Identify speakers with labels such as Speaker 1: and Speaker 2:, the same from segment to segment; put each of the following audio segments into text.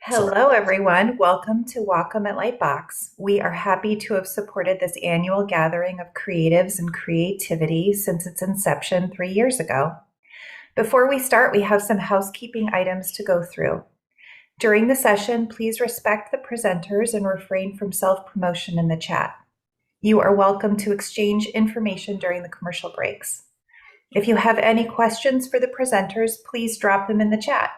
Speaker 1: Hello, everyone. Welcome to Wacom at LightBox. We are happy to have supported this annual gathering of creatives and creativity since its inception 3 years ago. Before we start, we have some housekeeping items to go through. During the session, please respect the presenters and refrain from self-promotion in the chat. You are welcome to exchange information during the commercial breaks. If you have any questions for the presenters, please drop them in the chat.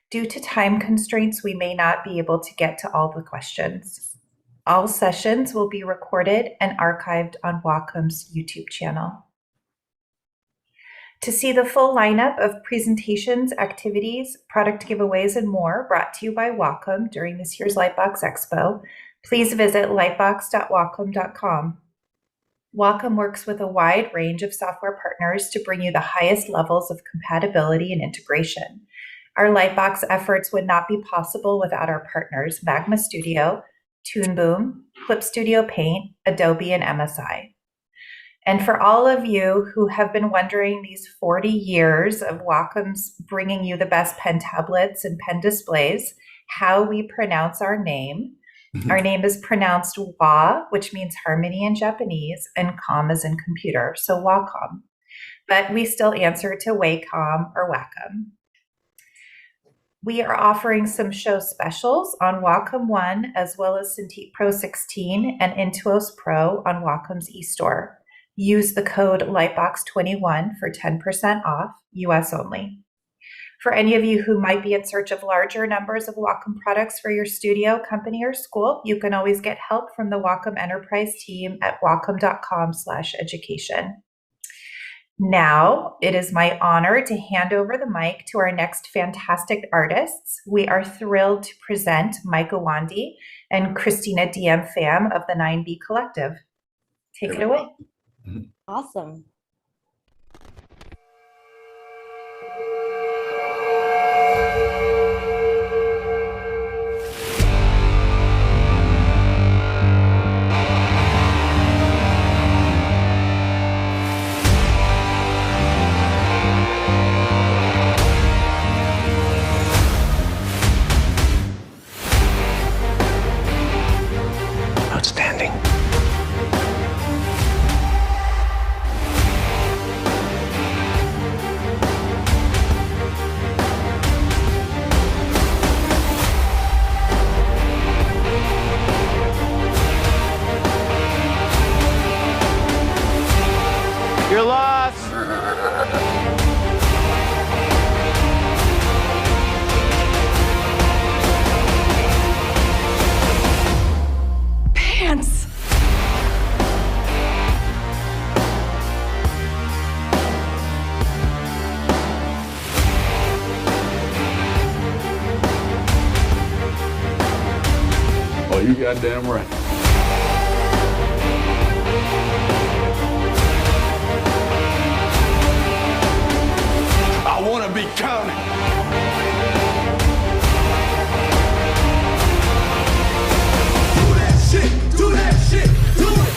Speaker 1: Due to time constraints, we may not be able to get to all the questions. All sessions will be recorded and archived on Wacom's YouTube channel. To see the full lineup of presentations, activities, product giveaways, and more brought to you by Wacom during this year's LightBox Expo, please visit lightbox.wacom.com. Wacom works with a wide range of software partners to bring you the highest levels of compatibility and integration. Our LightBox efforts would not be possible without our partners, Magma Studio, Toon Boom, Clip Studio Paint, Adobe, and MSI. And for all of you who have been wondering these 40 years of Wacom's bringing you the best pen tablets and pen displays, how we pronounce our name. Our name is pronounced Wa, which means harmony in Japanese, and Com as in computer, so Wacom. But we still answer to Wacom or Wacom. We are offering some show specials on Wacom One, as well as Cintiq Pro 16 and Intuos Pro on Wacom's eStore. Use the code LightBox21 for 10% off, US only. For any of you who might be in search of larger numbers of Wacom products for your studio, company, or school, you can always get help from the Wacom Enterprise team at wacom.com/education. Now, it is my honor to hand over the mic to our next fantastic artists. We are thrilled to present Mike Uwandi and Christina Diem Pham of the 9B Collective. Take it away.
Speaker 2: Awesome.
Speaker 3: Outstanding.
Speaker 4: You're lost.
Speaker 2: Pants.
Speaker 5: Oh, you goddamn right. I want to be counted. Do that shit, do that shit, do it.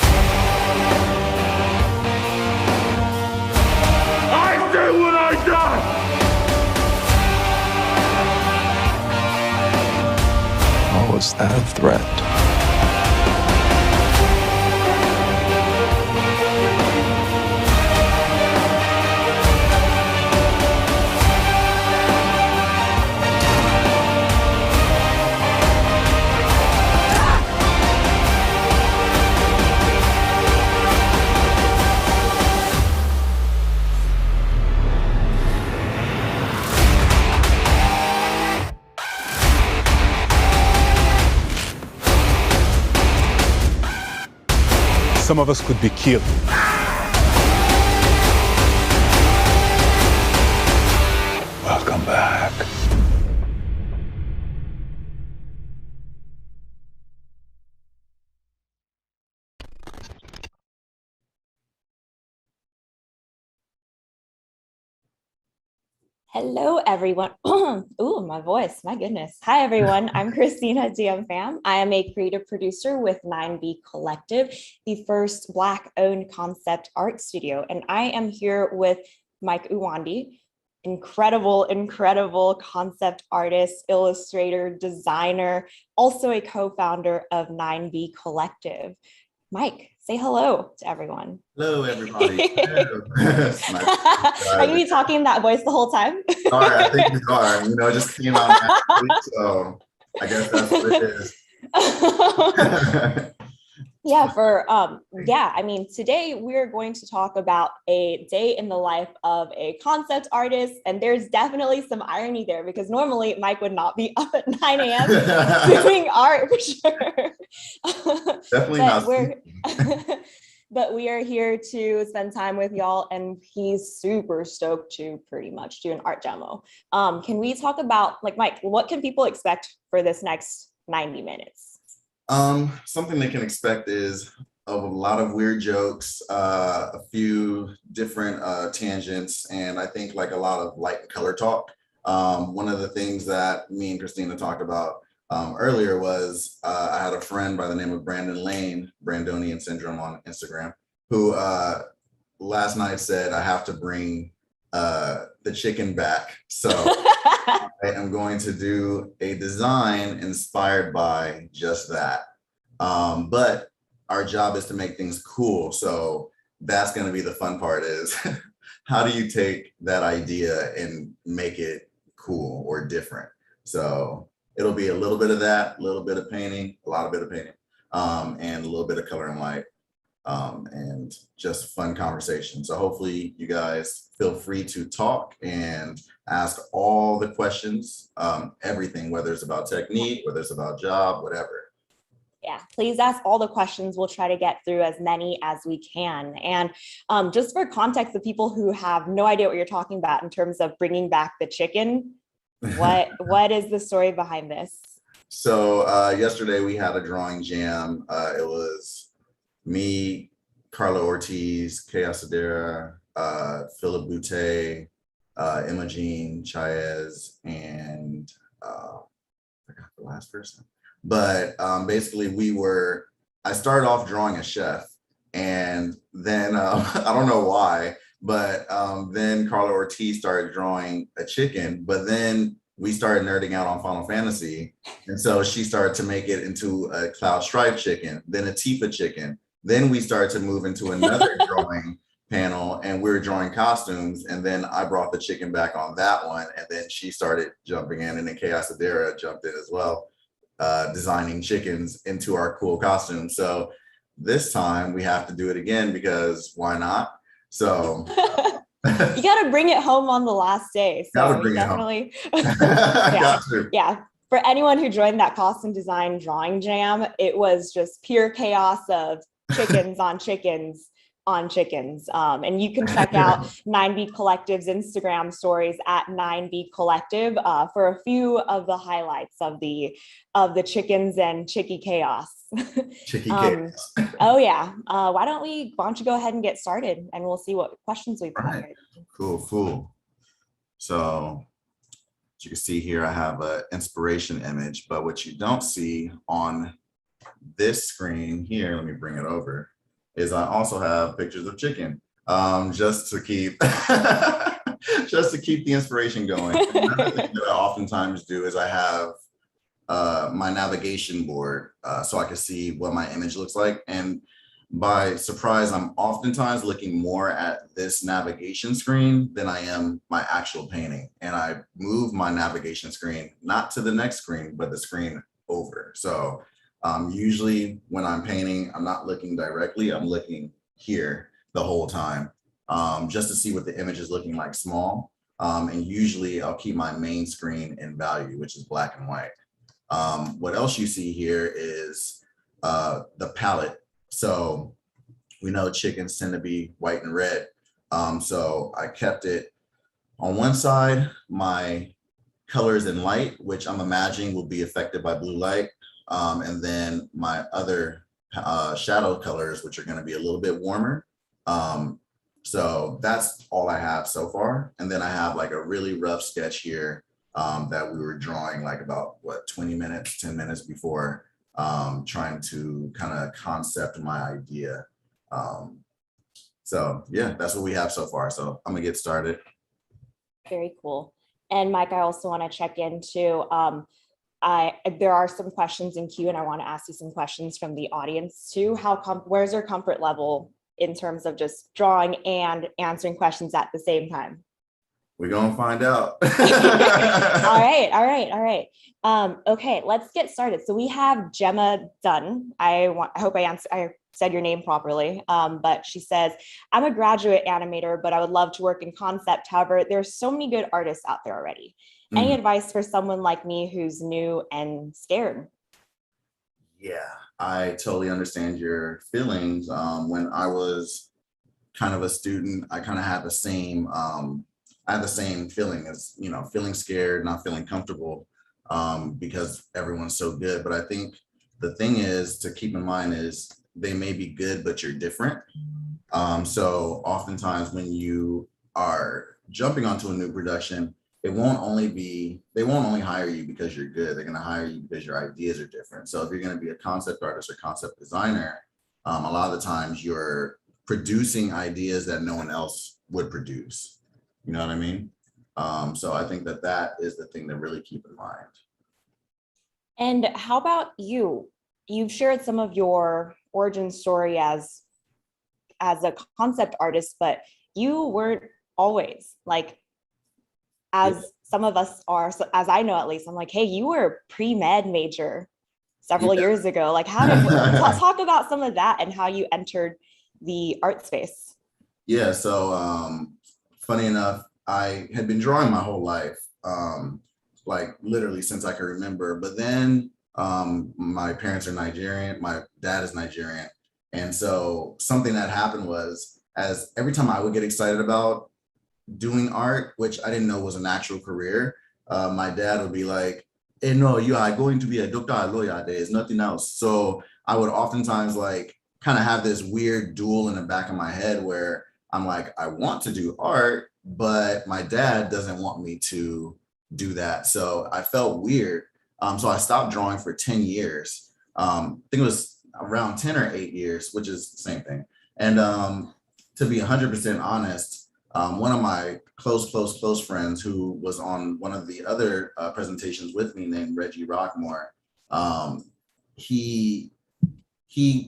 Speaker 5: I say what I got.
Speaker 3: Oh, was that a threat?
Speaker 5: Some of us could be killed. Welcome back.
Speaker 2: Hello, everyone. Ooh, my voice, my goodness. Hi, everyone. I'm Christina Diem Pham. I am a creative producer with 9B Collective, the first Black-owned concept art studio. And I am here with Mike Uwandi, incredible concept artist, illustrator, designer, also a co-founder of 9B Collective. Mike, say hello to everyone.
Speaker 6: Hello, everybody. Hello. It's nice
Speaker 2: Are you gonna be talking in that voice the whole time?
Speaker 6: Sorry, I think we are. You know, it just came out naturally, so I guess that's what it is.
Speaker 2: I mean, today we're going to talk about a day in the life of a concept artist, and there's definitely some irony there because normally Mike would not be up at 9 a.m. doing art for sure.
Speaker 6: Definitely not.
Speaker 2: But we are here to spend time with y'all, and he's super stoked to pretty much do an art demo. Can we talk about, like, Mike, what can people expect for this next 90 minutes?
Speaker 6: Something they can expect is a lot of weird jokes, a few different tangents, and I think like a lot of light and color talk. One of the things that me and Christina talked about earlier was I had a friend by the name of Brandon Lane, Brandonian Syndrome on Instagram, who last night said, I have to bring the chicken back. So I am going to do a design inspired by just that. But our job is to make things cool. So that's going to be the fun part is how do you take that idea and make it cool or different? So it'll be a little bit of that, a little bit of painting, a lot of bit of painting, and a little bit of color and light, and just fun conversation. So hopefully you guys feel free to talk and ask all the questions, everything, whether it's about technique, whether it's about job, whatever.
Speaker 2: Yeah, please ask all the questions. We'll try to get through as many as we can. And just for context, the people who have no idea what you're talking about in terms of bringing back the chicken, what is the story behind this?
Speaker 6: So yesterday we had a drawing jam. It was me, Carla Ortiz, Kay Asadera, Philip Boutte, Imogene Chaez, and I forgot the last person. But basically I started off drawing a chef, and then I don't know why, but then Carla Ortiz started drawing a chicken, but then we started nerding out on Final Fantasy. And so she started to make it into a Cloud Stripe chicken, then a Tifa chicken. Then we started to move into another drawing panel, and we were drawing costumes. And then I brought the chicken back on that one. And then she started jumping in, and then Kay Asadera jumped in as well, designing chickens into our cool costumes. So this time we have to do it again because why not? So
Speaker 2: you got to bring it home on the last day. So
Speaker 6: gotta bring
Speaker 2: definitely,
Speaker 6: it home.
Speaker 2: yeah. For anyone who joined that costume design drawing jam, it was just pure chaos of chickens on chickens on chickens. And you can check out 9B Collective's Instagram stories at 9B Collective for a few of the highlights of the chickens and chicky chaos.
Speaker 6: Chicky chaos.
Speaker 2: Oh yeah. Why don't you go ahead and get started, and we'll see what questions we've got.
Speaker 6: Right. Cool. So as you can see here, I have an inspiration image, but what you don't see on this screen here, let me bring it over, is I also have pictures of chicken, just to keep the inspiration going. Another thing that I oftentimes do is I have my navigation board, so I can see what my image looks like. And by surprise, I'm oftentimes looking more at this navigation screen than I am my actual painting. And I move my navigation screen, not to the next screen, but the screen over. So usually when I'm painting, I'm not looking directly, I'm looking here the whole time, just to see what the image is looking like small. And usually I'll keep my main screen in value, which is black and white. What else you see here is the palette. So we know chickens tend to be white and red. So I kept it on one side, my colors in light, which I'm imagining will be affected by blue light. And then my other shadow colors, which are going to be a little bit warmer. So that's all I have so far. And then I have like a really rough sketch here that we were drawing like about 10 minutes before, trying to kind of concept my idea. So yeah, that's what we have so far. So I'm gonna get started.
Speaker 2: Very cool. And Mike, I also want to check into, there are some questions in queue and I want to ask you some questions from the audience too. Where's your comfort level in terms of just drawing and answering questions at the same time?
Speaker 6: We're gonna find out.
Speaker 2: All right. Okay, let's get started. So we have Gemma Dunn. I hope I said your name properly. But she says, I'm a graduate animator, but I would love to work in concept. However, there's so many good artists out there already. Any advice for someone like me who's new and scared?
Speaker 6: Yeah, I totally understand your feelings. When I was kind of a student, I kind of had the same feeling as, feeling scared, not feeling comfortable, because everyone's so good. But I think the thing is to keep in mind is they may be good, but you're different. So oftentimes when you are jumping onto a new production, they won't only hire you because you're good. They're going to hire you because your ideas are different. So if you're going to be a concept artist or concept designer, a lot of the times you're producing ideas that no one else would produce. You know what I mean? So I think that is the thing to really keep in mind.
Speaker 2: And how about you? You've shared some of your origin story as a concept artist, but you weren't always some of us are, so as I know at least, I'm like, hey, you were a pre-med major several years ago. How did talk about some of that and how you entered the art space? Yeah,
Speaker 6: so funny enough, I had been drawing my whole life, literally since I can remember. But then my parents are Nigerian, my dad is Nigerian. And so something that happened was, as every time I would get excited about doing art, which I didn't know was an actual career, my dad would be like, hey, no, you are going to be a doctor, a lawyer, there is nothing else. So I would oftentimes kind of have this weird duel in the back of my head where I'm like, I want to do art, but my dad doesn't want me to do that. So I felt weird. So I stopped drawing for 10 years. I think it was around 10 or 8 years, which is the same thing. And to be 100% honest, one of my close friends who was on one of the other presentations with me, named Reggie Rockmore, he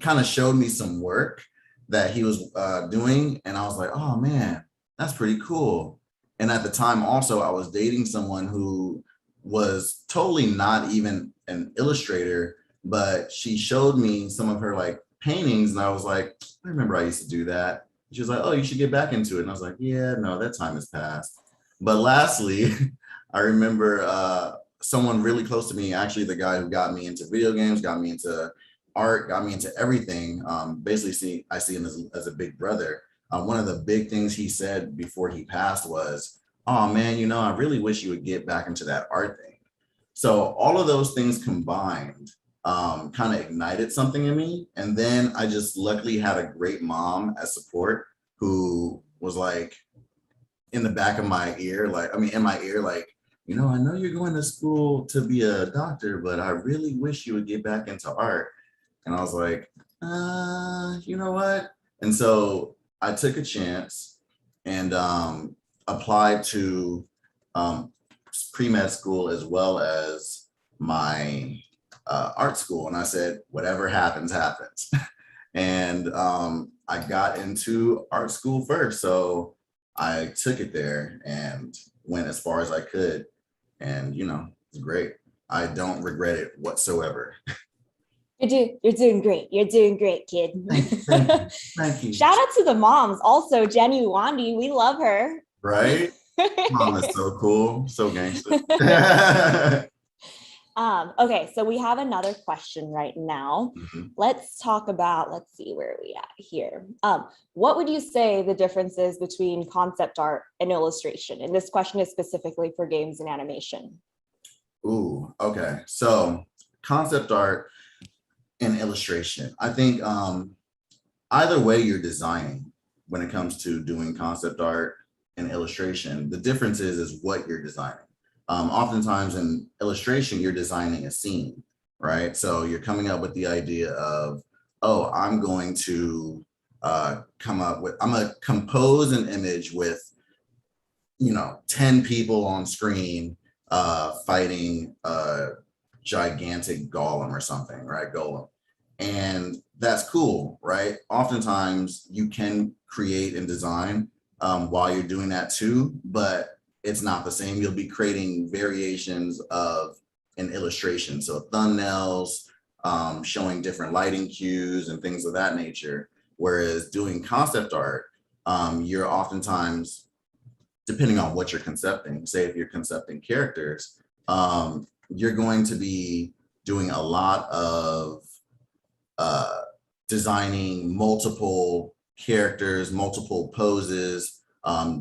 Speaker 6: kind of showed me some work that he was doing, and I was like, oh man, that's pretty cool. And at the time also, I was dating someone who was totally not even an illustrator, but she showed me some of her paintings, and I was like, I remember I used to do that. She was like, oh, you should get back into it. And I was like, yeah, no, that time has passed. But lastly, I remember someone really close to me, actually the guy who got me into video games, got me into art, got me into everything. Basically, I see him as a big brother. One of the big things he said before he passed was, oh man, I really wish you would get back into that art thing. So all of those things combined kind of ignited something in me. And then I just luckily had a great mom as support who was in the back of my ear, in my ear, I know you're going to school to be a doctor, but I really wish you would get back into art. And I was like, you know what? And so I took a chance and applied to pre-med school as well as my art school. And I said, whatever happens, happens. And I got into art school first. So I took it there and went as far as I could. And, it's great. I don't regret it whatsoever.
Speaker 2: You're doing great. You're doing great, kid.
Speaker 6: Thank you.
Speaker 2: Shout out to the moms. Also, Jenny Uwandi, we love her.
Speaker 6: Right? Mom is so cool. So gangster.
Speaker 2: Okay, so we have another question right now. Let's talk about, let's see where we at here. What would you say the difference is between concept art and illustration? And this question is specifically for games and animation.
Speaker 6: Ooh, okay. So concept art and illustration. I think either way you're designing when it comes to doing concept art and illustration, the difference is what you're designing. Oftentimes in illustration, you're designing a scene, right? So you're coming up with the idea of, oh, I'm going to I'm gonna compose an image with, 10 people on screen fighting a gigantic golem or something, right? Golem. And that's cool, right? Oftentimes you can create and design while you're doing that too, but it's not the same. You'll be creating variations of an illustration. So thumbnails, showing different lighting cues and things of that nature. Whereas doing concept art, you're oftentimes, depending on what you're concepting, say if you're concepting characters, you're going to be doing a lot of designing multiple characters, multiple poses,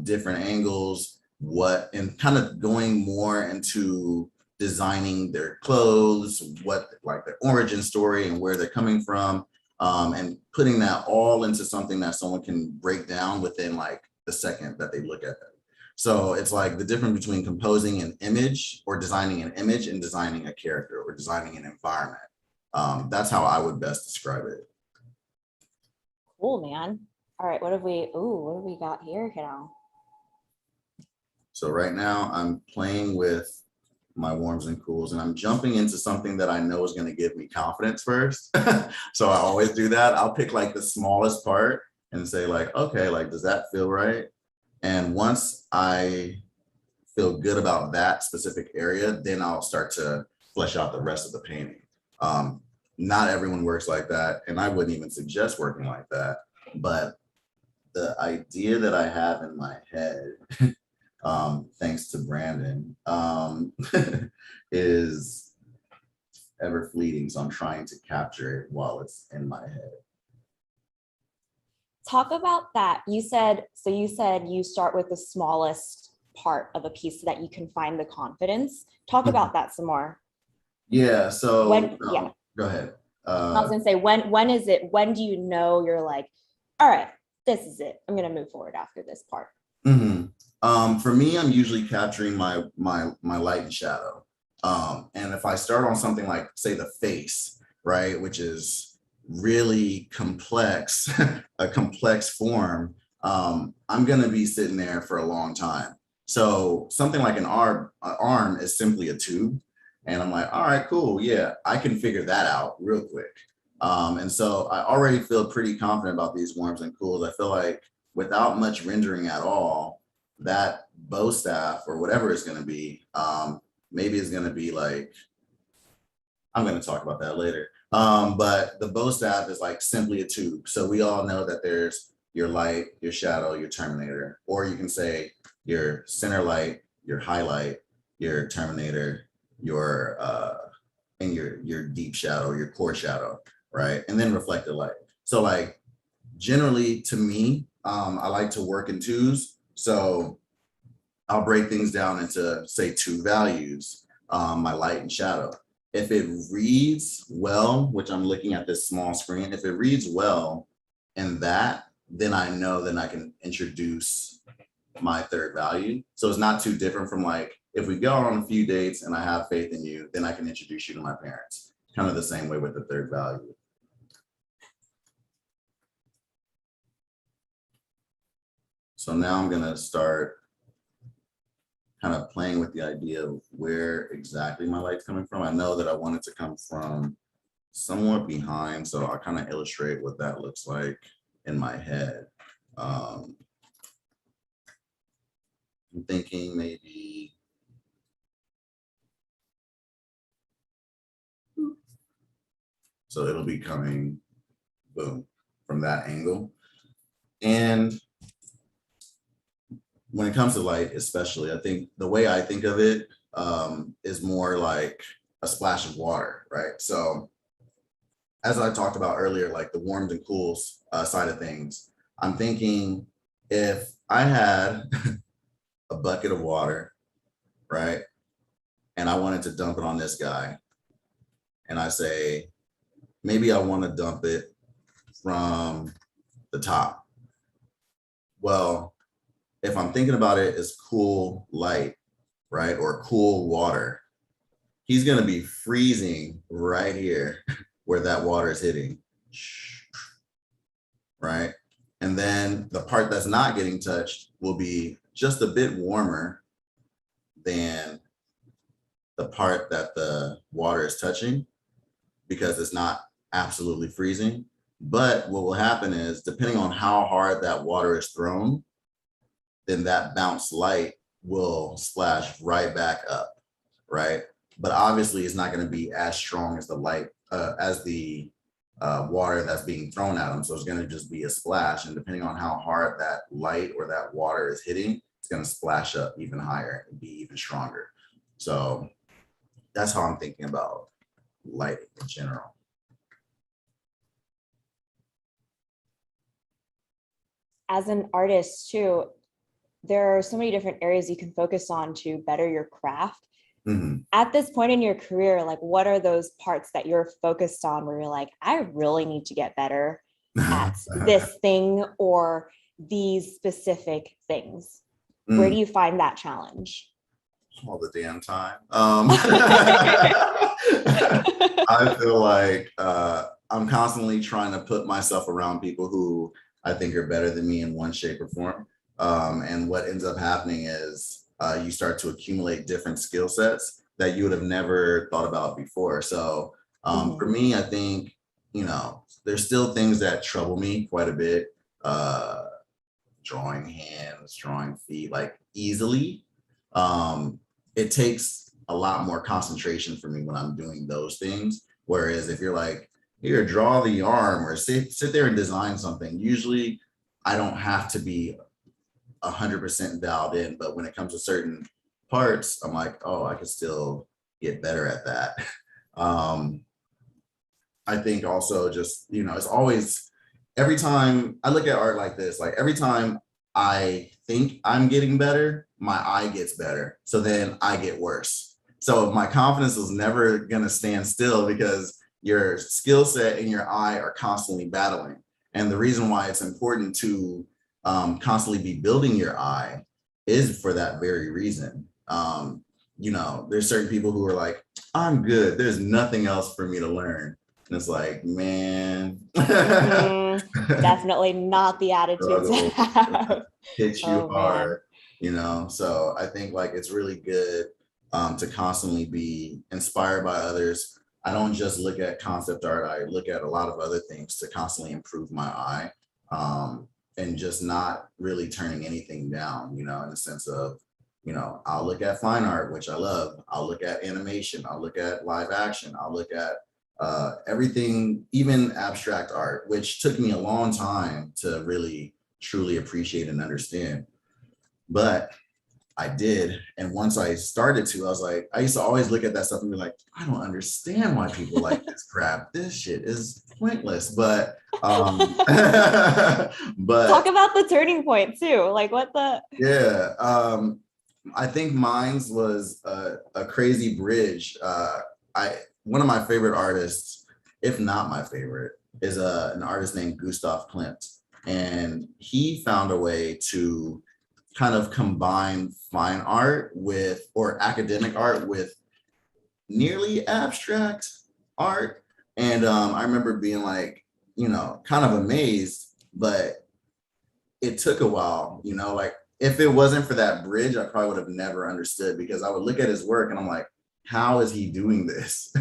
Speaker 6: different angles, and kind of going more into designing their clothes, what like their origin story and where they're coming from, and putting that all into something that someone can break down within like the second that they look at them. So it's like the difference between composing an image or designing an image and designing a character or designing an environment. That's how I would best describe it.
Speaker 2: Cool, man. All right, what have we got here, kiddo?
Speaker 6: So right now I'm playing with my warms and cools, and I'm jumping into something that I know is going to give me confidence first. So I always do that. I'll pick like the smallest part and say like, okay, like, does that feel right? And once I feel good about that specific area, then I'll start to flesh out the rest of the painting. Not everyone works like that, and I wouldn't even suggest working like that. But the idea that I have in my head, thanks to Brandon, is ever fleeting. So I'm trying to capture it while it's in my head.
Speaker 2: Talk about that. You said you start with the smallest part of a piece so that you can find the confidence. Talk about that some more.
Speaker 6: Yeah. So
Speaker 2: yeah.
Speaker 6: Go ahead.
Speaker 2: I was gonna say, when do you know you're like, all right, this is it. I'm gonna move forward after this part.
Speaker 6: For me, I'm usually capturing my light and shadow. And if I start on something like, say, the face, right, which is really complex, a complex form, I'm gonna be sitting there for a long time. So something like an arm is simply a tube. And I'm like, all right, cool. Yeah, I can figure that out real quick. And so I already feel pretty confident about these warms and cools. I feel like without much rendering at all, that bow staff or whatever it's going to be, maybe it's going to be like, I'm going to talk about that later. But the bow staff is like simply a tube. So we all know that there's your light, your shadow, your terminator, or you can say your center light, your highlight, your terminator, your deep shadow, your core shadow, right? And then reflected light. So like generally to me, I like to work in twos. So I'll break things down into, say, two values, my light and shadow. If it reads well, which I'm looking at this small screen, if it reads well in that, then I know then I can introduce my third value. So it's not too different from like, if we go on a few dates and I have faith in you, then I can introduce you to my parents. Kind of the same way with the third value. So now I'm gonna start kind of playing with the idea of where exactly my light's coming from. I know that I want it to come from somewhat behind, so I'll kind of illustrate what that looks like in my head. I'm thinking maybe, so it'll be coming, boom, from that angle. And when it comes to light, especially, I think the way I think of it is more like a splash of water, right? So as I talked about earlier, like the warms and cools side of things, I'm thinking if I had a bucket of water, right? And I wanted to dump it on this guy. And I say, maybe I want to dump it from the top. Well, if I'm thinking about it as cool light, right? Or cool water, he's going to be freezing right here where that water is hitting, right? And then the part that's not getting touched will be just a bit warmer than the part that the water is touching, because it's not absolutely freezing. But what will happen is, depending on how hard that water is thrown, then that bounced light will splash right back up, right? But obviously it's not going to be as strong as the light, as the water that's being thrown at them. So it's going to just be a splash. And depending on how hard that light or that water is hitting, it's going to splash up even higher and be even stronger. So that's how I'm thinking about lighting in general.
Speaker 2: As an artist too, there are so many different areas you can focus on to better your craft. At this point in your career, like, what are those parts that you're focused on where you're like, I really need to get better at this thing or these specific things? Where do you find that challenge?
Speaker 6: All the damn time. I feel like I'm constantly trying to put myself around people who I think are better than me in one shape or form. And what ends up happening is you start to accumulate different skill sets that you would have never thought about before. So for me, I think, you know, there's still things that trouble me quite a bit. Drawing hands, drawing feet, like easily. It takes a lot more concentration for me when I'm doing those things. Whereas if you're like, here, draw the arm or sit there and design something, usually I don't have to be 100% dialed in. But when it comes to certain parts, I'm like, oh, I can still get better at that. I think also just, you know, it's always, every time I look at art like this, like every time I think I'm getting better, my eye gets better. So then I get worse. So my confidence is never going to stand still because your skill set and your eye are constantly battling. And the reason why it's important to constantly be building your eye is for that very reason. You know, there's certain people who are like, I'm good. There's nothing else for me to learn. And it's like, man.
Speaker 2: Definitely not the attitude to have.
Speaker 6: Hits you hard, you know? So I think like it's really good to constantly be inspired by others. I don't just look at concept art. I look at a lot of other things to constantly improve my eye and just not really turning anything down, you know, in the sense of, you know, I'll look at fine art, which I love. I'll look at animation. I'll look at live action. I'll look at everything, even abstract art, which took me a long time to really truly appreciate and understand. But I did. And once I started to, I was like, I used to always look at that stuff and be like, I don't understand why people like this crap. This shit is pointless. But but
Speaker 2: talk about the turning point too. Like what the
Speaker 6: I think mine's was a crazy bridge. One of my favorite artists, if not my favorite, is an artist named Gustav Klimt. And he found a way to kind of combine fine art with, or academic art with nearly abstract art. And I remember being like, you know, kind of amazed, but it took a while, you know, like if it wasn't for that bridge, I probably would have never understood, because I would look at his work and I'm like, how is he doing this?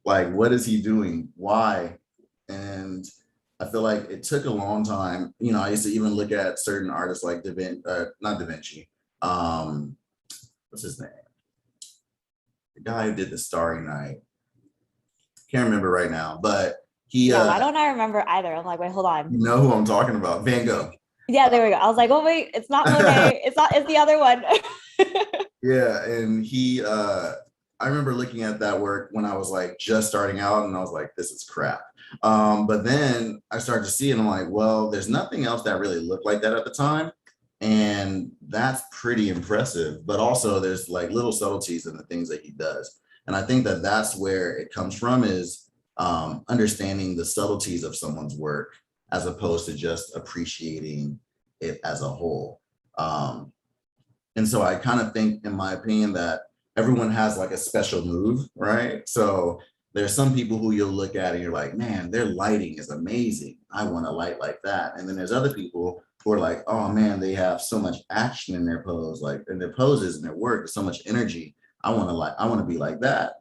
Speaker 6: Like, what is he doing? Why? And I feel like it took a long time. You know, I used to even look at certain artists like not Da Vinci. What's his name? The guy who did the Starry Night. Can't remember right now, but he.
Speaker 2: No, why don't I remember either? I'm like, wait, hold on.
Speaker 6: You know who I'm talking about? Van Gogh.
Speaker 2: Yeah, there we go. I was like, oh wait, it's not Monet. It's the other one.
Speaker 6: Yeah, and he. I remember looking at that work when I was like just starting out, and I was like, this is crap. But then I started to see it, and I'm like, well, there's nothing else that really looked like that at the time. And that's pretty impressive. But also there's like little subtleties in the things that he does. And I think that that's where it comes from, is understanding the subtleties of someone's work as opposed to just appreciating it as a whole. And so I kind of think, in my opinion, that everyone has like a special move, right? So there's some people who you'll look at and you're like, man, their lighting is amazing. I want to light like that. And then there's other people who are like, oh man, they have so much action in their pose, like in their poses and their work, there's so much energy. I want to be like that.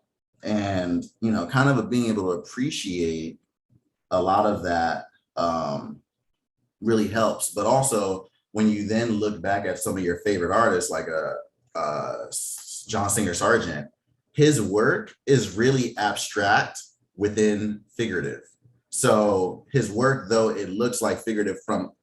Speaker 6: And, you know, kind of being able to appreciate a lot of that really helps. But also when you then look back at some of your favorite artists, like John Singer Sargent, his work is really abstract within figurative. So his work, though it looks like figurative from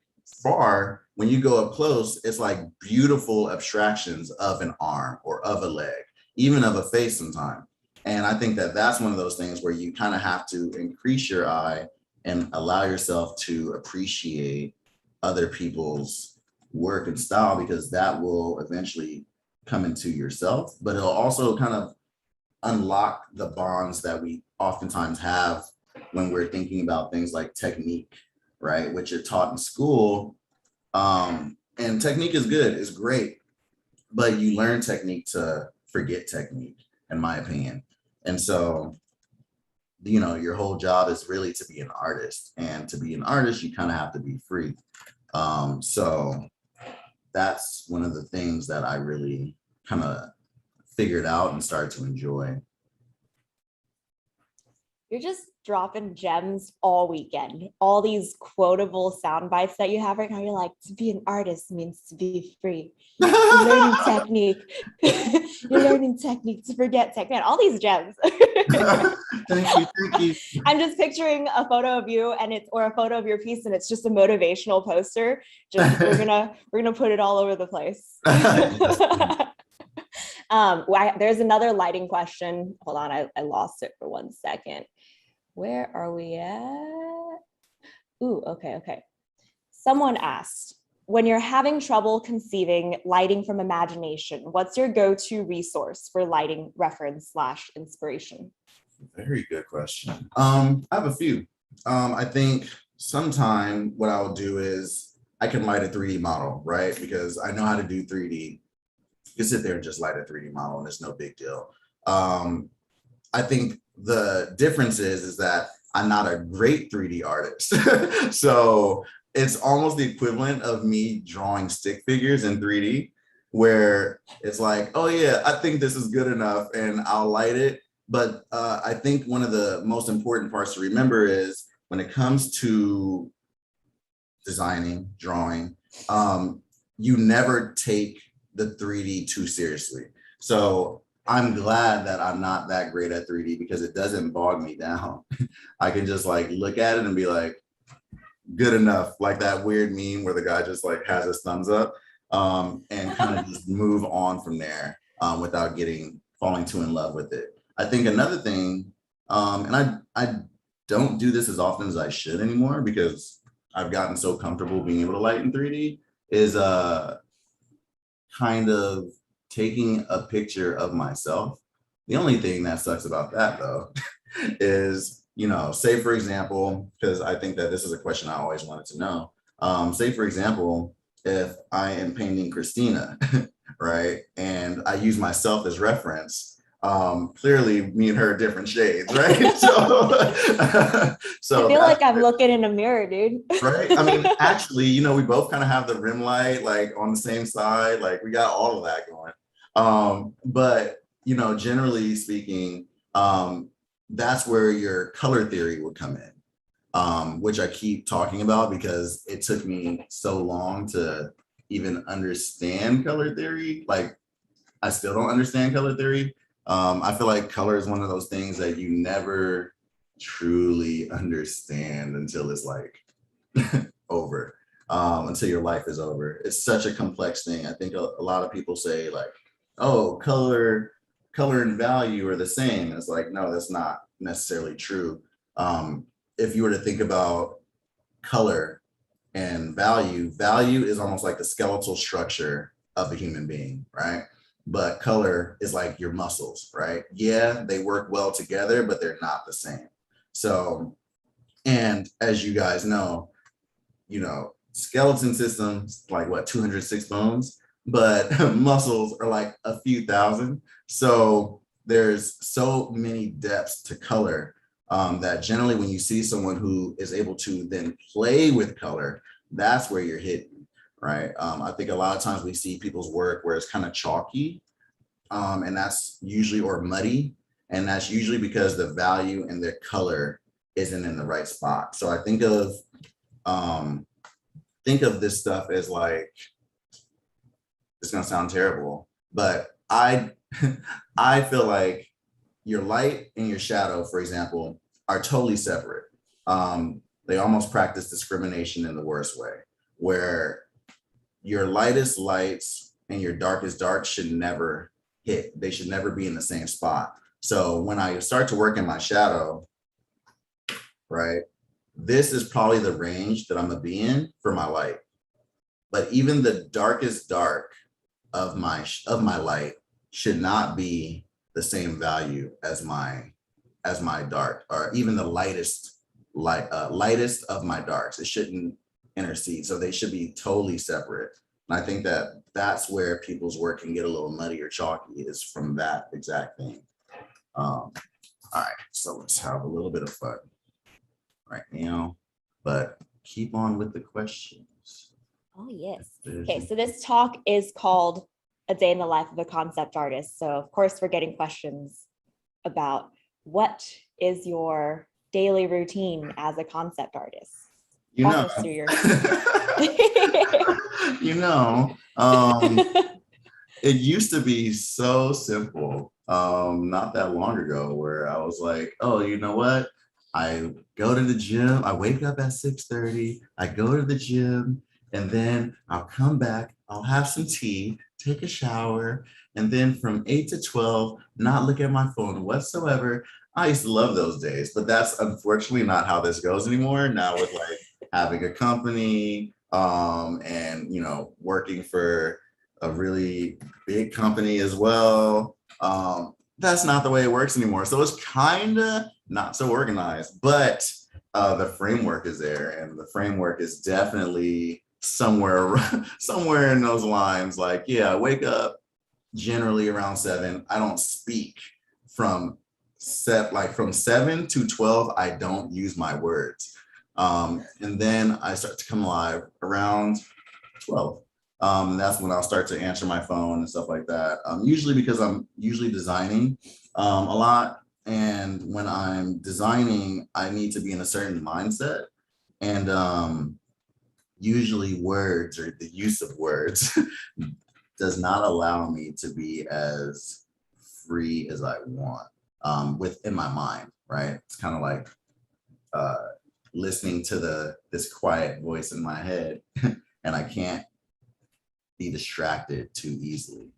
Speaker 6: far, when you go up close, it's like beautiful abstractions of an arm or of a leg, even of a face sometimes. And I think that that's one of those things where you kind of have to increase your eye and allow yourself to appreciate other people's work and style, because that will eventually come into yourself, but it'll also kind of unlock the bonds that we oftentimes have when we're thinking about things like technique, right? Which are taught in school. And technique is good, it's great, but you learn technique to forget technique, in my opinion. And so, you know, your whole job is really to be an artist, and to be an artist, you kind of have to be free. So that's one of the things that I really kind of figured out and started to enjoy.
Speaker 2: You're just dropping gems all weekend. All these quotable sound bites that you have right now. You're like, to be an artist means to be free. You're learning technique. You're learning technique to forget technique. All these gems.
Speaker 6: Thank you.
Speaker 2: I'm just picturing a photo of you or a photo of your piece, and it's just a motivational poster. Just we're gonna put it all over the place. There's another lighting question. Hold on, I lost it for 1 second. Where are we at? Ooh, okay. Someone asked, when you're having trouble conceiving lighting from imagination, what's your go-to resource for lighting reference / inspiration?
Speaker 6: Very good question. I have a few. I think sometime what I'll do is I can light a 3D model, right? Because I know how to do 3D. You can sit there and just light a 3D model and it's no big deal. I think the difference is that I'm not a great 3D artist. So it's almost the equivalent of me drawing stick figures in 3D, where it's like, oh yeah, I think this is good enough and I'll light it. But I think one of the most important parts to remember is when it comes to designing, drawing, you never take the 3D too seriously. So I'm glad that I'm not that great at 3D, because it doesn't bog me down. I can just like look at it and be like, good enough, like that weird meme where the guy just like has his thumbs up, and kind of just move on from there without falling too in love with it. I think another thing, and I don't do this as often as I should anymore, because I've gotten so comfortable being able to light in 3D, is kind of taking a picture of myself. The only thing that sucks about that though is, you know, say for example, because I think that this is a question I always wanted to know. Say for example, if I am painting Christina, right, and I use myself as reference, clearly me and her are different shades, right? So
Speaker 2: I feel like I'm looking in a mirror, dude.
Speaker 6: Right? I mean, actually, you know, we both kind of have the rim light like on the same side, like we got all of that going. But, you know, generally speaking, that's where your color theory would come in, which I keep talking about because it took me so long to even understand color theory. Like, I still don't understand color theory. I feel like color is one of those things that you never truly understand until it's like over, until your life is over. It's such a complex thing. I think a lot of people say like, oh, color and value are the same. And it's like, no, that's not necessarily true. If you were to think about color and value is almost like the skeletal structure of a human being, right? But color is like your muscles, right? Yeah, they work well together, but they're not the same. So, and as you guys know, you know, skeleton systems, like what, 206 bones, but muscles are like a few thousand. So there's so many depths to color that generally when you see someone who is able to then play with color, that's where you're hidden. right? I think a lot of times we see people's work where it's kind of chalky, and that's usually, or muddy, and that's usually because the value and their color isn't in the right spot. So I think of this stuff as like, it's gonna sound terrible, but I I feel like your light and your shadow, for example, are totally separate. They almost practice discrimination in the worst way, where your lightest lights and your darkest dark should never hit. They should never be in the same spot. So when I start to work in my shadow, right, this is probably the range that I'm gonna be in for my light. But even the darkest dark of my light should not be the same value as my dark, or even the lightest lightest of my darks. It shouldn't intercede. So they should be totally separate. And I think that that's where people's work can get a little muddy or chalky, is from that exact thing. All right, so let's have a little bit of fun right now, but keep on with the questions.
Speaker 2: Oh, yes. Okay, so this talk is called A Day in the Life of a Concept Artist. So of course we're getting questions about what is your daily routine as a concept artist?
Speaker 6: You know,
Speaker 2: Walk us through your...
Speaker 6: you know, it used to be so simple, not that long ago, where I was like, oh, you know what? I go to the gym, I wake up at 6:30, I go to the gym, and then I'll come back, I'll have some tea, take a shower, and then from 8 to 12, not look at my phone whatsoever. I used to love those days, but that's unfortunately not how this goes anymore. Now with like having a company, and you know, working for a really big company as well, that's not the way it works anymore. So it's kind of not so organized, but the framework is there, and the framework is definitely somewhere in those lines. Like, yeah, I wake up generally around 7. I don't speak from 7 to 12. I don't use my words, and then I start to come alive around 12. That's when I'll start to answer my phone and stuff like that. Usually because I'm usually designing a lot. And when I'm designing, I need to be in a certain mindset. And usually words, or the use of words, does not allow me to be as free as I want within my mind, right? It's kind of like listening to this quiet voice in my head, and I can't be distracted too easily.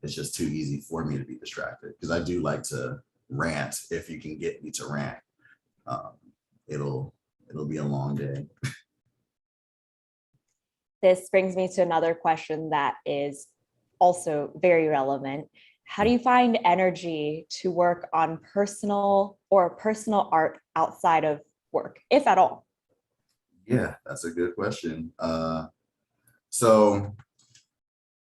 Speaker 6: It's just too easy for me to be distracted, because I do like to rant. If you can get me to rant, it'll be a long day.
Speaker 2: This brings me to another question that is also very relevant. How do you find energy to work on personal art outside of work, if at all?
Speaker 6: Yeah, that's a good question. So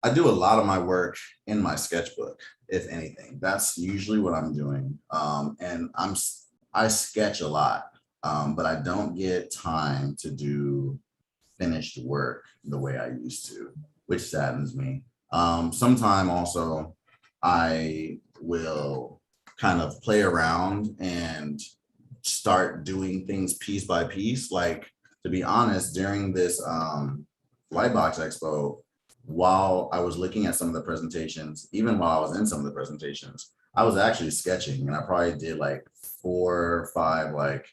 Speaker 6: I do a lot of my work in my sketchbook, if anything. That's usually what I'm doing. And I sketch a lot, but I don't get time to do finished work the way I used to, which saddens me. Sometime also I will kind of play around and start doing things piece by piece. Like, to be honest, during this LightBox Expo, while I was looking at some of the presentations, even while I was in some of the presentations, I was actually sketching, and I probably did like 4 or 5 like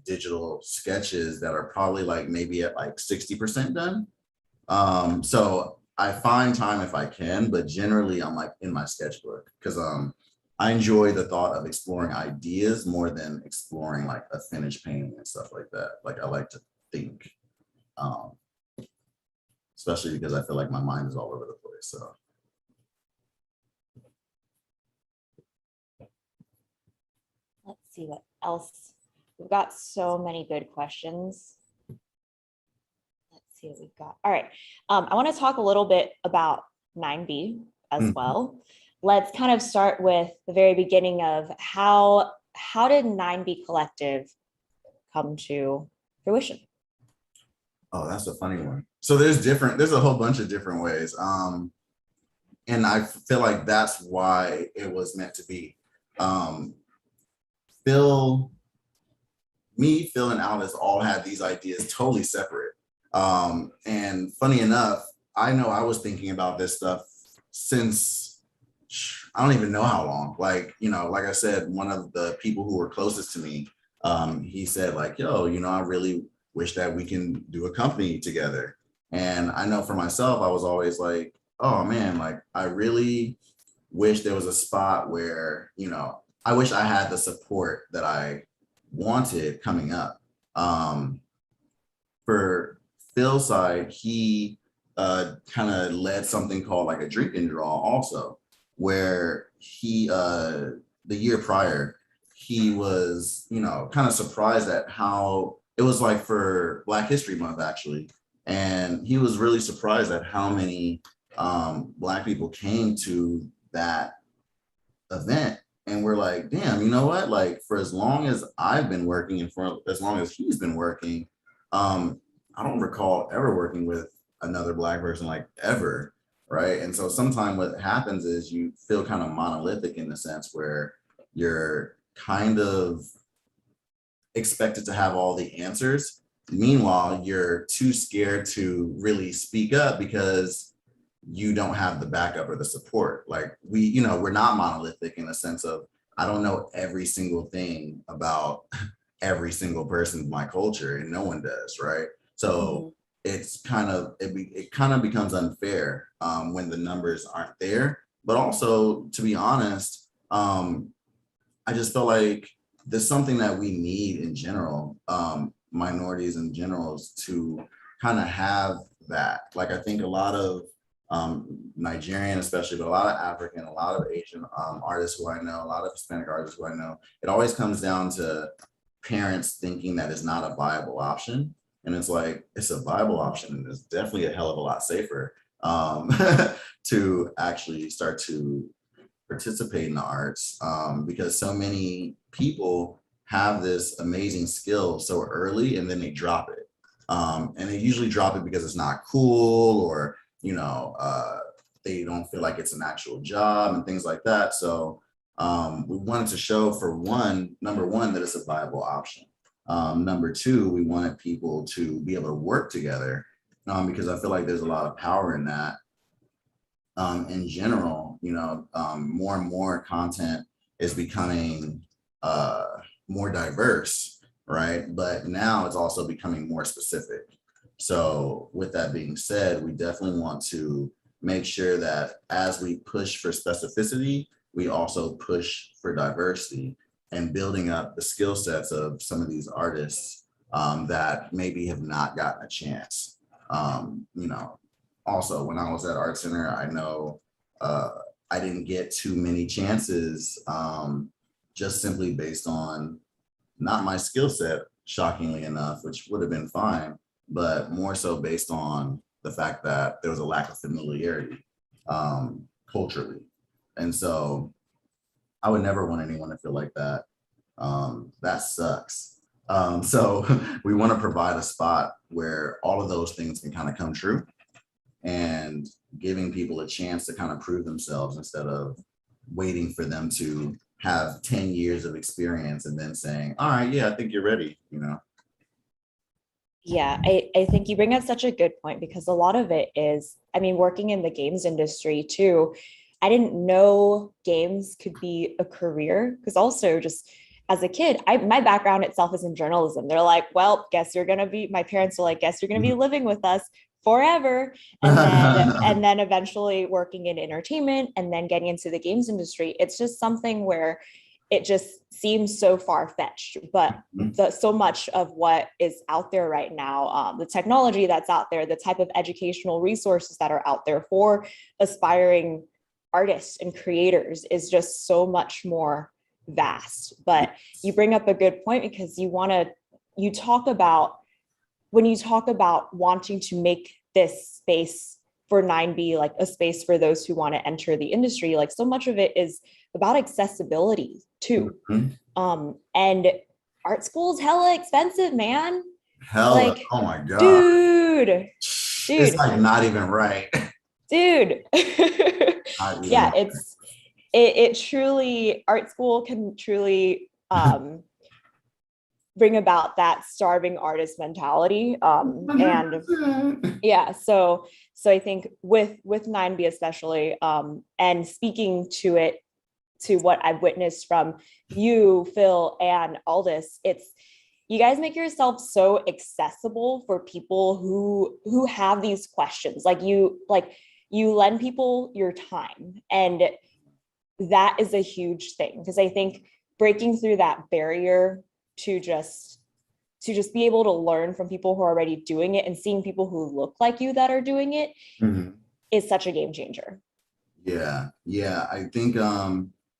Speaker 6: digital sketches that are probably like maybe at like 60% done. So I find time if I can, but generally I'm like in my sketchbook, because I enjoy the thought of exploring ideas more than exploring like a finished painting and stuff like that. Like, I like to think, especially because I feel like my mind is all over the place. So
Speaker 2: Let's see what else. We've got so many good questions. Let's see what we've got. All right. I want to talk a little bit about 9B as well. Let's kind of start with the very beginning of how did 9B Collective come to fruition?
Speaker 6: Oh, that's a funny one. So there's a whole bunch of different ways. And I feel like that's why it was meant to be. Phil and Alice all had these ideas totally separate. And funny enough, I know I was thinking about this stuff since I don't even know how long. Like, you know, like I said, one of the people who were closest to me, he said like, yo, you know, I really wish that we can do a company together. And I know for myself, I was always like, oh man, like I really wish there was a spot where, you know, I wish I had the support that I wanted coming up. For Phil's side, he kind of led something called like a drink and draw also, where he, the year prior, he was, you know, kind of surprised at how it was like for Black History Month, actually. And he was really surprised at how many Black people came to that event. And we're like, damn, you know what? Like for as long as I've been working and for as long as he's been working, I don't recall ever working with another Black person like ever, right? And so sometimes what happens is you feel kind of monolithic in the sense where you're kind of expected to have all the answers. Meanwhile, you're too scared to really speak up because you don't have the backup or the support. Like we, you know, we're not monolithic in the sense of, I don't know every single thing about every single person in my culture, and no one does, right? So it's kind of, it kind of becomes unfair when the numbers aren't there. But also, to be honest, I just feel like there's something that we need in general, minorities in general, to kind of have that. Like I think a lot of Nigerian especially, but a lot of African, a lot of Asian artists who I know, a lot of Hispanic artists who I know, it always comes down to parents thinking that it's not a viable option. And it's like, it's a viable option, and it's definitely a hell of a lot safer to actually start to participate in the arts, because so many people have this amazing skill so early and then they drop it. And they usually drop it because it's not cool, or, you know, they don't feel like it's an actual job and things like that. So we wanted to show, for number one, that it's a viable option. Number two, we wanted people to be able to work together, because I feel like there's a lot of power in that. In general, you know, more and more content is becoming more diverse, right? But now it's also becoming more specific. So with that being said, we definitely want to make sure that as we push for specificity, we also push for diversity and building up the skill sets of some of these artists that maybe have not gotten a chance. You know, also, when I was at Art Center, I know I didn't get too many chances, just simply based on not my skill set, shockingly enough, which would have been fine, but more so based on the fact that there was a lack of familiarity culturally. And so I would never want anyone to feel like that. That sucks. So we want to provide a spot where all of those things can kind of come true, and giving people a chance to kind of prove themselves instead of waiting for them to have 10 years of experience and then saying, all right, yeah, I think you're ready, you know?
Speaker 2: Yeah, I think you bring up such a good point, because a lot of it is, I mean, working in the games industry too, I didn't know games could be a career, because also just as a kid, my background itself is in journalism. They're like, well, guess you're going to be, my parents are like, guess you're going to be living with us forever. And then eventually working in entertainment and then getting into the games industry. It's just something where it just seems so far-fetched, but so much of what is out there right now, the technology that's out there, the type of educational resources that are out there for aspiring artists and creators is just so much more vast. But you bring up a good point, because you talk about, when you talk about wanting to make this space for 9B like a space for those who want to enter the industry, like so much of it is about accessibility too. And art school is hella expensive, man.
Speaker 6: Hella,
Speaker 2: Like,
Speaker 6: oh my God.
Speaker 2: Dude, dude.
Speaker 6: It's like not even right.
Speaker 2: Dude.
Speaker 6: Not even
Speaker 2: Yeah,
Speaker 6: right.
Speaker 2: it truly, art school can truly bring about that starving artist mentality. And
Speaker 6: 100%.
Speaker 2: yeah, so I think with 9B especially, and speaking to it, to what I've witnessed from you, Phil, and Aldous, it's, you guys make yourself so accessible for people who have these questions. Like you lend people your time, and that is a huge thing, because I think breaking through that barrier to just be able to learn from people who are already doing it, and seeing people who look like you that are doing it, is such a game changer.
Speaker 6: Yeah, I think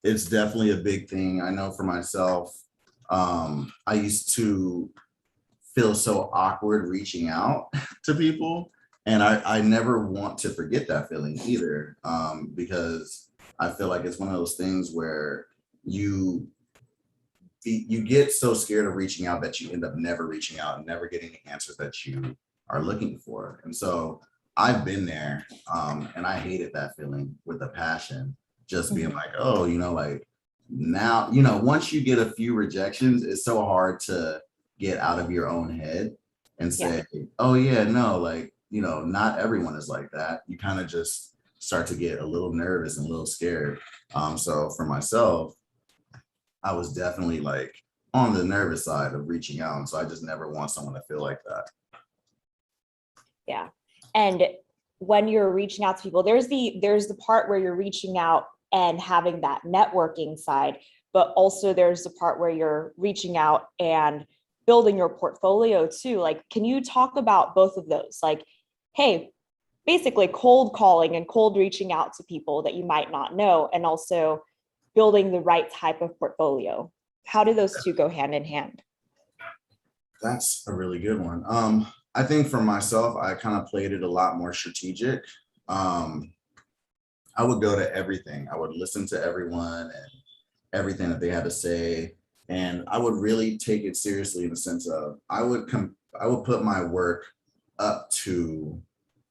Speaker 6: it's definitely a big thing. I know for myself, I used to feel so awkward reaching out to people, and I never want to forget that feeling either, because I feel like it's one of those things where you get so scared of reaching out that you end up never reaching out and never getting the answers that you are looking for. And so I've been there, and I hated that feeling with a passion, just being like, oh, like now, once you get a few rejections, it's so hard to get out of your own head and say, oh yeah, no, like, not everyone is like that. You kind of just start to get a little nervous and a little scared. So for myself, I was definitely like on the nervous side of reaching out. And so I just never want someone to feel like that.
Speaker 2: Yeah. And when you're reaching out to people, there's the part where you're reaching out and having that networking side, but also there's the part where you're reaching out and building your portfolio too. Like, can you talk about both of those? Like, hey, basically cold calling and cold reaching out to people that you might not know, and also building the right type of portfolio. How do those two go hand in hand?
Speaker 6: That's a really good one. I think for myself, I kind of played it a lot more strategic. I would go to everything. I would listen to everyone and everything that they had to say. And I would really take it seriously in the sense of I would put my work up to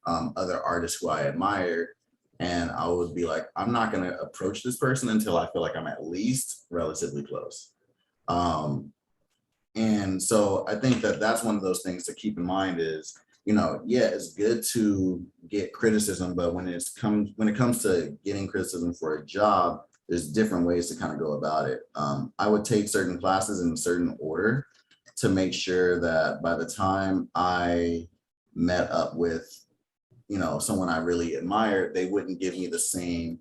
Speaker 6: other artists who I admired. And I would be like, I'm not going to approach this person until I feel like I'm at least relatively close. And so I think that that's one of those things to keep in mind is, it's good to get criticism, but when it comes to getting criticism for a job, there's different ways to kind of go about it. I would take certain classes in a certain order to make sure that by the time I met up with, someone I really admired, they wouldn't give me the same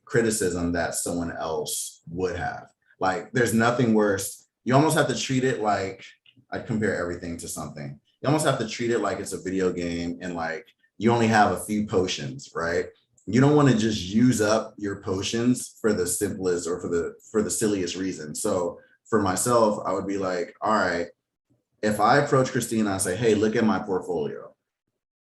Speaker 6: criticism that someone else would have. Like, there's nothing worse. You almost have to treat it like, I compare everything to something. You almost have to treat it like it's a video game and like you only have a few potions, right? You don't want to just use up your potions for the simplest or for the silliest reason. So for myself, I would be like, all right, if I approach Christina and say, hey, look at my portfolio.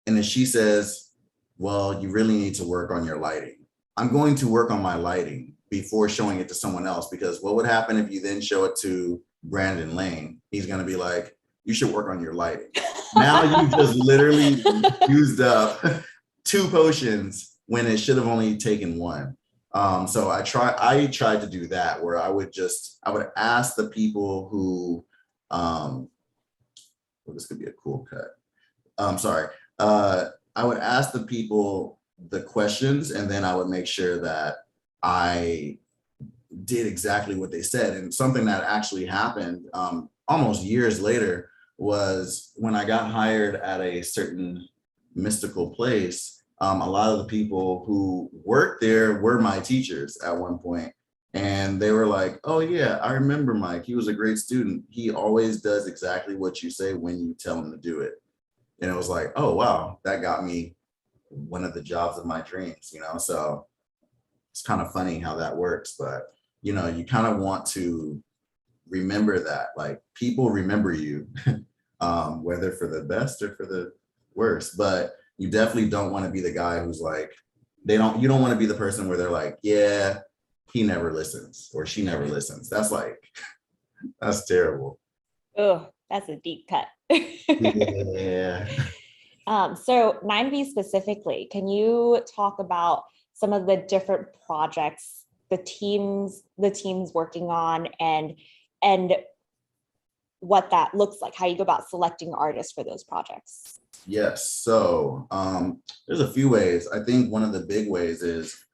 Speaker 6: And then she says, well, you really need to work on your lighting. I'm going to work on my lighting before showing it to someone else, because what would happen if you then show it to Brandon Lane? He's going to be like, you should work on your lighting. Now you just literally used up 2 potions when it should have only taken 1. So I tried to do that, where I would ask the people who, well, this could be a cool cut. I would ask the people the questions, and then I would make sure that I did exactly what they said. And something that actually happened almost years later was when I got hired at a certain mystical place. A lot of the people who worked there were my teachers at one point. And they were like, oh yeah, I remember Mike. He was a great student. He always does exactly what you say when you tell him to do it. And it was like, oh, wow, that got me one of the jobs of my dreams, So it's kind of funny how that works. But, you kind of want to remember that, like, people remember you, whether for the best or for the worst. But you definitely don't want to be the guy who's like, you don't want to be the person where they're like, yeah, he never listens or she never listens. That's terrible.
Speaker 2: Oh, that's a deep cut.
Speaker 6: Yeah.
Speaker 2: So 9B specifically, can you talk about some of the different projects the teams working on and what that looks like, how you go about selecting artists for those projects?
Speaker 6: Yes. So there's a few ways. I think one of the big ways is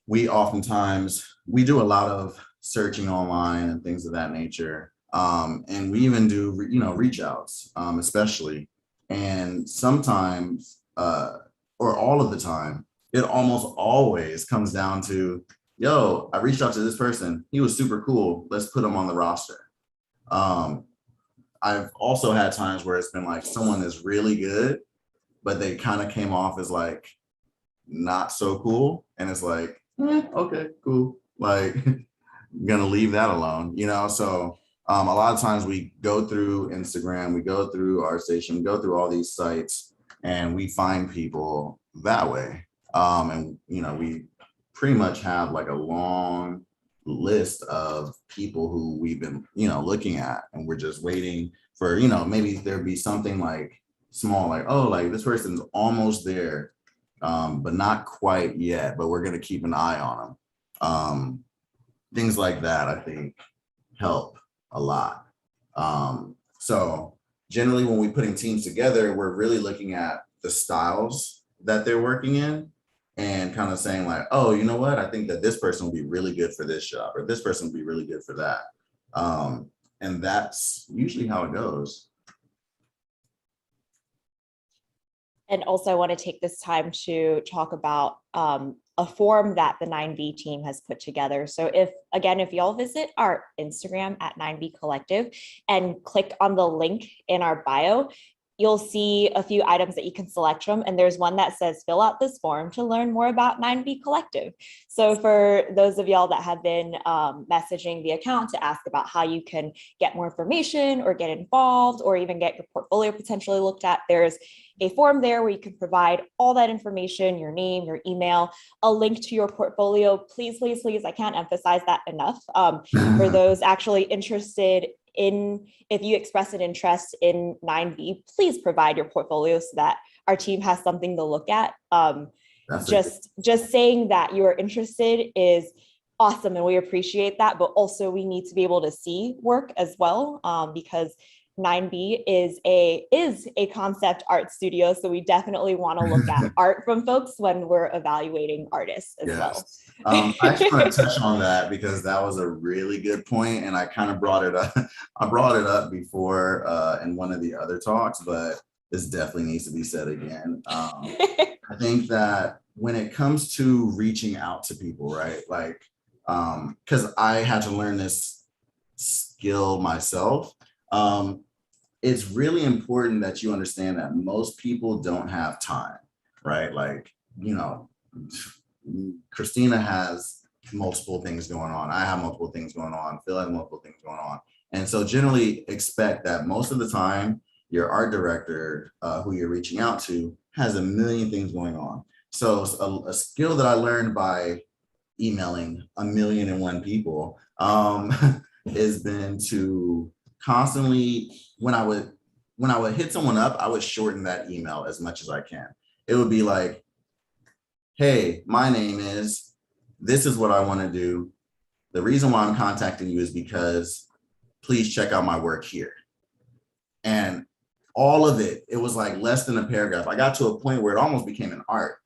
Speaker 6: we do a lot of searching online and things of that nature. And we even do, reach outs, especially. And sometimes, or all of the time, it almost always comes down to, yo, I reached out to this person. He was super cool. Let's put him on the roster. I've also had times where it's been like someone is really good, but they kind of came off as like not so cool. And it's like, okay, cool. Like, I'm gonna leave that alone, So a lot of times we go through Instagram, we go through our station, we go through all these sites, and we find people that way. And we pretty much have like a long list of people who we've been, looking at, and we're just waiting for, maybe there'd be something like small, like, oh, like this person's almost there, but not quite yet, but we're gonna keep an eye on them. Things like that, I think, help a lot. So generally when we're putting teams together, we're really looking at the styles that they're working in and kind of saying like, oh, you know what? I think that this person will be really good for this job, or this person will be really good for that. And that's usually how it goes.
Speaker 2: And also I want to take this time to talk about a form that the 9B team has put together. So if y'all visit our Instagram at 9B Collective and click on the link in our bio, you'll see a few items that you can select from. And there's one that says, fill out this form to learn more about 9B Collective. So for those of y'all that have been messaging the account to ask about how you can get more information or get involved or even get your portfolio potentially looked at, there's a form there where you can provide all that information, your name, your email, a link to your portfolio. Please, please, please, I can't emphasize that enough. For those actually interested in, if you express an interest in 9B, please provide your portfolio so that our team has something to look at. Just saying that you're interested is awesome, and we appreciate that, but also we need to be able to see work as well, because 9B is a concept art studio, so we definitely want to look at art from folks when we're evaluating artists as well.
Speaker 6: I actually want to touch on that because that was a really good point, and I kind of brought it up. I brought it up before in one of the other talks, but this definitely needs to be said again. I think that when it comes to reaching out to people, right? Like, because I had to learn this skill myself. It's really important that you understand that most people don't have time, right? Like, Christina has multiple things going on. I have multiple things going on. Phil has multiple things going on. And so generally expect that most of the time, your art director who you're reaching out to has a million things going on. So a skill that I learned by emailing 1,000,001 people has been to constantly, when I would hit someone up, I would shorten that email as much as I can. It would be like, hey, my name is, this is what I want to do. The reason why I'm contacting you is because please check out my work here. And all of it was like less than a paragraph. I got to a point where it almost became an art,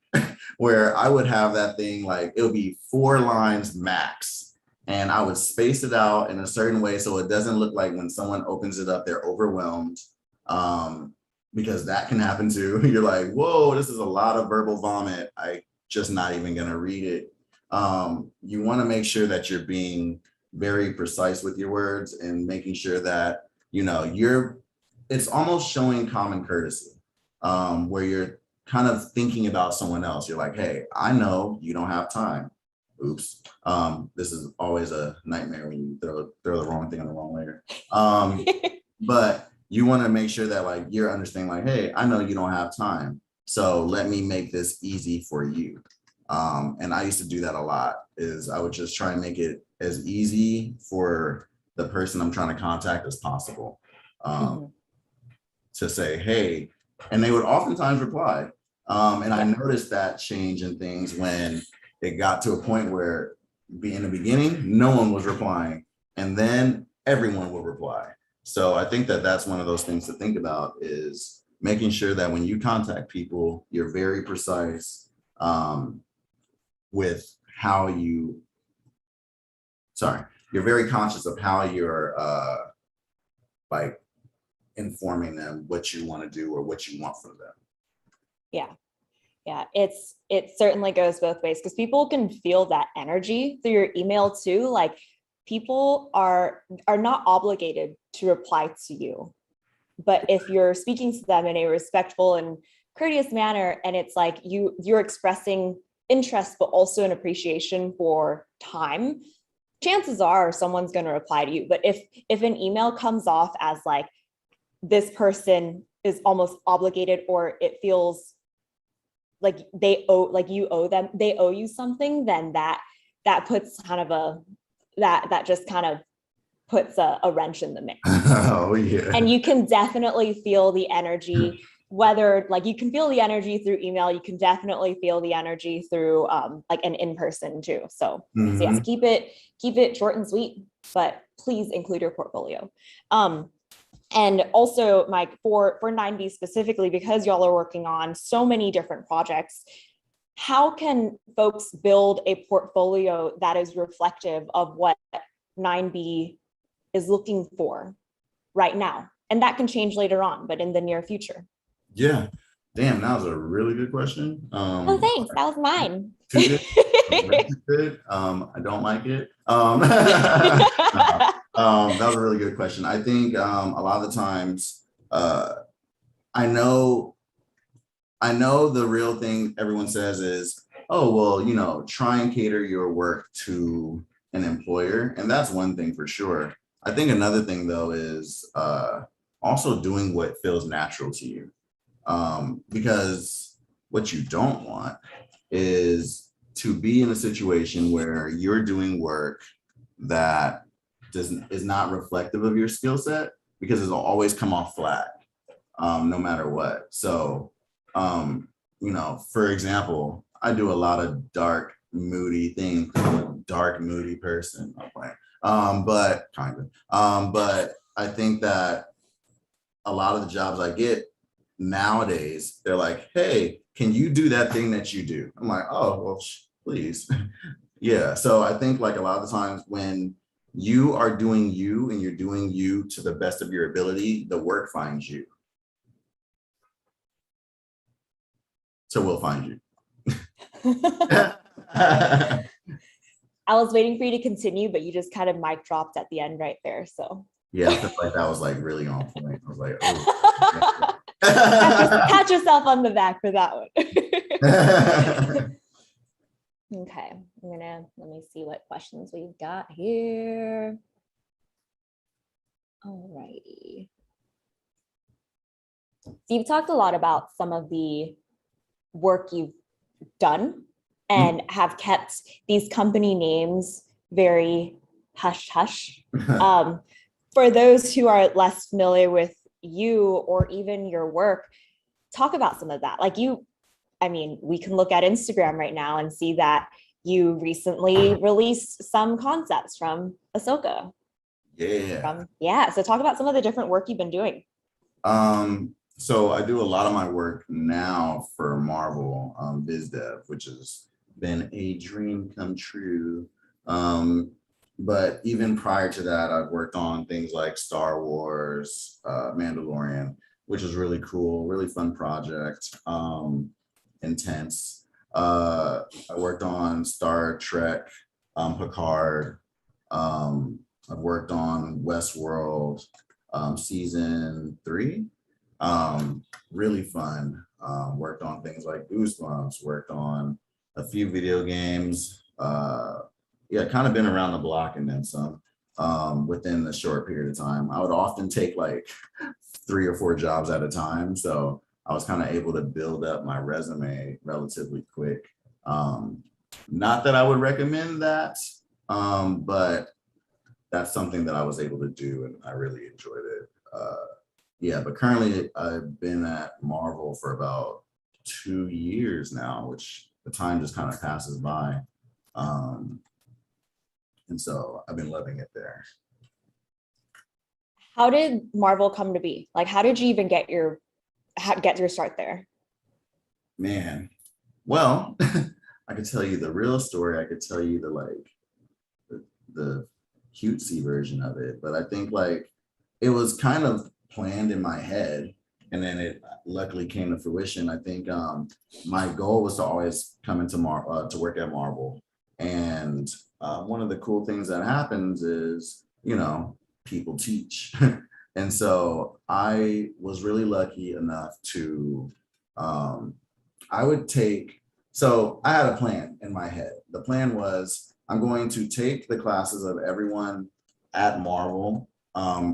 Speaker 6: where I would have that thing, like it would be 4 lines max. And I would space it out in a certain way so it doesn't look like when someone opens it up, they're overwhelmed, because that can happen too. You're like, whoa, this is a lot of verbal vomit. I just not even gonna read it. You wanna make sure that you're being very precise with your words and making sure that, it's almost showing common courtesy, where you're kind of thinking about someone else. You're like, hey, I know you don't have time. Oops. This is always a nightmare when you throw the wrong thing on the wrong layer. But you want to make sure that like you're understanding, like, hey, I know you don't have time, so let me make this easy for you. And I used to do that a lot, is I would just try and make it as easy for the person I'm trying to contact as possible. To say, hey, and they would oftentimes reply. And I noticed that change in things when it got to a point where in the beginning, no one was replying, and then everyone would reply. So I think that that's one of those things to think about, is making sure that when you contact people, you're very precise with how you're very conscious of how you're like informing them what you want to do or what you want from them.
Speaker 2: Yeah, it certainly goes both ways, because people can feel that energy through your email too. Like, people are not obligated to reply to you, but if you're speaking to them in a respectful and courteous manner, and it's like you're expressing interest but also an appreciation for time, chances are someone's going to reply to you. But if an email comes off as like, this person is almost obligated, or it feels like they owe you something, then that puts kind of that just kind of puts a wrench in the mix.
Speaker 6: Oh yeah.
Speaker 2: And you can definitely feel the energy, whether like you can feel the energy through email, you can definitely feel the energy through like an in-person too. So, so yes, keep it short and sweet, but please include your portfolio. And also, Mike, for 9B specifically, because y'all are working on so many different projects, how can folks build a portfolio that is reflective of what 9B is looking for right now? And that can change later on, but in the near future.
Speaker 6: Yeah. Damn, that was a really good question.
Speaker 2: Oh, thanks. That was mine.
Speaker 6: Too good. I don't like it. That was a really good question. I think a lot of the times, I know the real thing everyone says is, oh, well, try and cater your work to an employer. And that's one thing for sure. I think another thing though is also doing what feels natural to you. Because what you don't want is to be in a situation where you're doing work that is not reflective of your skill set, because it'll always come off flat, no matter what. So, for example, I do a lot of dark, moody things. I'm a dark, moody person. I'm playing. But kind of. But I think that a lot of the jobs I get nowadays, they're like, hey, can you do that thing that you do? I'm like, oh, well, please. Yeah. So I think like a lot of the times when you are doing you and you're doing you to the best of your ability, the work finds you. So we'll find you.
Speaker 2: I was waiting for you to continue, but you just kind of mic dropped at the end right there. So
Speaker 6: yeah, I felt like that was like really on point. I was like, oh.
Speaker 2: Pat yourself on the back for that one. Okay, let me see what questions we've got here. All righty. So you've talked a lot about some of the work you've done and have kept these company names very hush hush. For those who are less familiar with you or even your work, talk about some of that. Like we can look at Instagram right now and see that you recently released some concepts from Ahsoka.
Speaker 6: Yeah.
Speaker 2: So talk about some of the different work you've been doing.
Speaker 6: So I do a lot of my work now for Marvel biz dev, which has been a dream come true. But even prior to that, I've worked on things like Star Wars, Mandalorian, which is really cool, really fun project, intense. I worked on Star Trek, Picard. I've worked on Westworld, season 3. Really fun. Worked on things like Goosebumps, worked on a few video games. Kind of been around the block and then some within a short period of time. I would often take like 3 or 4 jobs at a time. So I was kind of able to build up my resume relatively quick. Not that I would recommend that, but that's something that I was able to do and I really enjoyed it. Yeah, but currently I've been at Marvel for about 2 years now, which the time just kind of passes by. And so I've been loving it there.
Speaker 2: How did Marvel come to be? Like, how did you even get your start there?
Speaker 6: Man, well, I could tell you the real story. I could tell you the cutesy version of it, but I think like it was kind of planned in my head, and then it luckily came to fruition. I think my goal was to always come into to work at Marvel, and one of the cool things that happens is, you know, people teach. And so I was really lucky enough to so I had a plan in my head. The plan was I'm going to take the classes of everyone at Marvel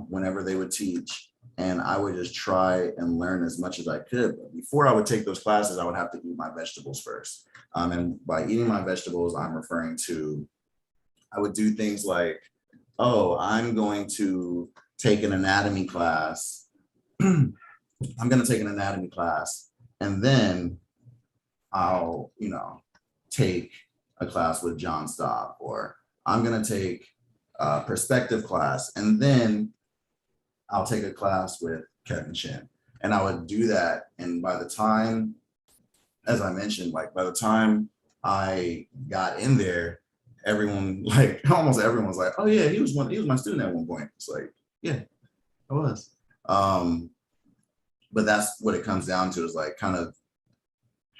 Speaker 6: whenever they would teach, and I would just try and learn as much as I could. But before I would take those classes, I would have to eat my vegetables first. And by eating my vegetables, I'm referring to, I would do things like, oh, I'm going to take an anatomy class. I'm going to take an anatomy class, and then I'll, you know, take a class with John Stock, or I'm going to take a perspective class, and then I'll take a class with Kevin Chin. And I would do that. And by the time, as I mentioned, like by the time I got in there, everyone, like almost everyone's like, oh yeah, he was my student at one point. It's like, yeah, I was. But that's what it comes down to, is like kind of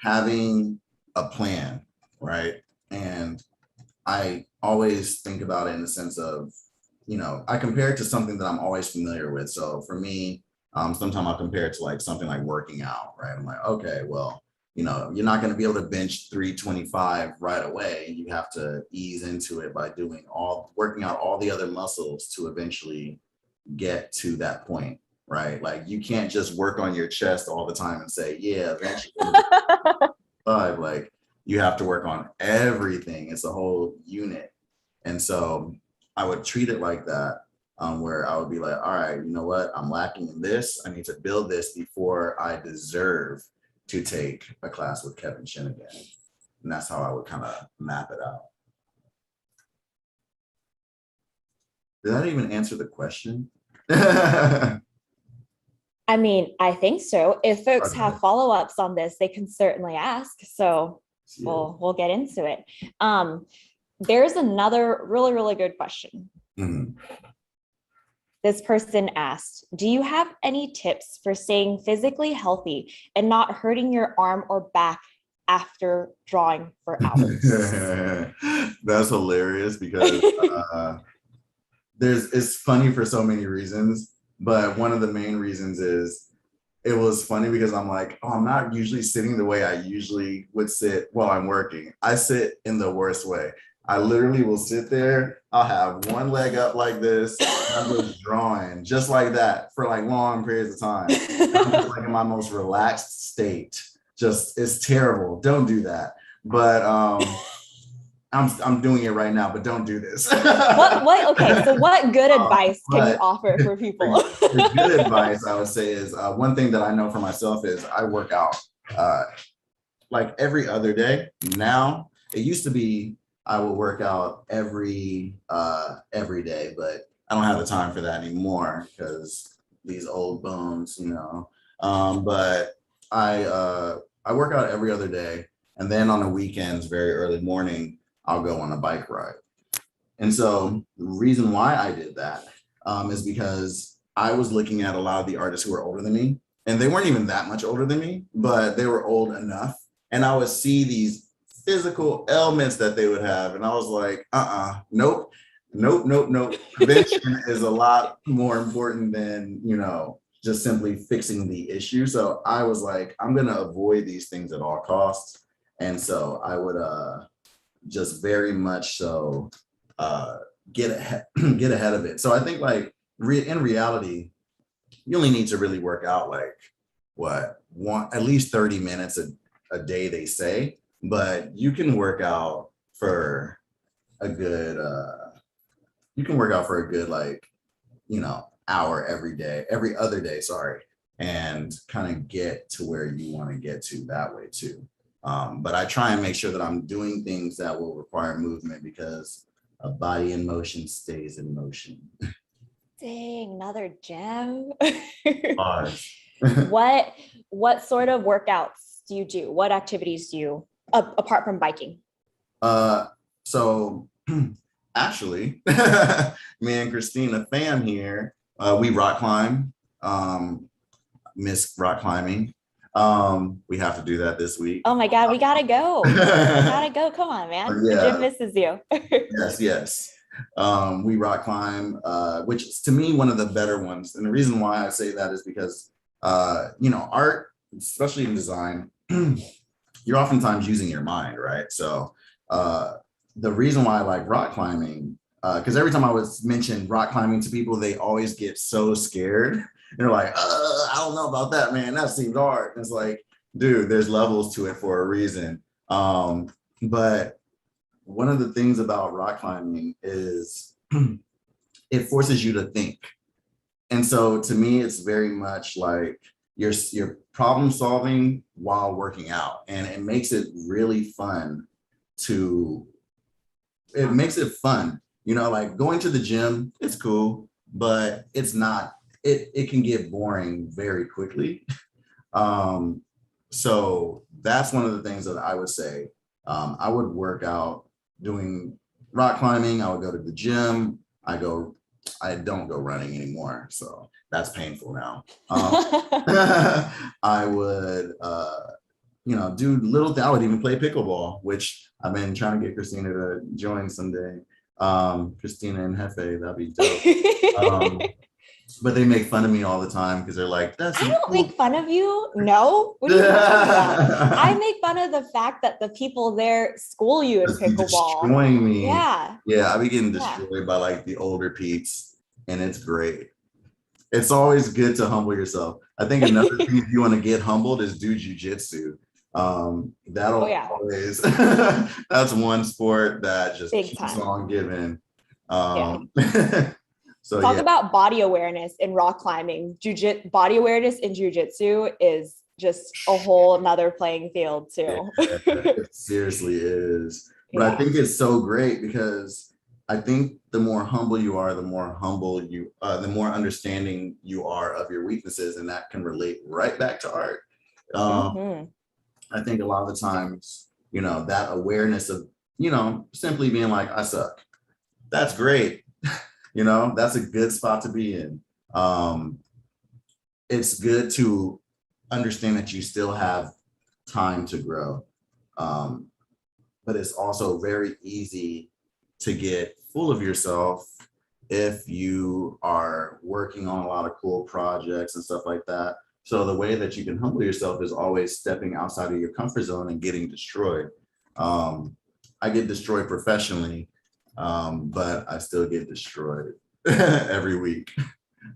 Speaker 6: having a plan, right? And I always think about it in the sense of, you know, I compare it to something that I'm always familiar with. So for me, sometimes I'll compare it to like something like working out, right? I'm like, okay, well, you know, you're not going to be able to bench 325 right away. You have to ease into it by working out all the other muscles to eventually get to that point, right? Like you can't just work on your chest all the time and say, yeah, eventually. But like you have to work on everything. It's a whole unit. And so I would treat it like that, where I would be like, all right, you know what? I'm lacking in this. I need to build this before I deserve to take a class with Kevin Chin again. And that's how I would kind of map it out. Did that even answer the question?
Speaker 2: I mean, I think so. If folks
Speaker 6: Okay.
Speaker 2: have follow-ups on this, they can certainly ask. So
Speaker 6: Yeah.
Speaker 2: we'll get into it. There's another really, really good question.
Speaker 6: Mhm.
Speaker 2: This person asked, do you have any tips for staying physically healthy and not hurting your arm or back after drawing for hours?
Speaker 6: That's hilarious because it's funny for so many reasons, but one of the main reasons is it was funny because I'm like, oh, I'm not usually sitting the way I usually would sit while I'm working. I sit in the worst way. I literally will sit there. I'll have one leg up like this. And I'm just drawing just like that for like long periods of time. I'm just like in my most relaxed state. Just, it's terrible. Don't do that. But I'm doing it right now, but don't do this.
Speaker 2: Okay, so what good advice can you offer for people?
Speaker 6: The good advice I would say is one thing that I know for myself is I work out like every other day. Now, it used to be I would work out every day, but I don't have the time for that anymore because these old bones, you know. But I work out every other day, and then on the weekends, very early morning, I'll go on a bike ride. And so the reason why I did that is because I was looking at a lot of the artists who were older than me, and they weren't even that much older than me, but they were old enough. And I would see these physical ailments that they would have. And I was like, nope. Prevention is a lot more important than, you know, just simply fixing the issue. So I was like, I'm going to avoid these things at all costs. And so I would just very much so get ahead of it. So I think like in reality, you only need to really work out like at least 30 minutes a day, they say, but you can work out for a good like, you know, hour every other day, sorry, and kind of get to where you want to get to that way too. But I try and make sure that I'm doing things that will require movement, because a body in motion stays in motion.
Speaker 2: Dang, another gem.
Speaker 6: Bars.
Speaker 2: What sort of workouts do you do? What activities do you apart from biking?
Speaker 6: So actually, me and Christina, Pham here, we rock climb, miss rock climbing. We have to do that this week.
Speaker 2: Oh my God, we gotta go. We gotta go. Come on, man.
Speaker 6: Yeah.
Speaker 2: The gym misses you.
Speaker 6: Yes. We rock climb, which is to me one of the better ones. And the reason why I say that is because art, especially in design, you're oftentimes using your mind, right? So the reason why I like rock climbing, because every time I would mention rock climbing to people, they always get so scared. They're like, I don't know about that, man. That seems hard. And it's like, dude, there's levels to it for a reason. But one of the things about rock climbing is it forces you to think. And so to me, it's very much like you're problem solving while working out. And it makes it really fun like going to the gym, it's cool, but it's not, it can get boring very quickly. So that's one of the things that I would say. I would work out doing rock climbing. I would go to the gym. I don't go running anymore, so that's painful now. I would do little things. I would even play pickleball, which I've been trying to get Christina to join someday. Christina and Hefe, that'd be dope. But they make fun of me all the time because they're like, I
Speaker 2: don't make fun of you. No. What are you talking about? I make fun of the fact that the people there school you in pickleball.
Speaker 6: Destroying me.
Speaker 2: Yeah.
Speaker 6: Yeah, I be getting destroyed by like the older peeps, and it's great. It's always good to humble yourself. I think another thing, if you want to get humbled, is do jujitsu. That'll always that's one sport that just
Speaker 2: Big
Speaker 6: keeps
Speaker 2: time.
Speaker 6: on giving. So
Speaker 2: talk about body awareness in rock climbing. Body awareness in jujitsu is just a whole another playing field too.
Speaker 6: It seriously is. But I think it's so great because I think the more humble you are, the more understanding you are of your weaknesses, and that can relate right back to art. I think a lot of the times, that awareness of, simply being like, I suck. That's great. That's a good spot to be in. It's good to understand that you still have time to grow. But it's also very easy to get full of yourself if you are working on a lot of cool projects and stuff like that. So the way that you can humble yourself is always stepping outside of your comfort zone and getting destroyed. I get destroyed professionally, but I still get destroyed every week.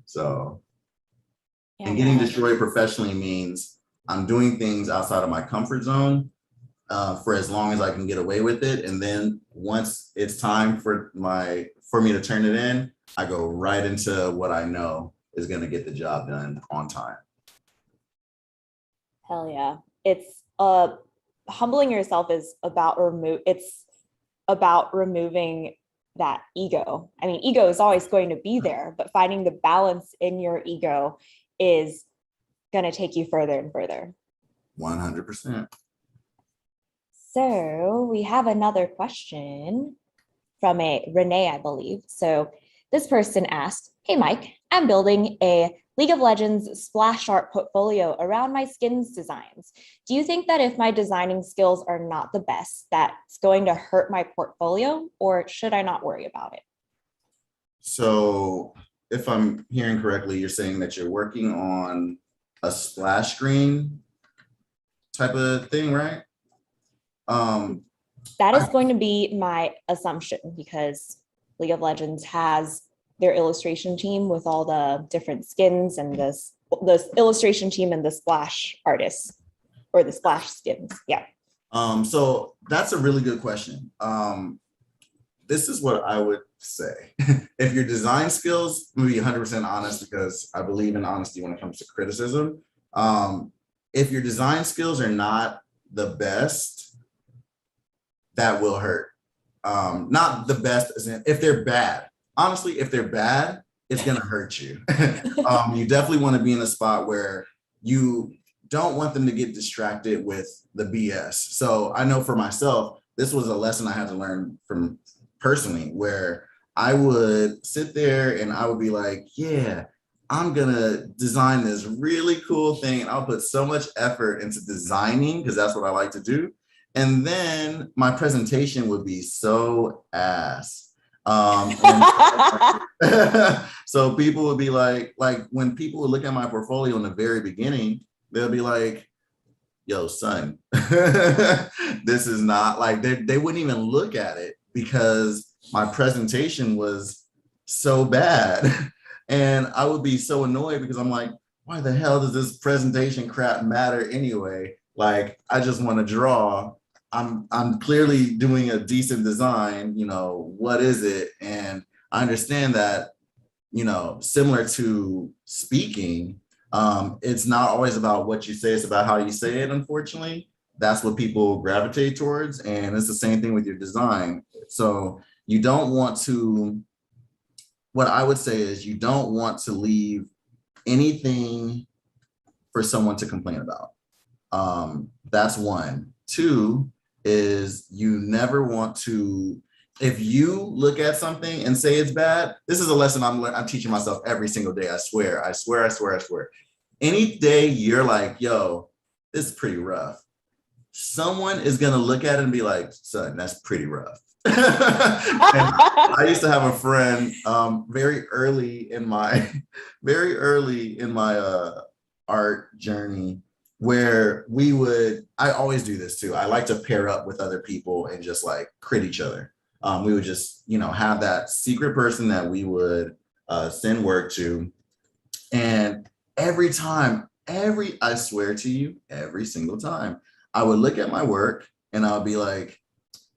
Speaker 6: So, and getting destroyed professionally means I'm doing things outside of my comfort zone for as long as I can get away with it. And then once it's time for me to turn it in, I go right into what I know is going to get the job done on time.
Speaker 2: Hell yeah. It's humbling yourself is about removing that ego. I mean, ego is always going to be there, but finding the balance in your ego is going to take you further and further.
Speaker 6: 100%.
Speaker 2: So we have another question from Renee, I believe. So this person asked, hey, Mike, I'm building a League of Legends splash art portfolio around my skins designs. Do you think that if my designing skills are not the best, that's going to hurt my portfolio, or should I not worry about it?
Speaker 6: So if I'm hearing correctly, you're saying that you're working on a splash screen type of thing, right?
Speaker 2: That is going to be my assumption, because League of Legends has their illustration team with all the different skins, and this illustration team and the splash artists, or the splash skins. Yeah.
Speaker 6: So that's a really good question. this is what I would say. If your design skills, I'm gonna be 100% honest because I believe in honesty when it comes to criticism. If your design skills are not the best, that will hurt. Not the best as in if they're bad. Honestly, if they're bad, it's gonna hurt you. You definitely want to be in a spot where you don't want them to get distracted with the BS. So I know for myself, this was a lesson I had to learn from personally, where I would sit there and I would be like, yeah, I'm gonna design this really cool thing. And I'll put so much effort into designing because that's what I like to do. And then my presentation would be so ass. So people would be like when people would look at my portfolio in the very beginning, they'll be like, yo, son, this is not like, they wouldn't even look at it because my presentation was so bad. And I would be so annoyed because I'm like, why the hell does this presentation crap matter anyway? Like, I just want to draw. I'm clearly doing a decent design, you know, what is it? And I understand that, you know, similar to speaking, it's not always about what you say, it's about how you say it, unfortunately. That's what people gravitate towards. And it's the same thing with your design. So you don't want to, what I would say is you don't want to leave anything for someone to complain about. That's one. Two is you never want to, if you look at something and say it's bad, this is a lesson I'm teaching myself every single day. I swear. Any day you're like, yo, this is pretty rough, someone is gonna look at it and be like, son, that's pretty rough. I used to have a friend very early in my art journey where I always do this too. I like to pair up with other people and just like crit each other. We would just, you know, have that secret person that we would send work to. And every time, I swear to you, every single time, I would look at my work and I'll be like,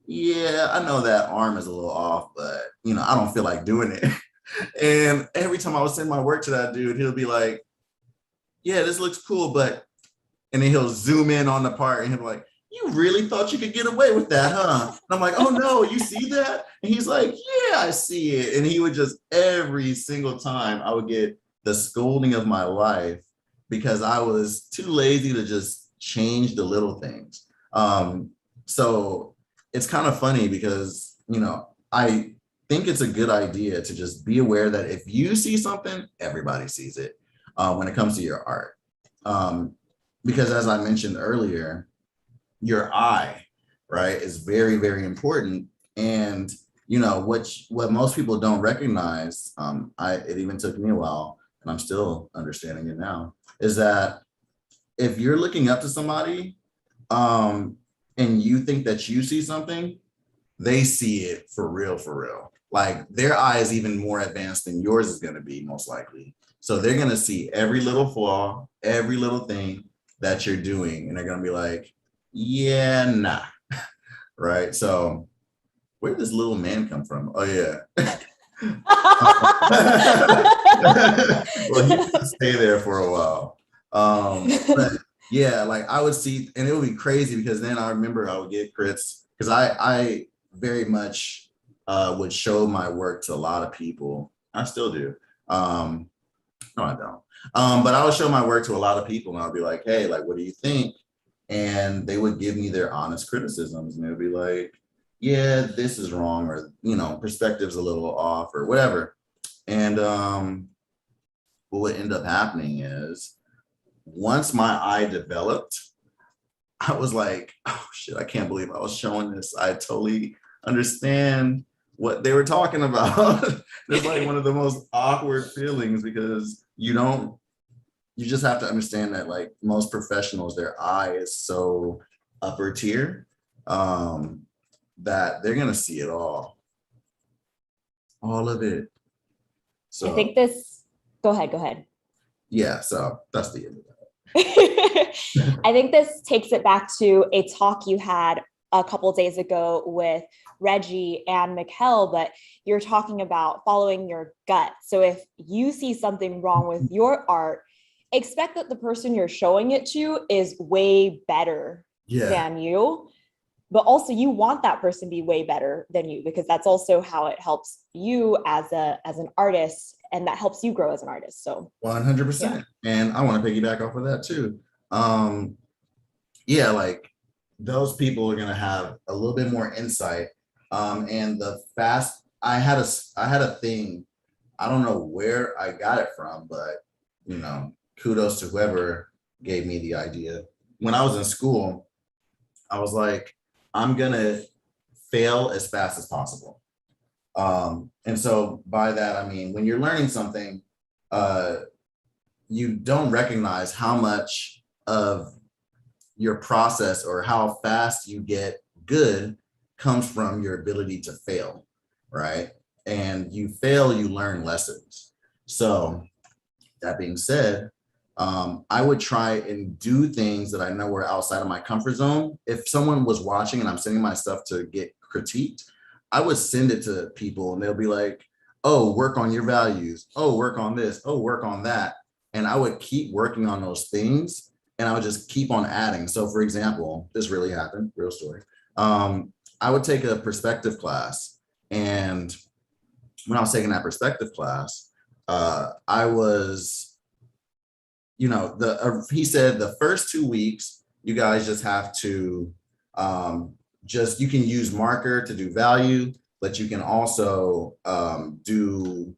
Speaker 6: yeah, I know that arm is a little off, but you know, I don't feel like doing it. And every time I would send my work to that dude, he'll be like, yeah, this looks cool, but, and then he'll zoom in on the part and he'll be like, you really thought you could get away with that, huh? And I'm like, oh no, you see that? And he's like, yeah, I see it. And he would just, every single time I would get the scolding of my life because I was too lazy to just change the little things. So it's kind of funny because, you know, I think it's a good idea to just be aware that if you see something, everybody sees it when it comes to your art. Because as I mentioned earlier, your eye, right, is very, very important. And, you know, what most people don't recognize, it even took me a while, and I'm still understanding it now, is that if you're looking up to somebody and you think that you see something, they see it for real. Like their eye is even more advanced than yours is going to be, most likely. So they're going to see every little flaw, every little thing that you're doing, and they're going to be like, yeah, nah. Right? So where did this little man come from? Oh, yeah. Well, he can stay there for a while. But yeah, like I would see, and it would be crazy because then I remember I would get crits because I very much would show my work to a lot of people. I still do. No, I don't. But I would show my work to a lot of people and I'll be like, hey, like, what do you think? And they would give me their honest criticisms and they would be like, yeah, this is wrong, or, you know, perspective's a little off or whatever. And what would end up happening is once my eye developed, I was like, oh shit, I can't believe I was showing this. I totally understand what they were talking about. It's like one of the most awkward feelings because you just have to understand that like most professionals, their eye is so upper tier that they're gonna see it all of it. So
Speaker 2: I think go ahead.
Speaker 6: Yeah, so that's the end of that.
Speaker 2: I think this takes it back to a talk you had a couple days ago with Reggie and Mikkel, but you're talking about following your gut. So if you see something wrong with your art, expect that the person you're showing it to is way better than you. But also you want that person to be way better than you, because that's also how it helps you as an artist, and that helps you grow as an artist. So
Speaker 6: 100%. And I want to piggyback off of that too. Like those people are going to have a little bit more insight. And I had a thing, I don't know where I got it from, but kudos to whoever gave me the idea. When I was in school, I was like, I'm gonna fail as fast as possible. And so by that, I mean, when you're learning something, you don't recognize how much of your process or how fast you get good comes from your ability to fail, right? And you fail, you learn lessons. So that being said, I would try and do things that I know were outside of my comfort zone. If someone was watching and I'm sending my stuff to get critiqued, I would send it to people and they'll be like, oh, work on your values. Oh, work on this. Oh, work on that. And I would keep working on those things and I would just keep on adding. So for example, this really happened, real story. I would take a perspective class, and when I was taking that perspective class, I was, he said the first 2 weeks, you guys just have to you can use marker to do value, but you can also do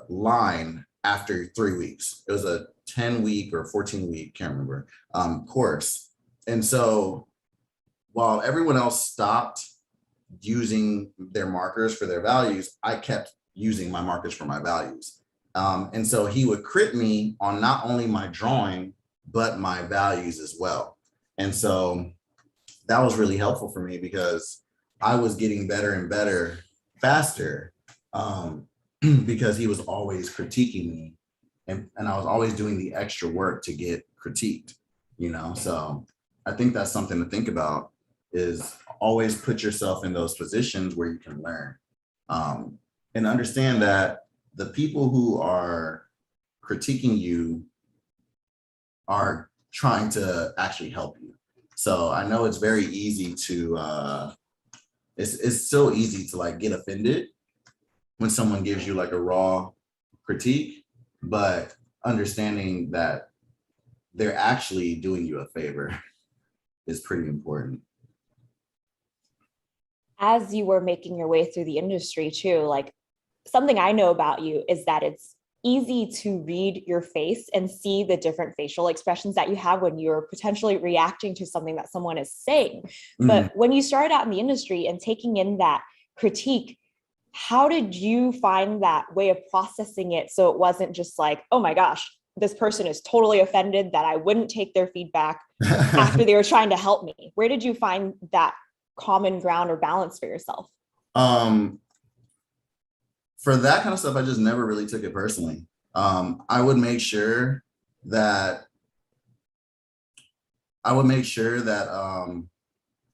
Speaker 6: line after 3 weeks. It was a 10-week or 14-week, can't remember, course. And so while everyone else stopped using their markers for their values, I kept using my markers for my values. And so he would crit me on not only my drawing, but my values as well. And so that was really helpful for me because I was getting better and better faster because he was always critiquing me. And I was always doing the extra work to get critiqued, So I think that's something to think about, is always put yourself in those positions where you can learn, and understand that the people who are critiquing you are trying to actually help you. So I know it's very easy to, it's so easy to like get offended when someone gives you like a raw critique, but understanding that they're actually doing you a favor is pretty important.
Speaker 2: As you were making your way through the industry too, like something I know about you is that it's easy to read your face and see the different facial expressions that you have when you're potentially reacting to something that someone is saying. Mm-hmm. But when you started out in the industry and taking in that critique, how did you find that way of processing it so it wasn't just like, oh my gosh, this person is totally offended that I wouldn't take their feedback after they were trying to help me? Where did you find that common ground or balance for yourself?
Speaker 6: For that kind of stuff, I just never really took it personally. I would make sure that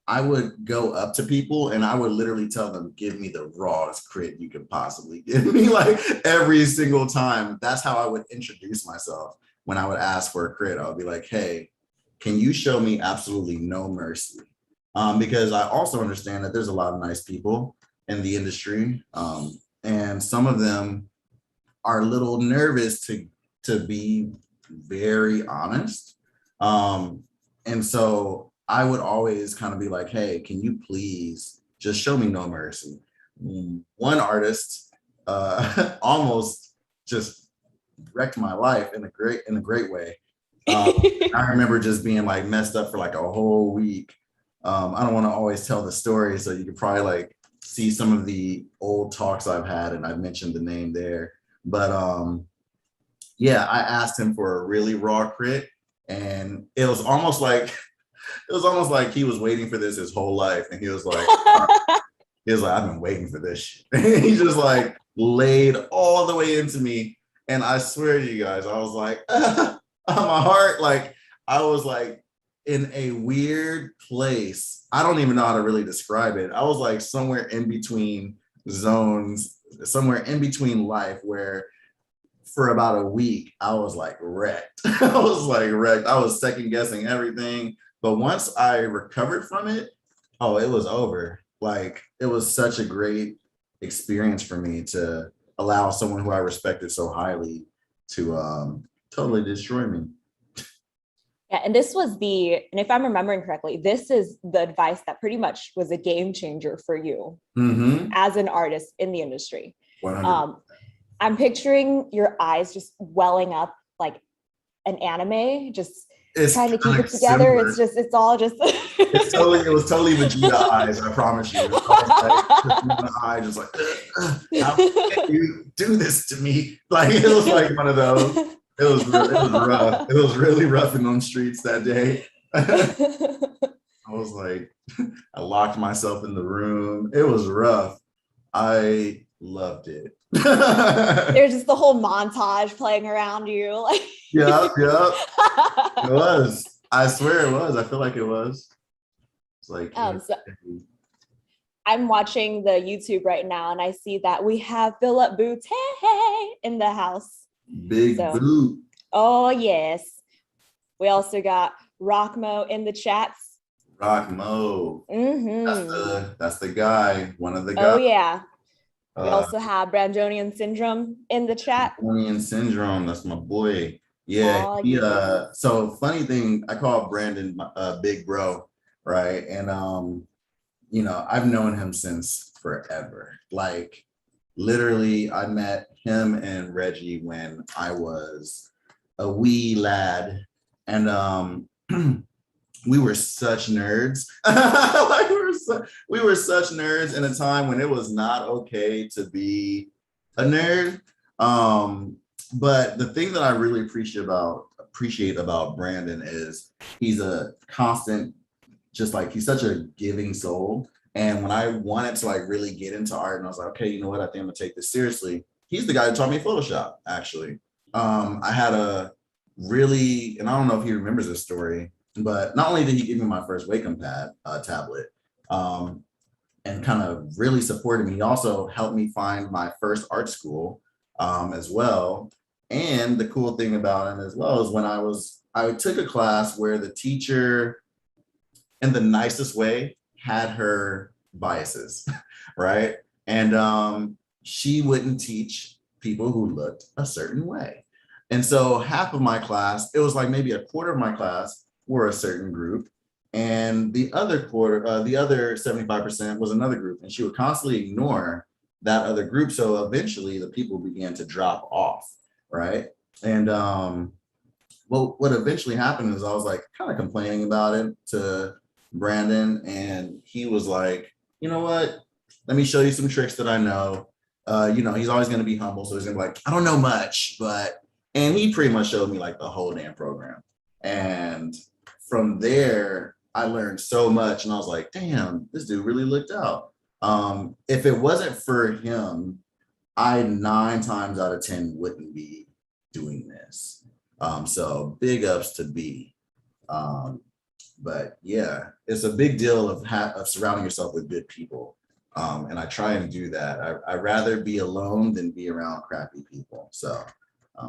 Speaker 6: I would go up to people and I would literally tell them, give me the rawest crit you could possibly give me, like every single time. That's how I would introduce myself. When I would ask for a crit, I would be like, hey, can you show me absolutely no mercy? Because I also understand that there's a lot of nice people in the industry. And some of them are a little nervous to be very honest. And so I would always kind of be like, hey, can you please just show me no mercy? One artist almost just wrecked my life in a great way. I remember just being like messed up for like a whole week. I don't want to always tell the story, so you could probably like see some of the old talks I've had, and I mentioned the name there. But yeah, I asked him for a really raw crit, and it was almost like he was waiting for this his whole life, and he was like, I've been waiting for this shit. He just like laid all the way into me, and I swear to you guys, I was like, on my heart, like I was like in a weird place. I don't even know how to really describe it. I was like somewhere in between zones, somewhere in between life, where for about a week, I was like wrecked. I was second guessing everything. But once I recovered from it, oh, it was over. Like, it was such a great experience for me to allow someone who I respected so highly to totally destroy me.
Speaker 2: Yeah, and and if I'm remembering correctly, this is the advice that pretty much was a game changer for you as an artist in the industry.
Speaker 6: 100%.
Speaker 2: I'm picturing your eyes just welling up like an anime, just trying to keep it together.
Speaker 6: Similar.
Speaker 2: It's all just.
Speaker 6: It was totally Vegeta eyes. I promise you. It was like, eye just like, how can you do this to me? Like, it was like one of those. It was rough. It was really rough in those streets that day. I was like, I locked myself in the room. It was rough. I loved it.
Speaker 2: There's just the whole montage playing around you. Like,
Speaker 6: yeah. It was. I swear it was. I feel like it was. It's like,
Speaker 2: so I'm watching the YouTube right now, and I see that we have Philip Boutte in the house.
Speaker 6: Big boot.
Speaker 2: Oh yes. We also got Rockmo in the chats.
Speaker 6: Rockmo. That's the guy. One of the guys.
Speaker 2: Oh yeah. We also have Brandonian Syndrome in the chat.
Speaker 6: Brandonian Syndrome. That's my boy. Yeah. So funny thing, I call Brandon big bro, right? And I've known him since forever. Like, literally, I met him and Reggie when I was a wee lad, and we were such nerds. Like, we were such nerds in a time when it was not okay to be a nerd. But the thing that I really appreciate about Brandon is he's a constant, just like, he's such a giving soul. And when I wanted to like really get into art, and I was like, okay, you know what? I think I'm gonna take this seriously. He's the guy who taught me Photoshop, actually. I had a really, and I don't know if he remembers this story, but not only did he give me my first Wacom tablet, and kind of really supported me, he also helped me find my first art school as well. And the cool thing about him as well is when I took a class where the teacher, in the nicest way, had her biases, right? And she wouldn't teach people who looked a certain way. And so half of my class, it was like maybe a quarter of my class were a certain group, and the other 75% was another group. And she would constantly ignore that other group. So eventually the people began to drop off, right? And what eventually happened is I was like kind of complaining about it to Brandon, and he was like, you know what? Let me show you some tricks that I know. He's always going to be humble, so he's going to be like, I don't know much, and he pretty much showed me like the whole damn program. And from there, I learned so much, and I was like, damn, this dude really looked out. If it wasn't for him, I 9 times out of 10 wouldn't be doing this. So big ups to B. But yeah, it's a big deal of surrounding yourself with good people. And I try and do that. I'd rather be alone than be around crappy people. So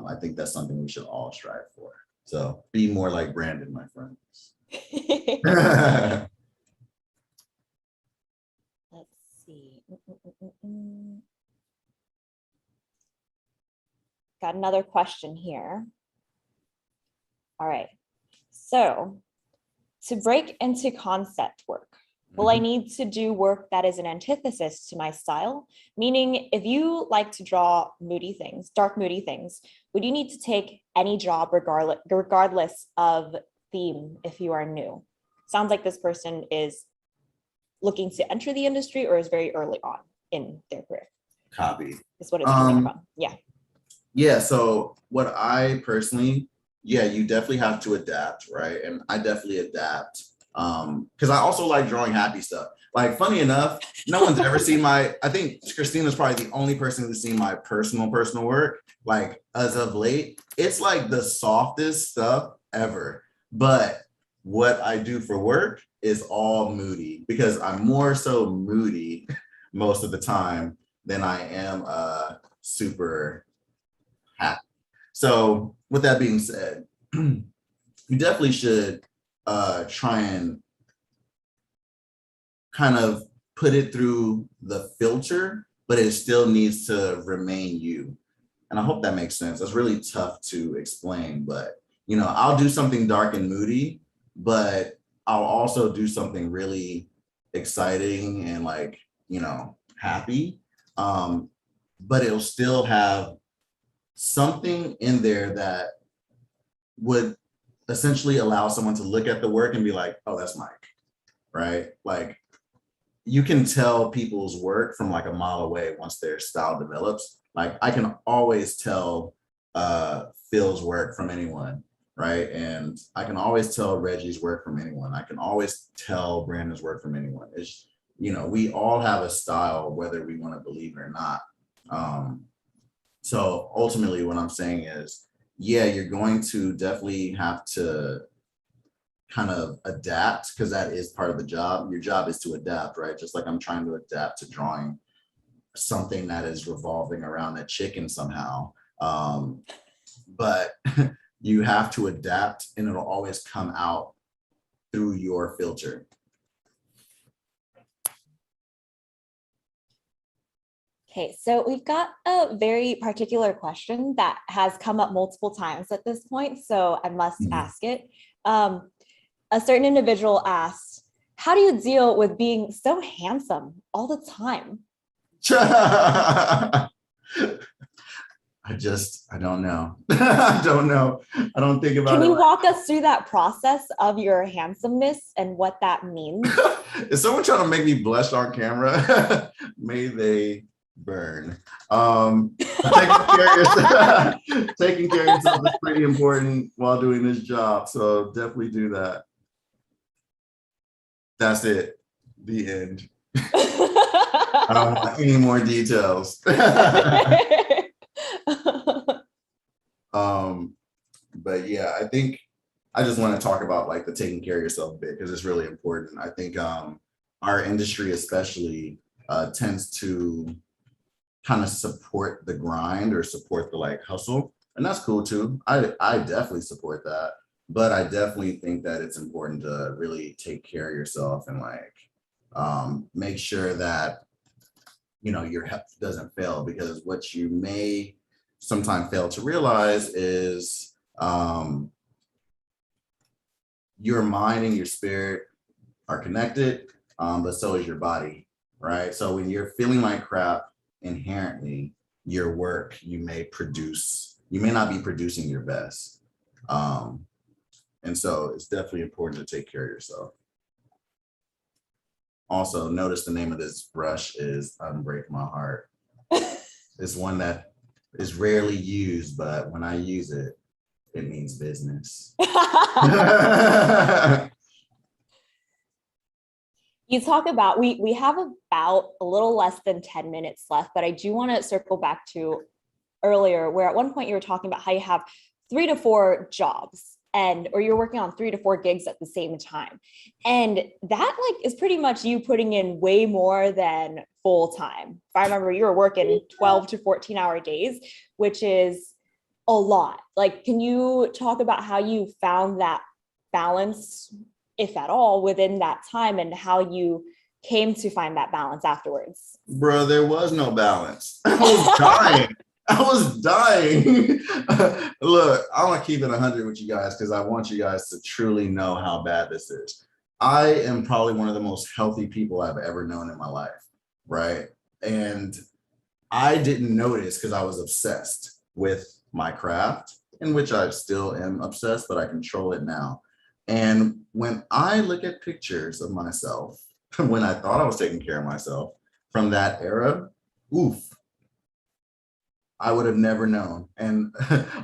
Speaker 6: I think that's something we should all strive for. So be more like Brandon, my friends.
Speaker 2: Let's see. Got another question here. All right. So to break into concept work, will I need to do work that is an antithesis to my style? Meaning, if you like to draw moody things, dark moody things, would you need to take any job regardless of theme if you are new? Sounds like this person is looking to enter the industry or is very early on in their career.
Speaker 6: Copy.
Speaker 2: That's what it's coming from. Yeah.
Speaker 6: Yeah. So what I personally, you definitely have to adapt, right? And I definitely adapt. Because I also like drawing happy stuff. Like, funny enough, no one's ever seen I think Christina's probably the only person who's seen my personal work. Like, as of late, it's like the softest stuff ever. But what I do for work is all moody, because I'm more so moody most of the time than I am super happy. So with that being said, you definitely should try and kind of put it through the filter, but it still needs to remain you. And I hope that makes sense. That's really tough to explain, but you know, I'll do something dark and moody, but I'll also do something really exciting and like, you know, happy. But it'll still have something in there that would essentially allow someone to look at the work and be like, oh, that's Mike, right? Like, you can tell people's work from like a mile away once their style develops. Like, I can always tell Phil's work from anyone, right? And I can always tell Reggie's work from anyone. I can always tell Brandon's work from anyone. It's, you know, we all have a style, whether we want to believe it or not. So ultimately what I'm saying is, yeah, you're going to definitely have to kind of adapt, because that is part of the job. Your job is to adapt, right? Just like I'm trying to adapt to drawing something that is revolving around a chicken somehow. But you have to adapt, and it'll always come out through your filter.
Speaker 2: Okay, so we've got a very particular question that has come up multiple times at this point, so I must ask it. A certain individual asked, how do you deal with being so handsome all the time?
Speaker 6: I don't know. I don't know. I don't think about it.
Speaker 2: Can you walk us through that process of your handsomeness and what that means?
Speaker 6: Is someone trying to make me blush on camera? May they burn. Taking care of yourself is pretty important while doing this job. So definitely do that. That's it. The end. I don't want any more details. But yeah, I think I just want to talk about like the taking care of yourself a bit, because it's really important. I think our industry especially tends to kind of support the grind or support the like hustle, and that's cool too. I definitely support that, but I definitely think that it's important to really take care of yourself and like make sure that, you know, your health doesn't fail, because what you may sometimes fail to realize is your mind and your spirit are connected, but so is your body, right? So when you're feeling like crap inherently, your work, you may not be producing your best. And so it's definitely important to take care of yourself. Also, notice the name of this brush is Unbreak My Heart. It's one that is rarely used, but when I use it, it means business.
Speaker 2: You talk about, we have about a little less than 10 minutes left, but I do want to circle back to earlier, where at one point you were talking about how you have 3 to 4 jobs, or you're working on 3 to 4 gigs at the same time. And that like is pretty much you putting in way more than full time. If I remember, you were working 12 to 14-hour days, which is a lot. Like, can you talk about how you found that balance, if at all, within that time, and how you came to find that balance afterwards?
Speaker 6: Bro, there was no balance. I was dying. I was dying. Look, I want to keep it 100 with you guys, because I want you guys to truly know how bad this is. I am probably one of the most healthy people I've ever known in my life, right? And I didn't notice, because I was obsessed with my craft, in which I still am obsessed, but I control it now. And when I look at pictures of myself, when I thought I was taking care of myself from that era, oof, I would have never known. And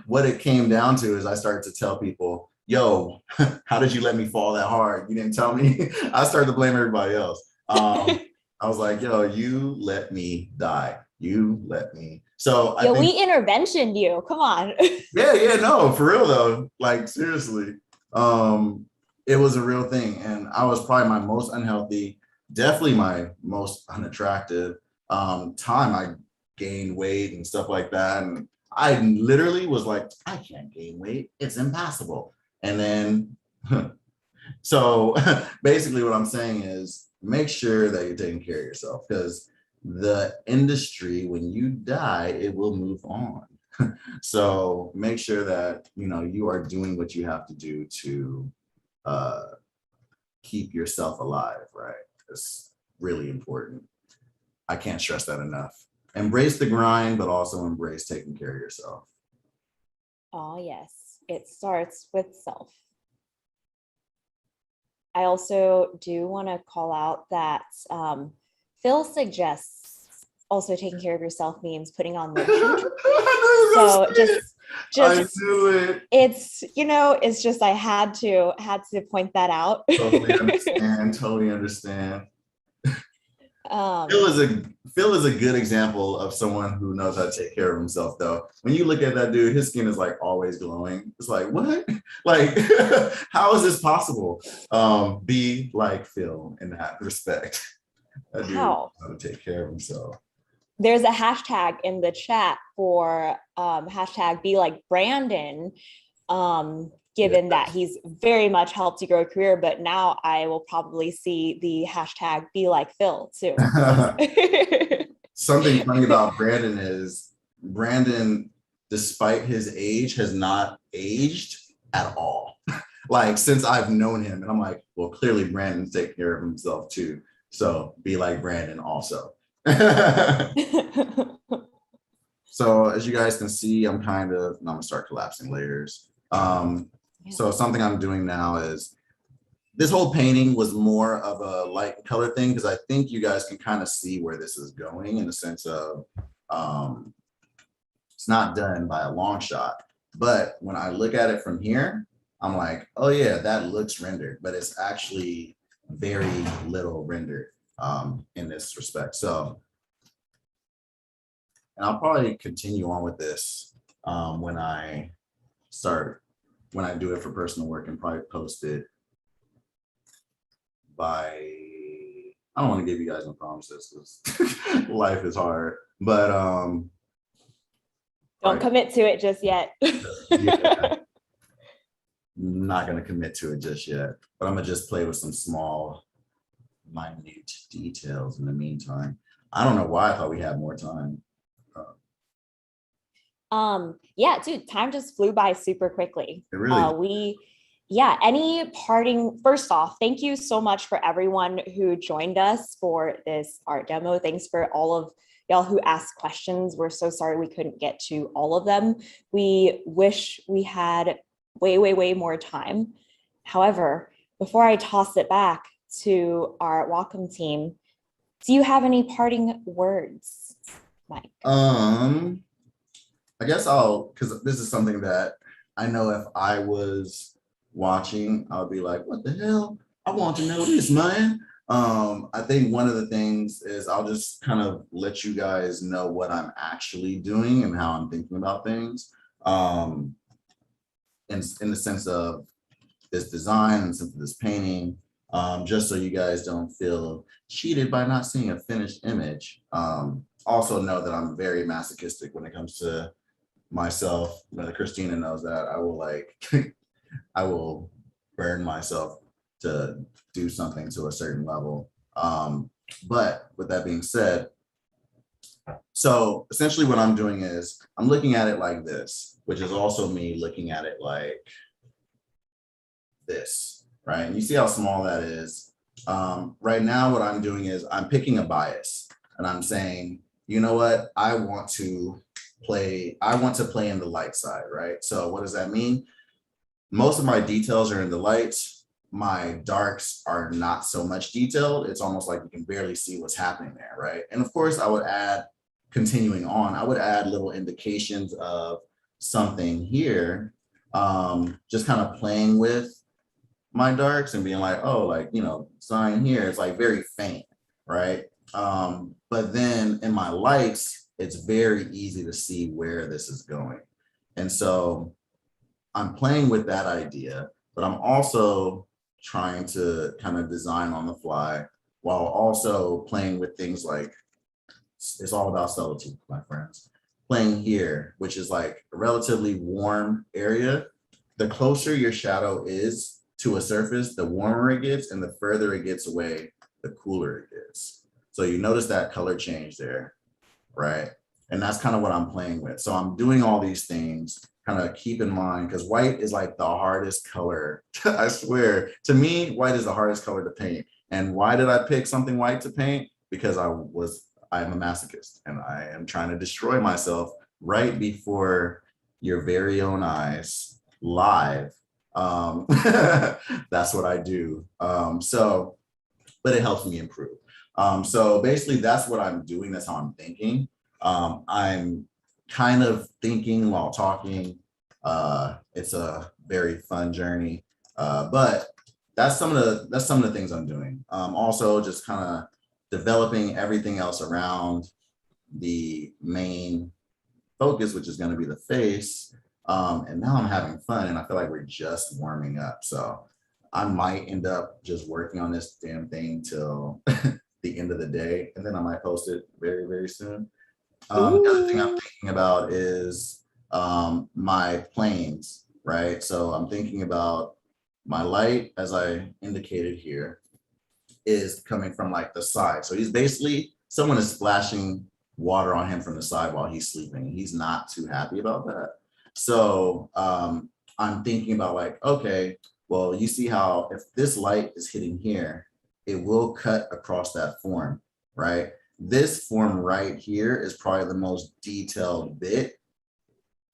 Speaker 6: what it came down to is I started to tell people, yo, how did you let me fall that hard? You didn't tell me. I started to blame everybody else. I was like, yo, you let me die. You let me. So I think,
Speaker 2: we interventioned you. Come on.
Speaker 6: yeah, no, for real though. Like seriously. it was a real thing. And I was probably my most unhealthy, definitely my most unattractive time. I gained weight and stuff like that. And I literally was like, I can't gain weight. It's impossible. And then, so basically what I'm saying is make sure that you're taking care of yourself, because the industry, when you die, it will move on. So make sure that, you know, you are doing what you have to do to keep yourself alive, right? It's really important. I can't stress that enough. Embrace the grind, but also embrace taking care of yourself.
Speaker 2: Oh, yes. It starts with self. I also do want to call out that Phil suggests also taking care of yourself means putting on lotion. So just
Speaker 6: I knew it.
Speaker 2: it's, you know, it's just I had to point that out.
Speaker 6: Totally understand. Totally understand.
Speaker 2: Um,
Speaker 6: Phil is a good example of someone who knows how to take care of himself, though. When you look at that dude, his skin is like always glowing. It's like, what? Like, how is this possible? Be like Phil in that respect. That dude knows how to take care of himself.
Speaker 2: There's a hashtag in the chat for hashtag be like Brandon, given that he's very much helped you grow a career, but now I will probably see the hashtag be like Phil too.
Speaker 6: Something funny about Brandon is Brandon, despite his age, has not aged at all. Like since I've known him, and I'm like, well, clearly Brandon's taking care of himself too. So be like Brandon also. So as you guys can see, I'm gonna start collapsing layers. So something I'm doing now is this whole painting was more of a light color thing, because I think you guys can kind of see where this is going in the sense of it's not done by a long shot. But when I look at it from here, I'm like, oh yeah, that looks rendered, but it's actually very little rendered in this respect. So, and I'll probably continue on with this when I do it for personal work, and probably post it by, I don't want to give you guys no promises because life is hard, but
Speaker 2: don't commit to it just yet.
Speaker 6: Yeah, not going to commit to it just yet, but I'm gonna just play with some small minute details in the meantime. I don't know why I thought we had more time.
Speaker 2: Yeah, dude, time just flew by super quickly.
Speaker 6: It really
Speaker 2: Any parting, first off, thank you so much for everyone who joined us for this art demo. Thanks for all of y'all who asked questions. We're so sorry we couldn't get to all of them. We wish we had way more time. However, before I toss it back to our Wacom team, do you have any parting words, Mike?
Speaker 6: I guess because this is something that I know if I was watching, I'll be like, what the hell? I want to know this, man. I think one of the things is I'll just kind of let you guys know what I'm actually doing and how I'm thinking about things. In the sense of this design and sense of this painting, just so you guys don't feel cheated by not seeing a finished image. Also know that I'm very masochistic when it comes to myself. Christina knows that I will I will burn myself to do something to a certain level. But with that being said, so essentially what I'm doing is I'm looking at it like this, which is also me looking at it like this, right? And you see how small that is. Right now, what I'm doing is I'm picking a bias and I'm saying, you know what? I want to play in the light side, right? So what does that mean? Most of my details are in the lights. My darks are not so much detailed. It's almost like you can barely see what's happening there, right? And of course, I would add, continuing on, I would add little indications of something here, just kind of playing with my darks and being like, oh, like, you know, sign here, it's like very faint, right? But then in my lights, it's very easy to see where this is going. And so I'm playing with that idea, but I'm also trying to kind of design on the fly while also playing with things like, it's all about subtlety, my friends. Playing here, which is like a relatively warm area. The closer your shadow is to a surface, the warmer it gets, and the further it gets away, the cooler it gets. So you notice that color change there, right? And that's kind of what I'm playing with. So I'm doing all these things, kind of keep in mind, because white is like the hardest color. I swear, to me, white is the hardest color to paint. And why did I pick something white to paint? Because I am a masochist and I am trying to destroy myself right before your very own eyes, live. That's what I do. But it helps me improve. So basically that's what I'm doing. That's how I'm thinking. I'm kind of thinking while talking. It's a very fun journey. But that's some of the things I'm doing. Also just kind of developing everything else around the main focus, which is going to be the face. And now I'm having fun and I feel like we're just warming up. So I might end up just working on this damn thing till the end of the day. And then I might post it very, very soon. The other thing I'm thinking about is my planes, right? So I'm thinking about my light, as I indicated here, is coming from like the side. So he's basically, someone is splashing water on him from the side while he's sleeping. He's not too happy about that. So I'm thinking about like, okay, well, you see how if this light is hitting here, it will cut across that form, right? This form right here is probably the most detailed bit,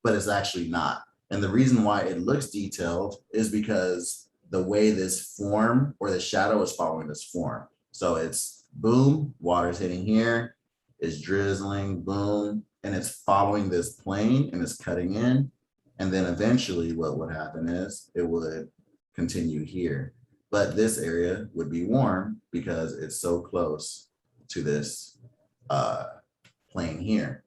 Speaker 6: but it's actually not. And the reason why it looks detailed is because the way this form or the shadow is following this form. So it's boom, water's hitting here, it's drizzling, boom, and it's following this plane and it's cutting in. And then eventually what would happen is it would continue here. But this area would be warm because it's so close to this plane here.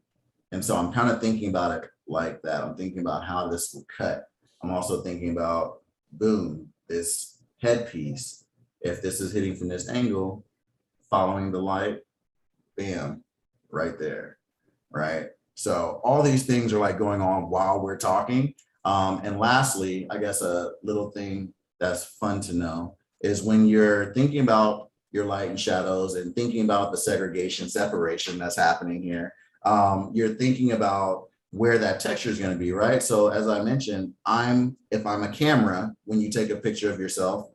Speaker 6: And so I'm kind of thinking about it like that. I'm thinking about how this will cut. I'm also thinking about, boom, this headpiece. If this is hitting from this angle, following the light, bam, right there, right? So all these things are like going on while we're talking. And lastly, I guess a little thing that's fun to know is when you're thinking about your light and shadows and thinking about the separation that's happening here, you're thinking about where that texture is going to be, right? So as I mentioned, if I'm a camera, when you take a picture of yourself,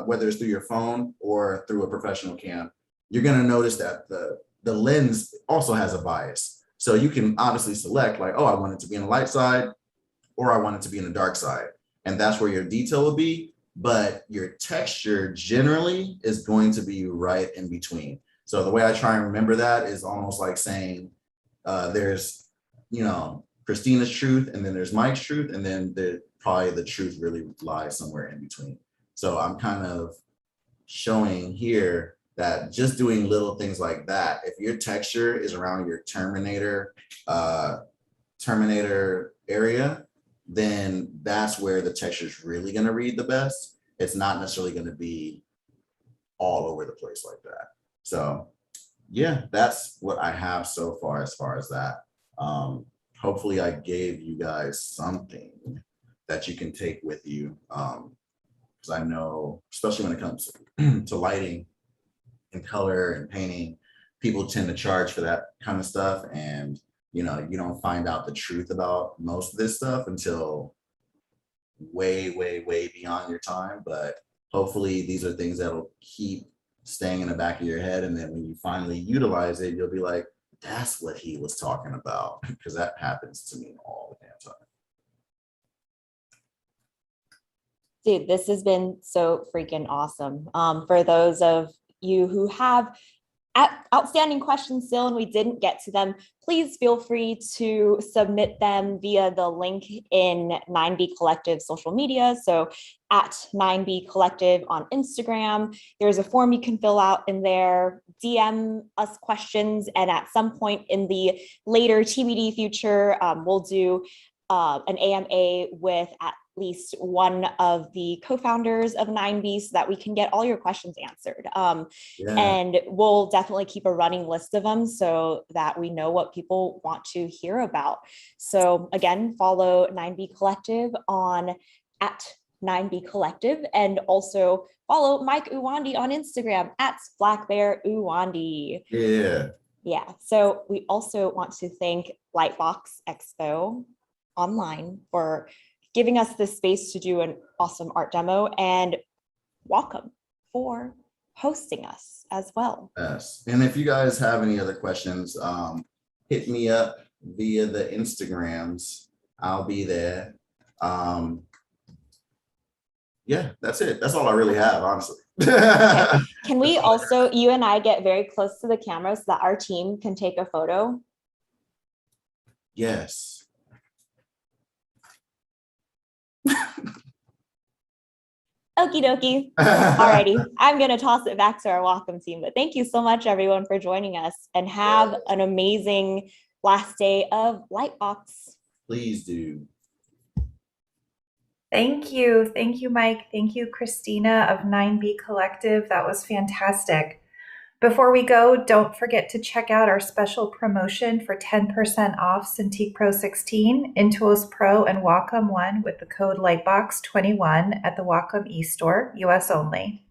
Speaker 6: whether it's through your phone or through a professional cam, you're going to notice that the lens also has a bias. So you can obviously select like, oh, I want it to be in the light side or I want it to be in the dark side. And that's where your detail will be. But your texture generally is going to be right in between. So the way I try and remember that is almost like saying there's, Christina's truth, and then there's Mike's truth, and then probably the truth really lies somewhere in between. So I'm kind of showing here that just doing little things like that, if your texture is around your Terminator area, then that's where the texture is really going to read the best. It's not necessarily going to be all over the place like that. So yeah, that's what I have so far as that. Hopefully I gave you guys something that you can take with you. Because I know, especially when it comes to lighting and color and painting, people tend to charge for that kind of stuff. And you don't find out the truth about most of this stuff until way, way, way beyond your time. But hopefully these are things that'll keep staying in the back of your head. And then when you finally utilize it, you'll be like, that's what he was talking about, because that happens to me all the damn time.
Speaker 2: Dude, this has been so freaking awesome. For those of you who have outstanding questions still and we didn't get to them, please feel free to submit them via the link in 9B Collective social media. So at 9B Collective on Instagram, there's a form you can fill out in there, DM us questions, and at some point in the later TBD future, we'll do an AMA with least one of the co-founders of 9B so that we can get all your questions answered. And we'll definitely keep a running list of them so that we know what people want to hear about. So again, follow 9B Collective on @9B Collective, and also follow Mike Uwandi on Instagram @BlackBearUwandi. Yeah. So we also want to thank LightBox Expo online for giving us this space to do an awesome art demo, and Wacom for hosting us as well.
Speaker 6: Yes. And if you guys have any other questions, hit me up via the Instagrams. I'll be there. Yeah, that's it. That's all I really have, honestly.
Speaker 2: Okay. Can we also, you and I, get very close to the camera so that our team can take a photo?
Speaker 6: Yes.
Speaker 2: Okie dokie. Alrighty, I'm gonna toss it back to our Wacom team, but thank you so much everyone for joining us, and have an amazing last day of Lightbox.
Speaker 6: Please do.
Speaker 1: Thank you. Thank you, Mike. Thank you, Christina of 9B Collective. That was fantastic. Before we go, don't forget to check out our special promotion for 10% off Cintiq Pro 16, Intuos Pro, and Wacom One with the code LightBox21 at the Wacom eStore, US only.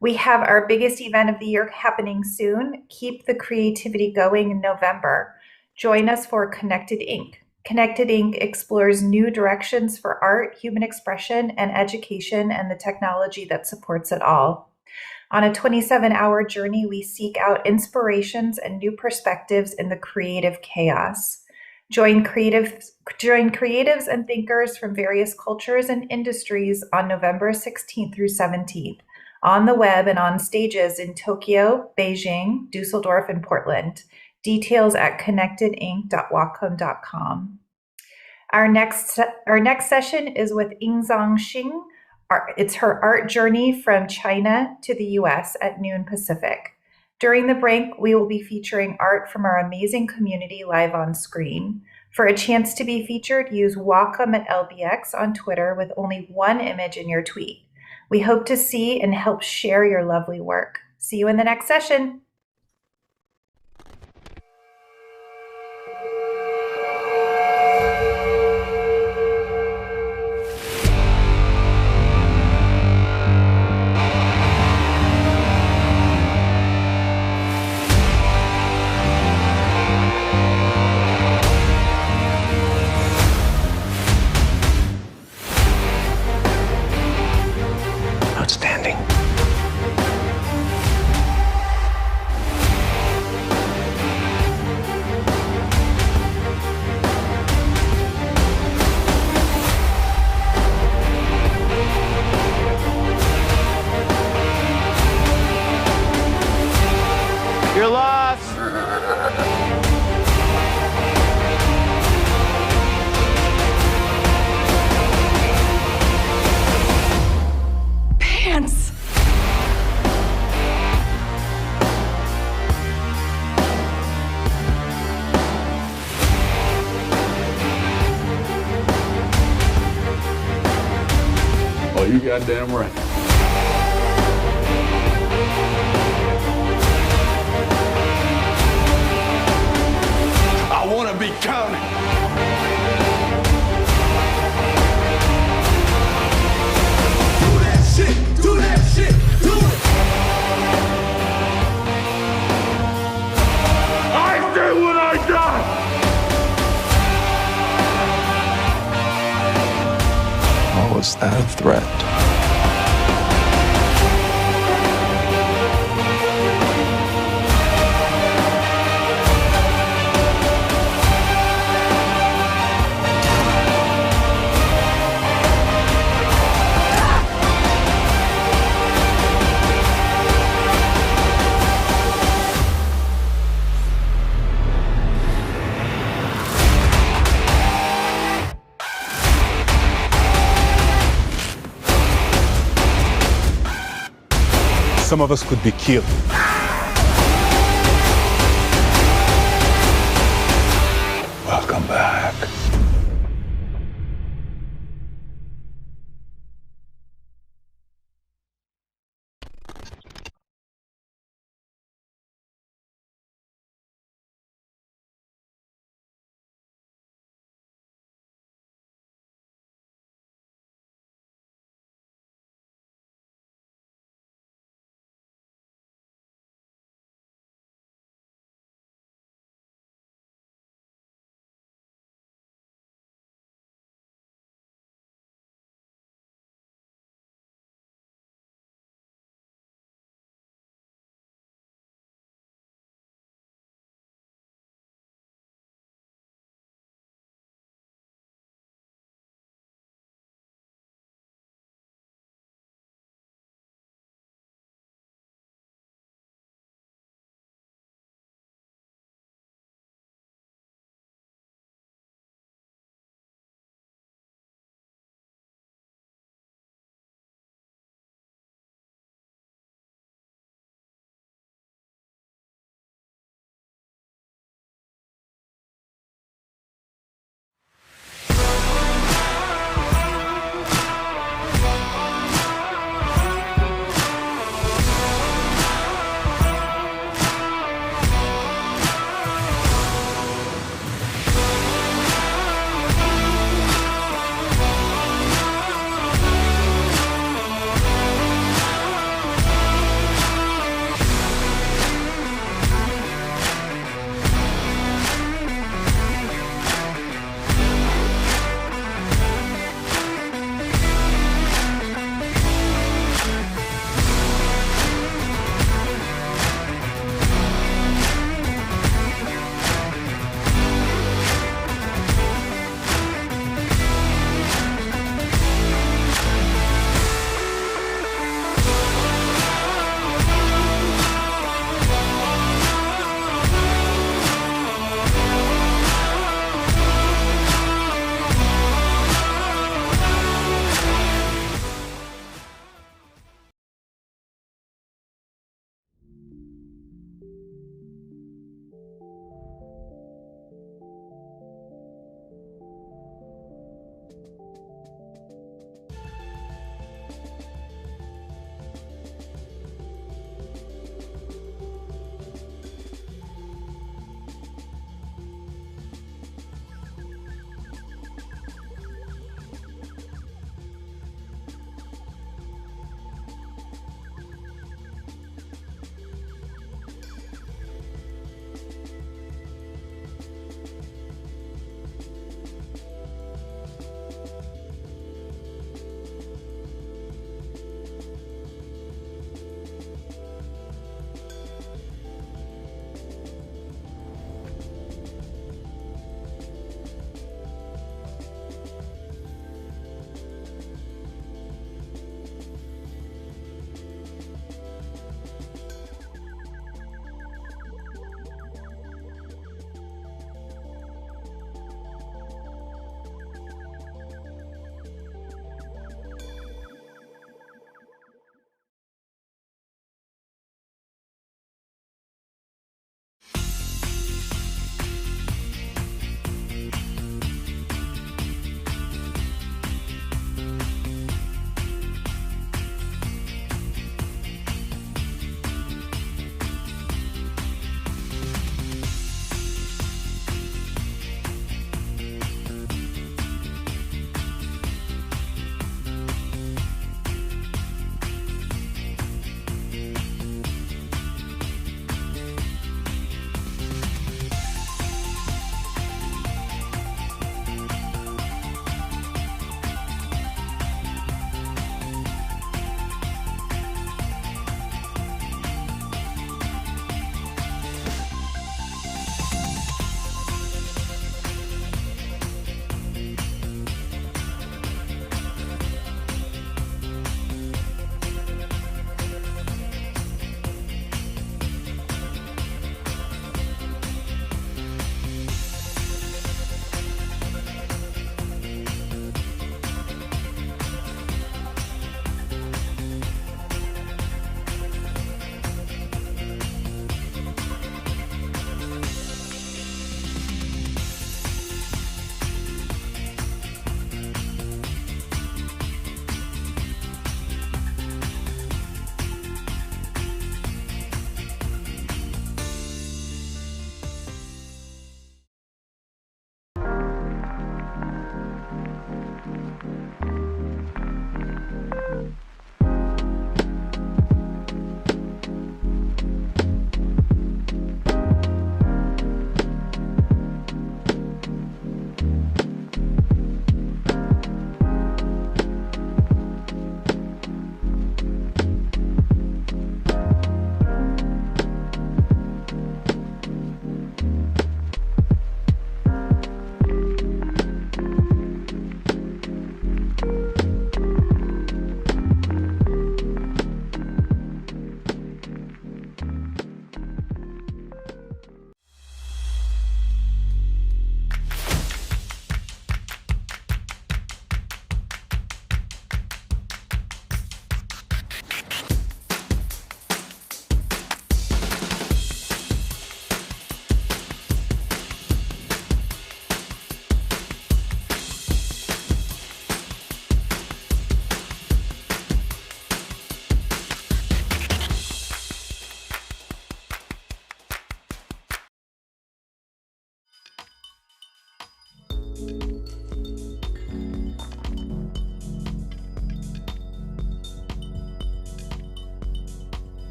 Speaker 1: We have our biggest event of the year happening soon. Keep the creativity going in November. Join us for Connected Ink. Connected Ink explores new directions for art, human expression, and education, and the technology that supports it all. On a 27-hour journey, we seek out inspirations and new perspectives in the creative chaos. Join creatives and thinkers from various cultures and industries on November 16th through 17th, on the web and on stages in Tokyo, Beijing, Dusseldorf, and Portland. Details at connectedink.wacom.com. Our next session is with Yingzong Xing. It's her art journey from China to the US at noon Pacific. During the break, we will be featuring art from our amazing community live on screen. For a chance to be featured, use Wacom LBX on Twitter with only one image in your tweet. We hope to see and help share your lovely work. See you in the next session.
Speaker 3: Outstanding.
Speaker 4: You're lost.
Speaker 7: Pants.
Speaker 8: Oh, you goddamn right. I want to be counted.
Speaker 5: Do that shit, do that shit, do it.
Speaker 8: I say what I got.
Speaker 3: Or was that a threat?
Speaker 9: Some of us could be killed.
Speaker 3: Welcome back.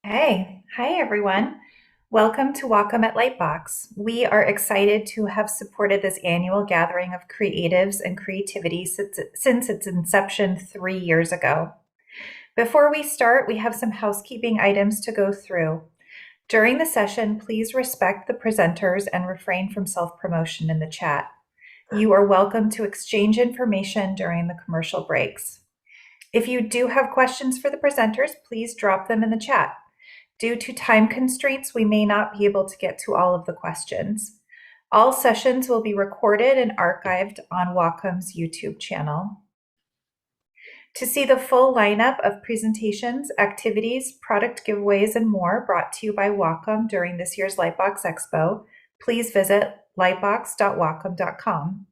Speaker 1: Hey, hi everyone. Welcome to Wacom at LightBox. We are excited to have supported this annual gathering of creatives and creativity since its inception 3 years ago. Before we start, we have some housekeeping items to go through. During the session, please respect the presenters and refrain from self-promotion in the chat. You are welcome to exchange information during the commercial breaks. If you do have questions for the presenters, please drop them in the chat. Due to time constraints, we may not be able to get to all of the questions. All sessions will be recorded and archived on Wacom's YouTube channel. To see the full lineup of presentations, activities, product giveaways, and more brought to you by Wacom during this year's LightBox Expo, please visit lightbox.wacom.com.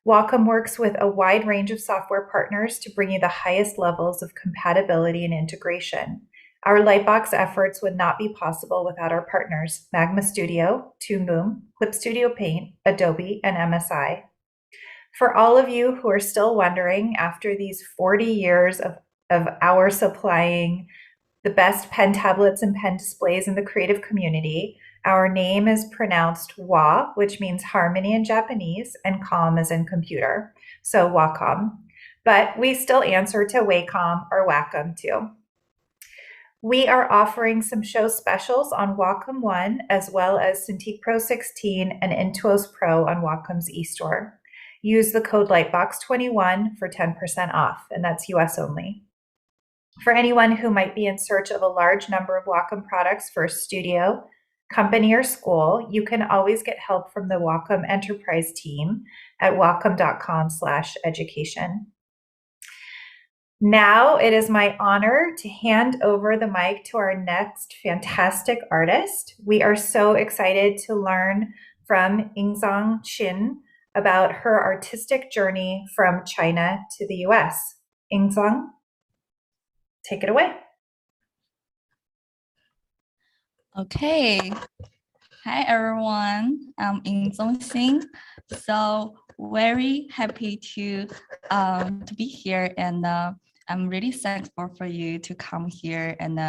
Speaker 1: Wacom works with a wide range of software partners to bring you the highest levels of compatibility and integration. Our Lightbox efforts would not be possible without our partners, Magma Studio, Toon Boom, Clip Studio Paint, Adobe, and MSI. For all of you who are still wondering, after these 40 years of our supplying the best pen tablets and pen displays in the creative community, our name is pronounced Wa, which means harmony in Japanese, and com as in computer, so Wacom. But we still answer to Wacom or Wacom too. We are offering some show specials on Wacom One, as well as Cintiq Pro 16 and Intuos Pro on Wacom's eStore. Use the code LightBox21 for 10% off, and that's US only. For anyone who might be in search of a large number of Wacom products for a studio, company, or school, you can always get help from the Wacom Enterprise team at wacom.com/education. Now it is my honor to hand over the mic to our next fantastic artist. We are so excited to learn from Yingzong Shin about her artistic journey from China to the US. Yingzong, take it away.
Speaker 7: Okay. Hi, everyone. I'm Yingzong Shin. So very happy to be here, and I'm really thankful for you to come here and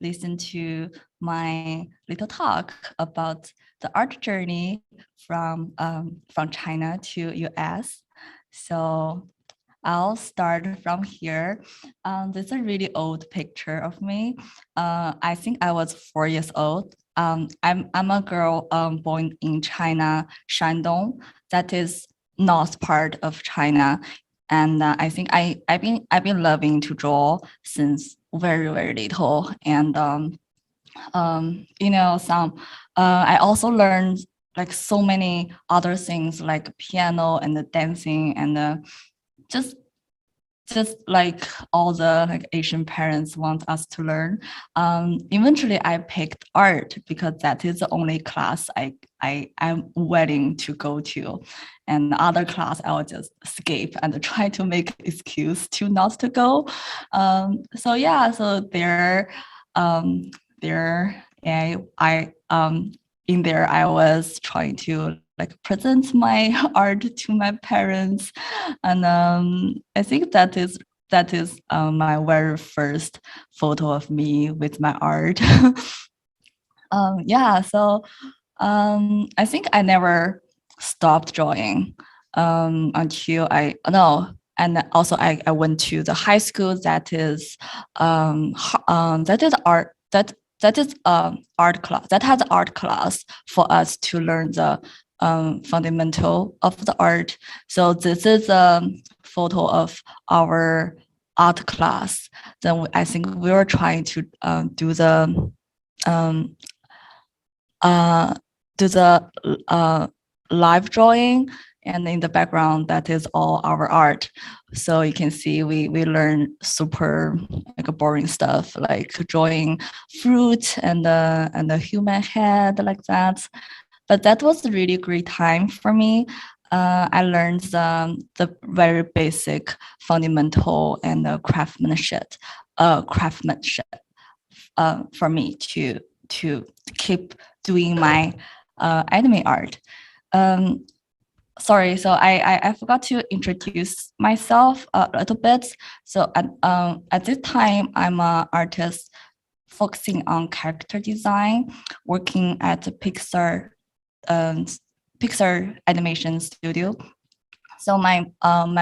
Speaker 7: listen to my little talk about the art journey from China to US. So I'll start from here. This is a really old picture of me. I think I was 4 years old. I'm a girl born in China, Shandong. That is north part of China, and I think I've been loving to draw since very little. And I also learned like so many other things like piano and the dancing and just like all the like Asian parents want us to learn. Eventually I picked art because that is the only class I'm willing to go to, and the other class I will just skip and try to make excuse to not to go. So there in there I was trying to like present my art to my parents, and I think that is my very first photo of me with my art. I think I never stopped drawing until and also I went to the high school that is art class that has art class for us to learn the fundamental of the art. So this is a photo of our art class. Then I think we were trying to do the live drawing, and in the background that is all our art. So you can see we learn super like boring stuff like drawing fruit and the human head like that. But that was a really great time for me. I learned the very basic fundamental and craftsmanship for me to keep doing my anime art. Sorry, so I forgot to introduce myself a little bit. So at this time, I'm an artist focusing on character design, working at the Pixar animation studio. So my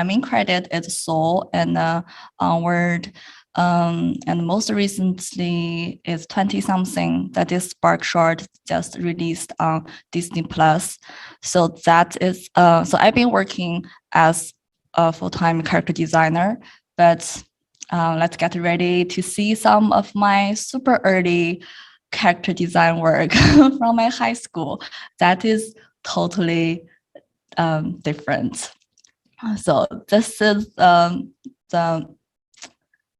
Speaker 7: main credit is Soul and Onward, and most recently is 20-something, that is Spark Short, just released on Disney Plus. So that is so I've been working as a full-time character designer, but let's get ready to see some of my super early character design work from my high school. That is totally different. So this is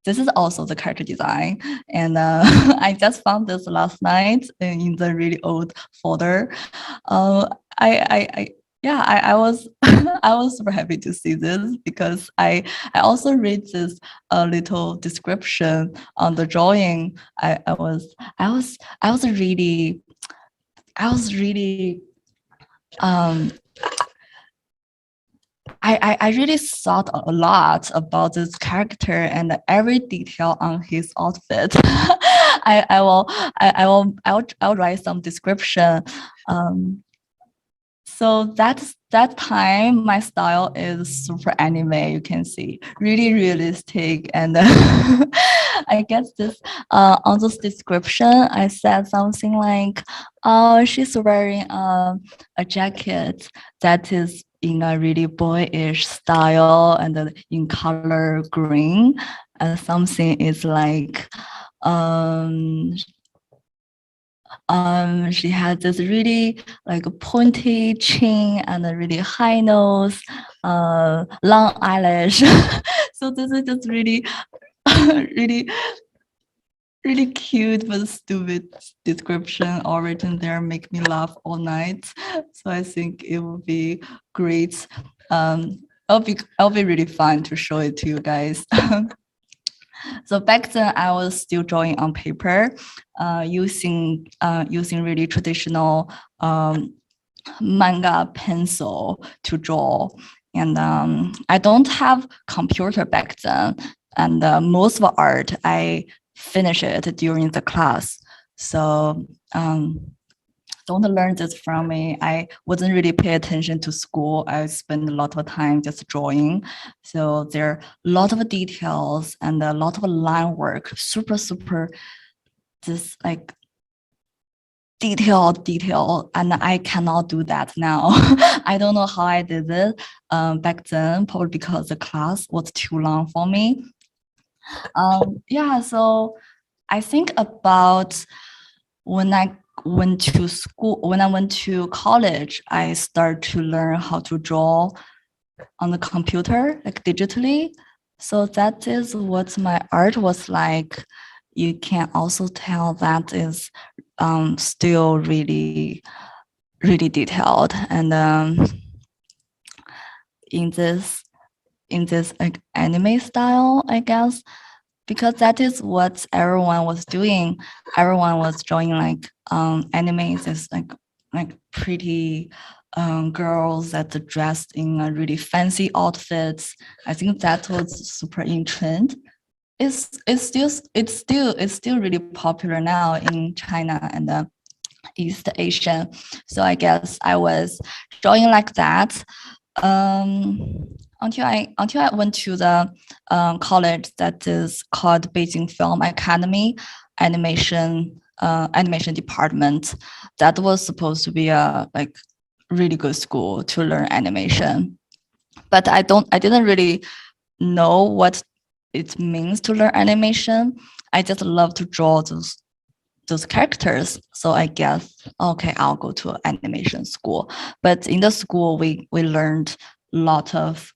Speaker 7: this is also the character design, and I just found this last night in the really old folder. I was I was super happy to see this because I also read this little description on the drawing. I was really I really thought a lot about this character and every detail on his outfit. I'll write some description. So that time my style is super anime. You can see really realistic, and I guess this on this description I said something like, "Oh, she's wearing a jacket that is in a really boyish style and in color green, and something is like she had this really like pointy chin and a really high nose, long eyelash." So this is just really really cute but stupid description all written there, make me laugh all night. So I think it will be great. It'll be really fun to show it to you guys. So back then I was still drawing on paper, using really traditional manga pencil to draw. And I don't have computer back then, and most of the art I finish it during the class. So don't learn this from me. I wasn't really pay attention to school. I spent a lot of time just drawing. So there are a lot of details and a lot of line work, super just like detail, and I cannot do that now. I don't know how I did it back then, probably because the class was too long for me. Yeah, so I think about when I went to college, I started to learn how to draw on the computer, like digitally. So that is what my art was like. You can also tell that is still really detailed, and in this like anime style, I guess, because that is what everyone was doing. Everyone was drawing like animes is like pretty girls that are dressed in a really fancy outfits. I think that was super in trend. It's still really popular now in China and East Asia. So I guess I was drawing like that until I went to the college that is called Beijing Film Academy animation department. That was supposed to be a like really good school to learn animation, but I didn't really know what it means to learn animation. I just love to draw those characters. So I guess, okay, I'll go to animation school. But in the school, we learned a lot of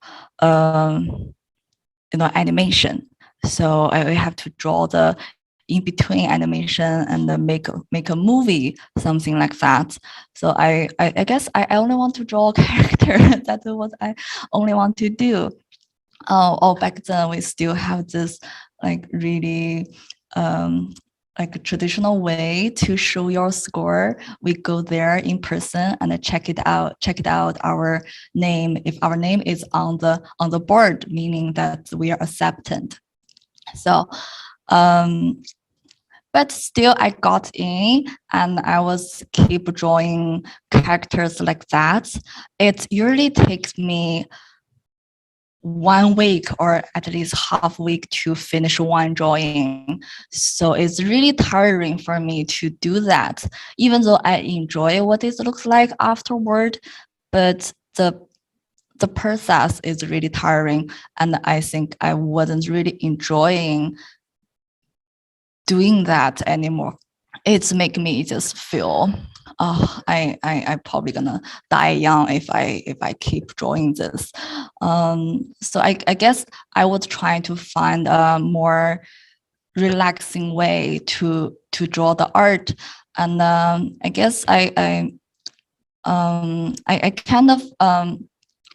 Speaker 7: animation. So I have to draw the in between animation and then make a movie, something like that. So I guess I only want to draw a character. That's what I only want to do. Back then we still have this like really like a traditional way to show your score. We go there in person and check it out our name. If our name is on the board, meaning that we are accepted. So but but still I got in and I was keep drawing characters like that. It usually takes me 1 week or at least half week to finish one drawing. So it's really tiring for me to do that, even though I enjoy what it looks like afterward, but the process is really tiring. And I think I wasn't really enjoying doing that anymore. It's making me just feel, oh, I probably gonna die young if I keep drawing this. So I guess I was trying to find a more relaxing way to draw the art, and I guess I kind of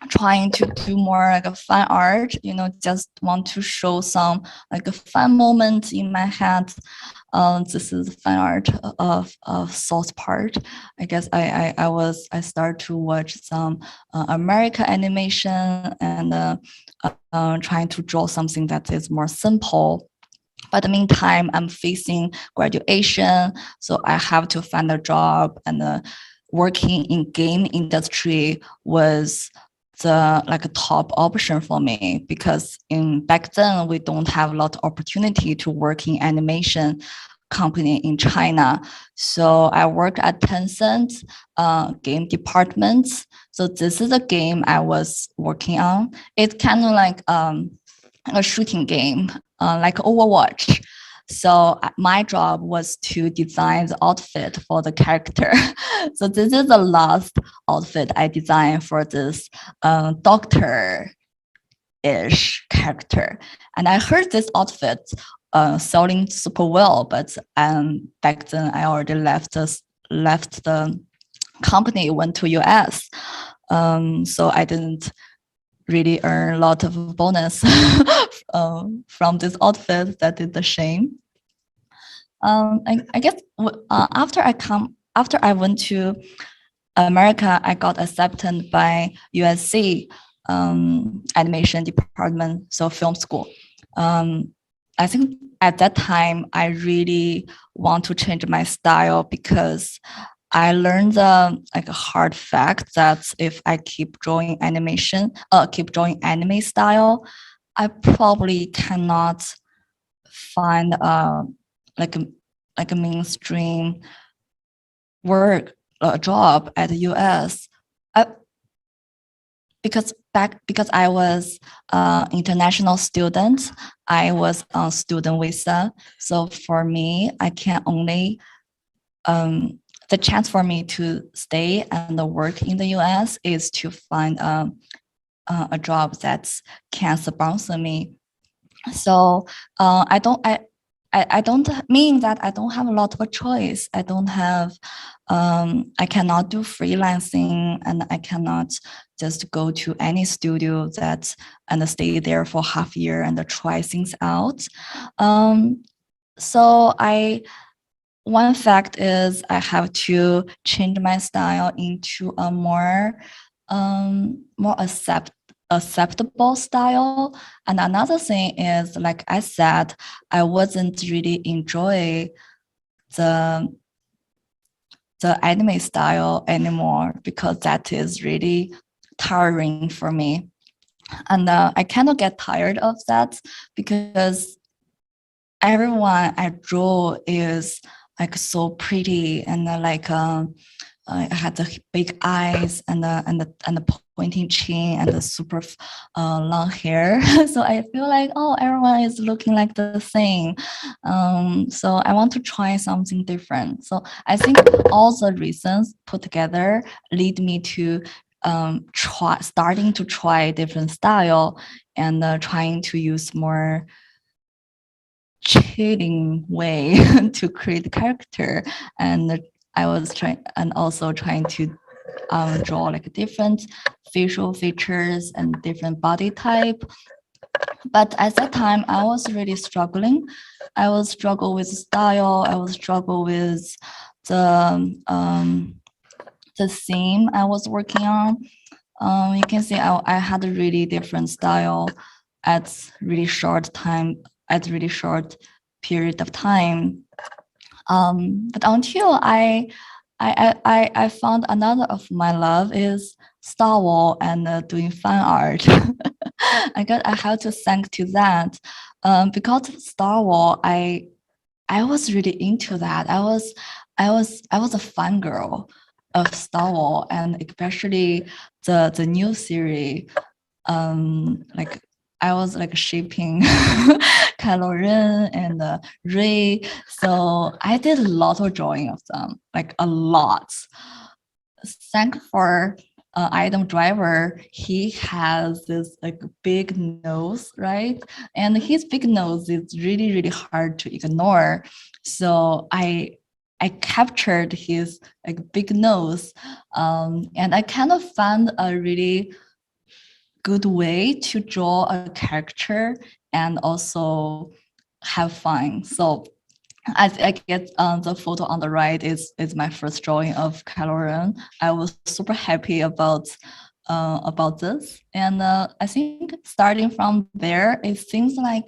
Speaker 7: trying to do more like a fun art, just want to show some like a fun moment in my head. This is fun art of South Park. I guess I started to watch some American animation and trying to draw something that is more simple. But in the meantime, I'm facing graduation, so I have to find a job, and working in game industry was the like a top option for me, because back then we don't have a lot of opportunity to work in animation company in China. So I worked at Tencent game department. So this is a game I was working on. It's kind of like a shooting game, like Overwatch. So my job was to design the outfit for the character. So this is the last outfit I designed for this doctor-ish character. And I heard this outfit selling super well, but back then I already left the company, went to US. So I didn't really earn a lot of bonus from this outfit. That is a shame. I guess after I went to America, I got accepted by USC animation department, so film school. I think at that time I really want to change my style, because I learned the like a hard fact that if I keep drawing anime style, I probably cannot find like a mainstream work job at the US. Because I was international student, I was on student visa. So for me, I can only the chance for me to stay and work in the US is to find a job that can sponsor me. So I don't mean that I don't have a lot of a choice. I don't have, I cannot do freelancing, and I cannot just go to any studio and stay there for half a year and try things out. So one fact is I have to change my style into a more acceptable style. And another thing is, like I said, I wasn't really enjoy the anime style anymore, because that is really tiring for me. And I kind of get tired of that, because everyone I draw is like so pretty, and I had the big eyes and the pointing chin and the super long hair. So I feel like, oh, everyone is looking like the same. So I want to try something different. So I think all the reasons put together lead me to starting to try different style, and trying to use more chilling way to create the character. And I was also trying to draw like different facial features and different body type. But at that time, I was really struggling. I was struggle with style. I was struggle with the theme I was working on. You can see I had a really different style at really short period of time. But until I found another of my love is Star Wars and doing fan art. I have to thank to that. Because of Star Wars, I was really into that. I was a fangirl of Star Wars, and especially the new series. Like I was like shipping Kylo Ren and Rey, so I did a lot of drawing of them, like a lot. Thank for Item Driver, he has this like big nose, right? And his big nose is really, really hard to ignore. So I captured his like big nose, and I kind of found a really good way to draw a character and also have fun. So I get the photo on the right is my first drawing of Kylo Ren. I was super happy about this, and I think starting from there, it seems like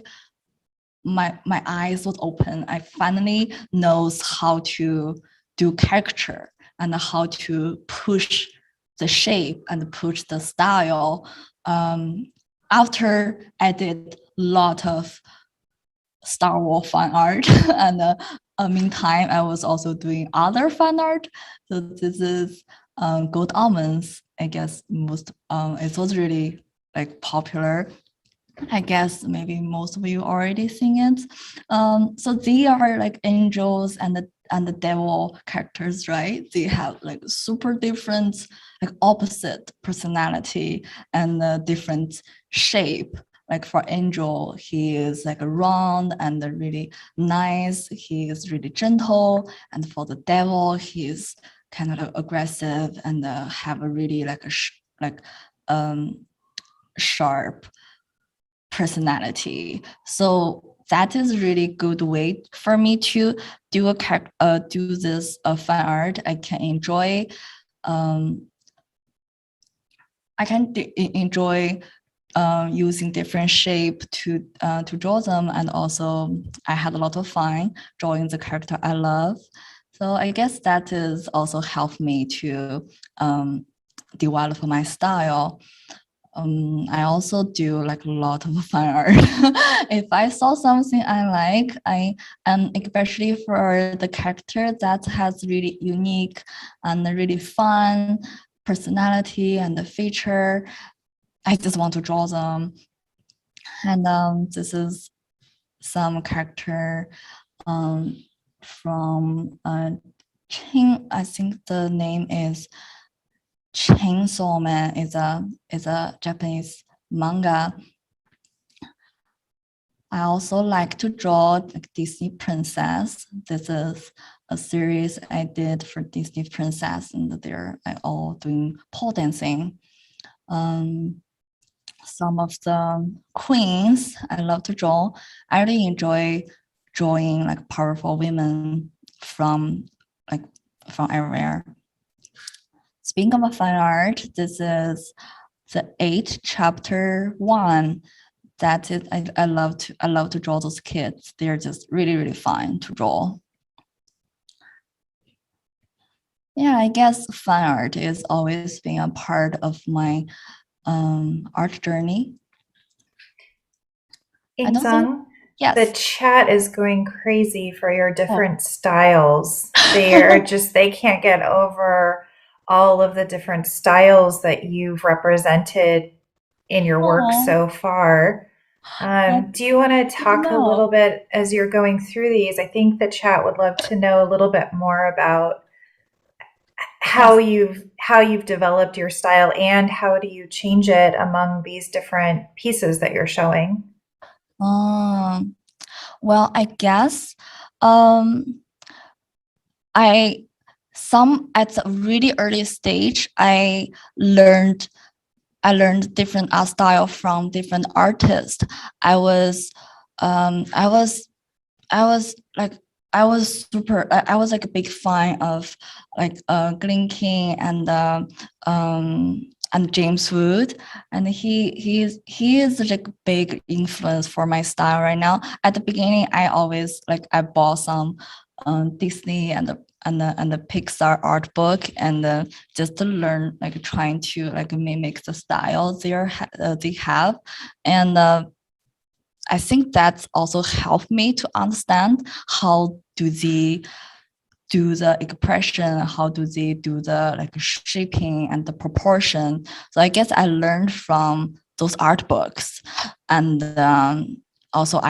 Speaker 7: my eyes was open. I finally knows how to do character and how to push the shape and push the style. After I did a lot of Star Wars fan art, and meantime, I was also doing other fan art. So this is Gold Almonds. I guess it was really like popular. I guess maybe most of you already seen it. So they are like angels and the devil characters, right? They have like super different, like opposite personality and different shape. Like for Angel, he is like a round and really nice. He is really gentle. And for the devil, he is kind of like aggressive and have a really like sharp personality. So that is really good way for me to do this fan art. I can enjoy. I can enjoy using different shape to draw them, and also I had a lot of fun drawing the character I love. So I guess that is also helped me to develop my style. I also do like a lot of fan art. If I saw something I like, and especially for the character that has really unique and really fun personality and the feature, I just want to draw them. And this is some character from Ching. I think the name is Chainsaw Man. Is a Japanese manga. I also like to draw like Disney princess. This is a series I did for Disney princess, and they're all doing pole dancing. Some of the queens I love to draw. I really enjoy drawing like powerful women from everywhere. Speaking of fan art, this is the 8 chapter 1. That is, I love to draw those kids. They're just really, really fun to draw. Yeah, I guess fan art is always been a part of my art journey.
Speaker 1: Yingzong,
Speaker 7: yes.
Speaker 1: The chat is going crazy for your different styles. They can't get over all of the different styles that you've represented in your work so far. Do you want to talk a little bit as you're going through these? I think the chat would love to know a little bit more about how you've developed your style, and how do you change it among these different pieces that you're showing?
Speaker 7: Well, I guess at a really early stage, I learned different art style from different artists. I was like a big fan of like Glen King and James Wood, and he is like a big influence for my style right now. At the beginning, I bought some Disney and the Pixar art book, and just to learn, like trying to like mimic the style they have, and I think that's also helped me to understand how do they do the expression, how do they do the like shaping and the proportion. So I guess I learned from those art books, and also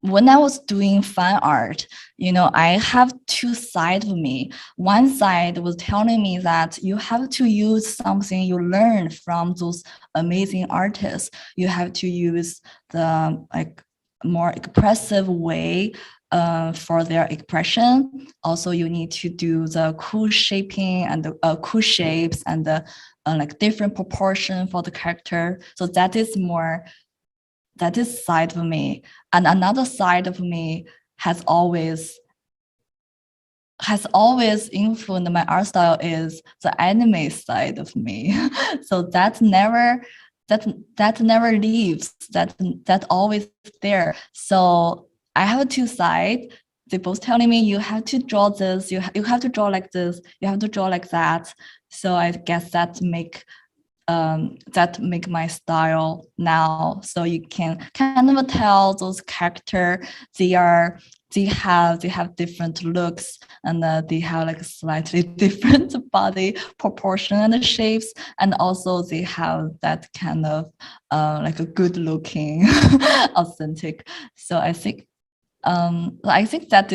Speaker 7: when I was doing fine art, I have two sides of me. One side was telling me that you have to use something you learn from those amazing artists. You have to use the like more expressive way for their expression. Also, you need to do the cool shaping and the cool shapes and the like different proportion for the character. So that is side of me. And another side of me has always influenced my art style is the anime side of me. So that never leaves. That always there. So I have two sides. They both telling me you have to draw this, you have to draw like this, you have to draw like that. So I guess that make my style now. So you can kind of tell those characters they have different looks, and they have like slightly different body proportion and shapes, and also they have that kind of like a good looking authentic. So I think that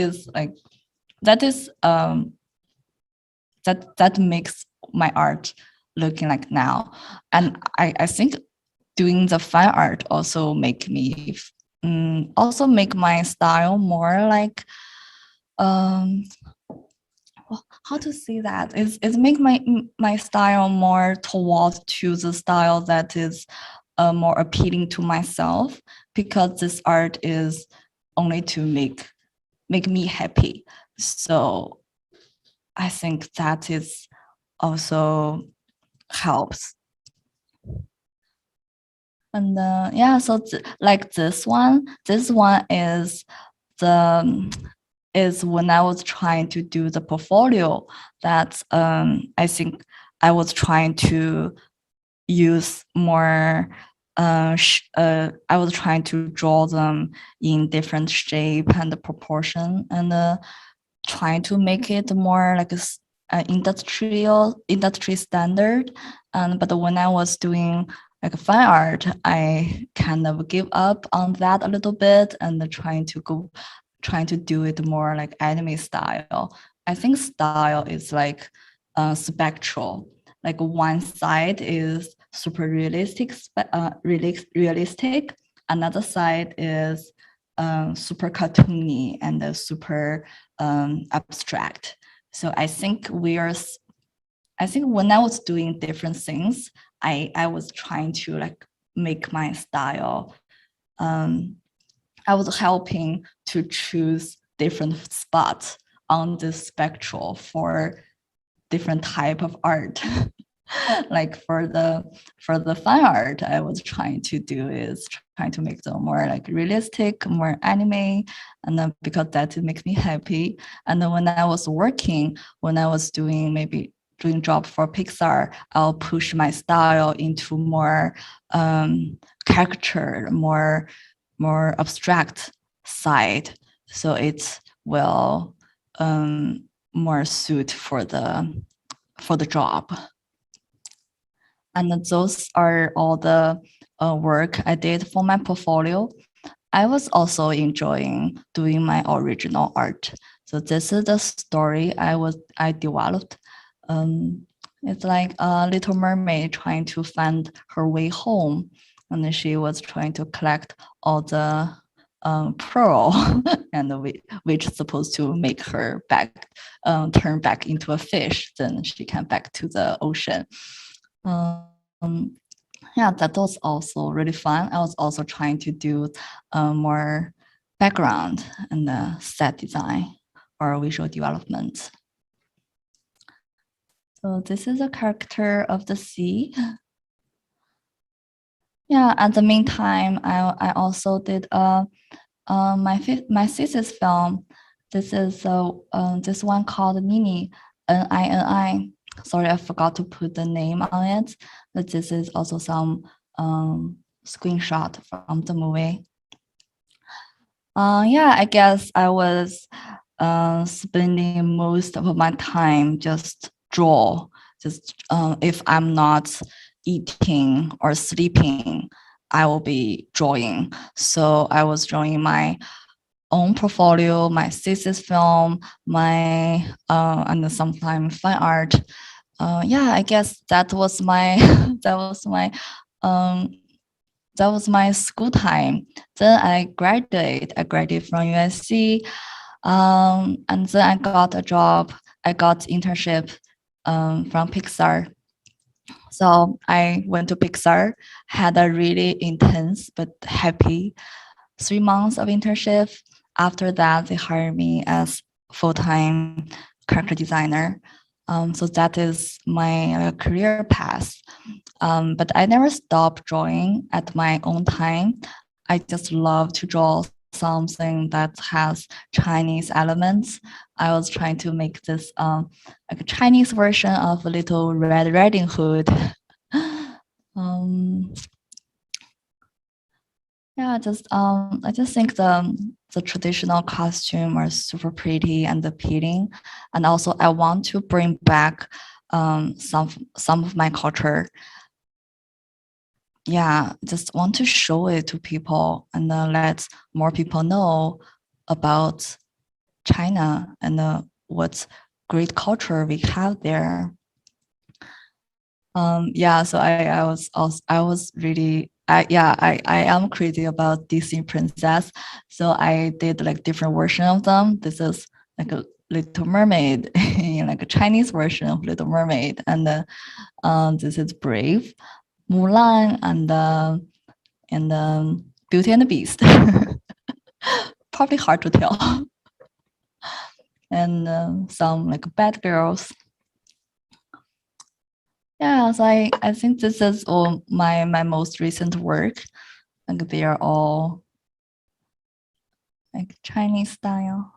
Speaker 7: makes my art looking like now. And I think doing the fine art also make my style more like how to say that, it's make my style more towards to the style that is more appealing to myself, because this art is only to make me happy. So I think that is also helps. And yeah, so like this one is when I was trying to do the portfolio, that I think I was trying to use more I was trying to draw them in different shape and proportion, and trying to make it more like a industry standard. But when I was doing like fine art, I kind of give up on that a little bit, and trying to do it more like anime style. I think style is like spectral. Like one side is super realistic, Another side is super cartoony and super abstract. So I think when I was doing different things, I was trying to like make my style. I was helping to choose different spots on the spectrum for different type of art. Like for the fine art, I was trying to make them more like realistic, more anime, and then because that makes me happy. And then when I was doing job for Pixar, I'll push my style into more character, more abstract side, so it will more suit for the job. And those are all the work I did for my portfolio. I was also enjoying doing my original art. So this is the story I developed. It's like a little mermaid trying to find her way home, and then she was trying to collect all the pearl, and which is supposed to make her turn back into a fish. Then she came back to the ocean. Yeah, that was also really fun. I was also trying to do more background and set design or visual development. So this is a character of the sea. Yeah, at the meantime, I also did my thesis film, this is this one called Nini, Nini. Sorry, I forgot to put the name on it, but this is also some screenshot from the movie. Yeah, I guess I was spending most of my time just draw. Just if I'm not eating or sleeping, I will be drawing. So I was drawing my own portfolio, my thesis film, my and sometimes fine art. Yeah, I guess that was my um, that was my school time. Then I graduated from USC, and then I got a job. I got internship from Pixar. So I went to Pixar, had a really intense but happy 3 months of internship. After that, they hired me as full-time character designer. So that is my career path. But I never stopped drawing at my own time. I just love to draw something that has Chinese elements. I was trying to make this like a Chinese version of a Little Red Riding Hood. Yeah, I just think the traditional costume are super pretty and appealing, and also I want to bring back some of my culture. Yeah, just want to show it to people and let more people know about China and what great culture we have there. Yeah, so I was really I am crazy about Disney princess. So I did like different version of them. This is like a Little Mermaid, like a Chinese version of Little Mermaid, and this is Brave, Mulan, and Beauty and the Beast. Probably hard to tell. And some like bad girls. Yeah, so I think this is all my most recent work. Like they are all like Chinese style.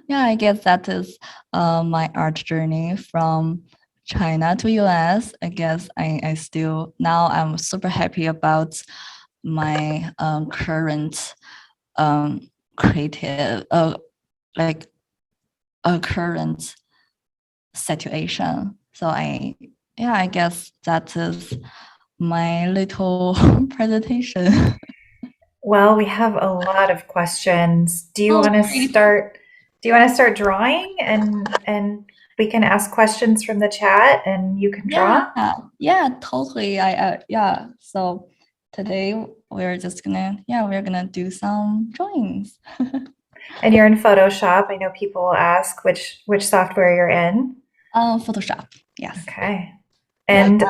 Speaker 7: Yeah, I guess that is my art journey from China to US. I guess I still now I'm super happy about my current creative like a current situation. So I guess that is my little presentation.
Speaker 1: Well, we have a lot of questions. Do you
Speaker 7: Oh,
Speaker 1: want to
Speaker 7: great.
Speaker 1: start? Do you want to start drawing, and we can ask questions from the chat, and you can draw?
Speaker 7: Yeah, totally. Yeah. So today we're just we're gonna do some drawings.
Speaker 1: And you're in Photoshop. I know people will ask which software you're in.
Speaker 7: Photoshop. Yes.
Speaker 1: Okay. And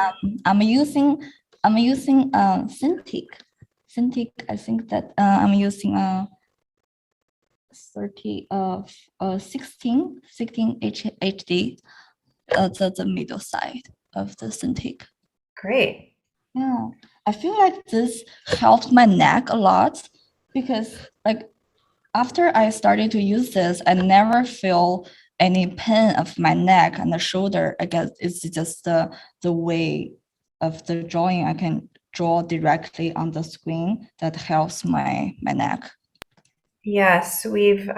Speaker 7: I'm using Cintiq. Cintiq. I think that I'm using 16 HD. The middle side of the Cintiq.
Speaker 1: Great.
Speaker 7: Yeah, I feel like this helped my neck a lot because like after I started to use this, I never feel any pain of my neck and the shoulder. I guess it's just the way of the drawing. I can draw directly on the screen that helps my neck.
Speaker 1: Yes, we've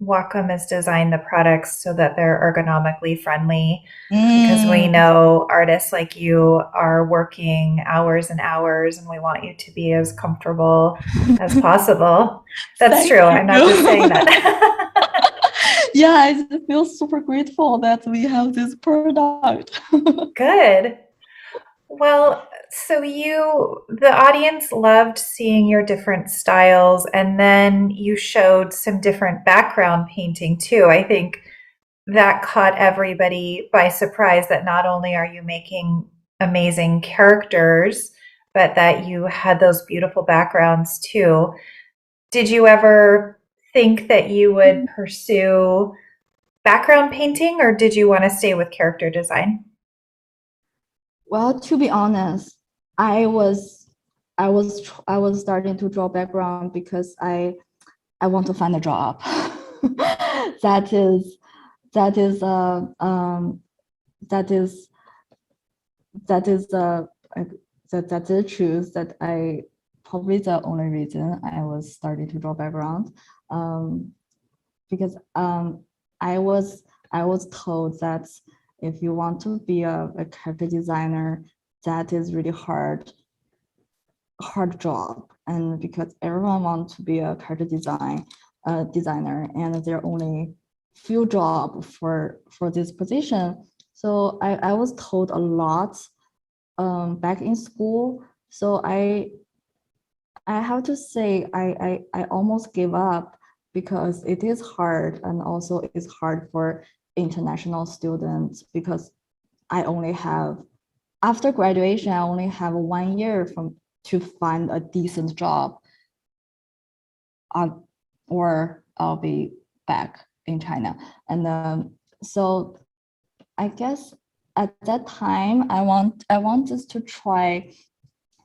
Speaker 1: Wacom has designed the products so that they're ergonomically friendly because we know artists like you are working hours and hours, and we want you to be as comfortable as possible. That's true. I'm not just saying that.
Speaker 7: Yeah, I feel super grateful that we have this product.
Speaker 1: Good. Well, so the audience loved seeing your different styles, and then you showed some different background painting too. I think that caught everybody by surprise that not only are you making amazing characters, but that you had those beautiful backgrounds too. Did you ever think that you would pursue background painting, or did you want to stay with character design?
Speaker 7: Well, to be honest, I was starting to draw background because I want to find a job. that is that is that is that is the that's the truth that I probably the only reason I was starting to draw background, because I was told that if you want to be a character designer, that is really hard job, and because everyone wants to be a character designer, and there are only few jobs for this position. So I was told a lot back in school. So I have to say I almost gave up because it is hard, and also it's hard for international students because I only have, after graduation, I only have 1 year to find a decent job, or I'll be back in China. And so I guess at that time, I wanted to try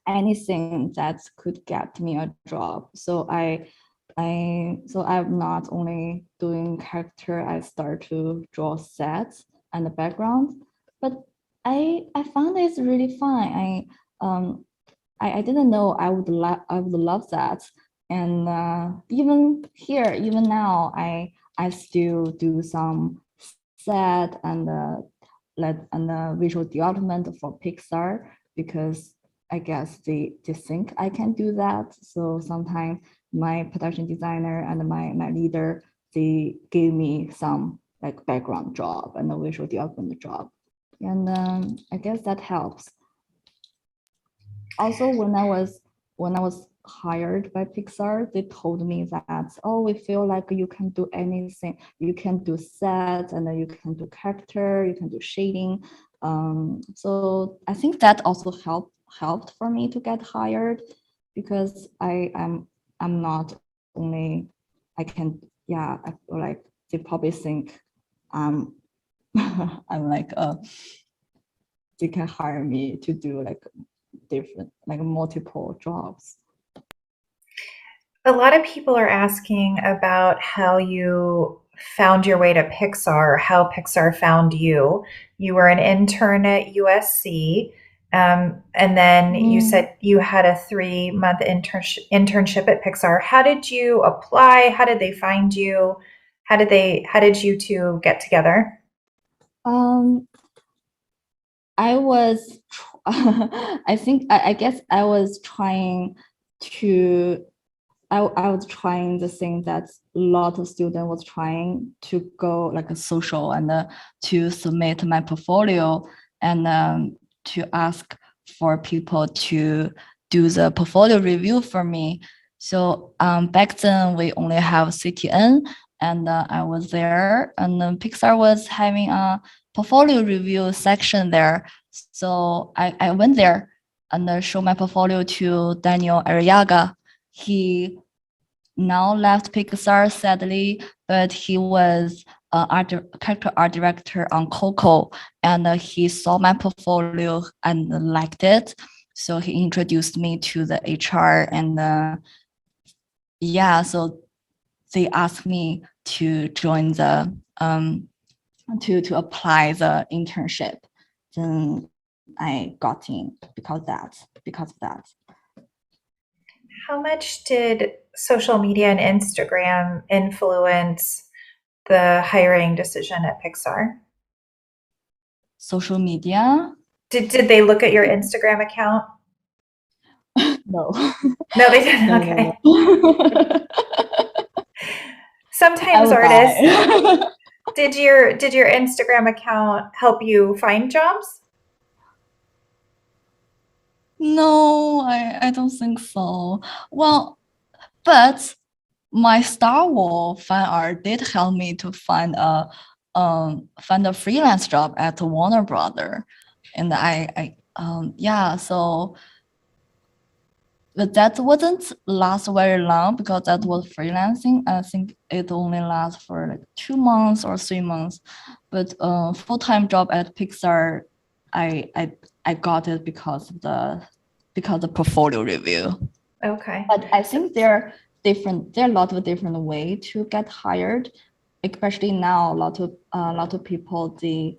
Speaker 7: anything that could get me a job. So I'm not only doing character, I start to draw sets and the background, but I found it's really fun. I didn't know I would love that. And even now, I still do some set and visual development for Pixar, because I guess they think I can do that. So sometimes my production designer and my leader, they gave me some like background job and a visual development job. And I guess that helps. Also, when I was hired by Pixar, they told me that, oh, we feel like you can do anything. You can do sets, and then you can do character, you can do shading. So I think that also helped for me to get hired, because I'm not only, I feel like they probably think I'm like they can hire me to do like different, like multiple jobs.
Speaker 1: A lot of people are asking about how you found your way to Pixar, how Pixar found you. You were an intern at USC, and then you said you had a 3-month internship at Pixar. How did you apply? How did they find you? How did you two get together?
Speaker 7: I was, I guess I was trying to, I was trying the thing that a lot of students was trying to go like a social, and to submit my portfolio, and to ask for people to do the portfolio review for me. So back then we only have CTN, and I was there, and then Pixar was having a portfolio review section there. So I went there and showed my portfolio to Daniel Arriaga. He now left Pixar, sadly, but he was character art director on Coco, and he saw my portfolio and liked it. So he introduced me to the HR, and so they asked me to join the to apply the internship. Then I got in because of that.
Speaker 1: How much did social media and Instagram influence the hiring decision at Pixar?
Speaker 7: Social media?
Speaker 1: Did they look at your Instagram account?
Speaker 7: No.
Speaker 1: No, they didn't.
Speaker 7: No,
Speaker 1: okay.
Speaker 7: No.
Speaker 1: Sometimes artists. Did your Instagram account help you find jobs?
Speaker 7: No, I don't think so. Well, but my Star Wars fan art did help me to find a freelance job at Warner Brother, and so. But that wasn't last very long because that was freelancing. I think it only lasts for like 2 months or 3 months. But full-time job at Pixar, I got it because of the portfolio review.
Speaker 1: Okay.
Speaker 7: But I think there are a lot of different ways to get hired. especially now, a lot of people they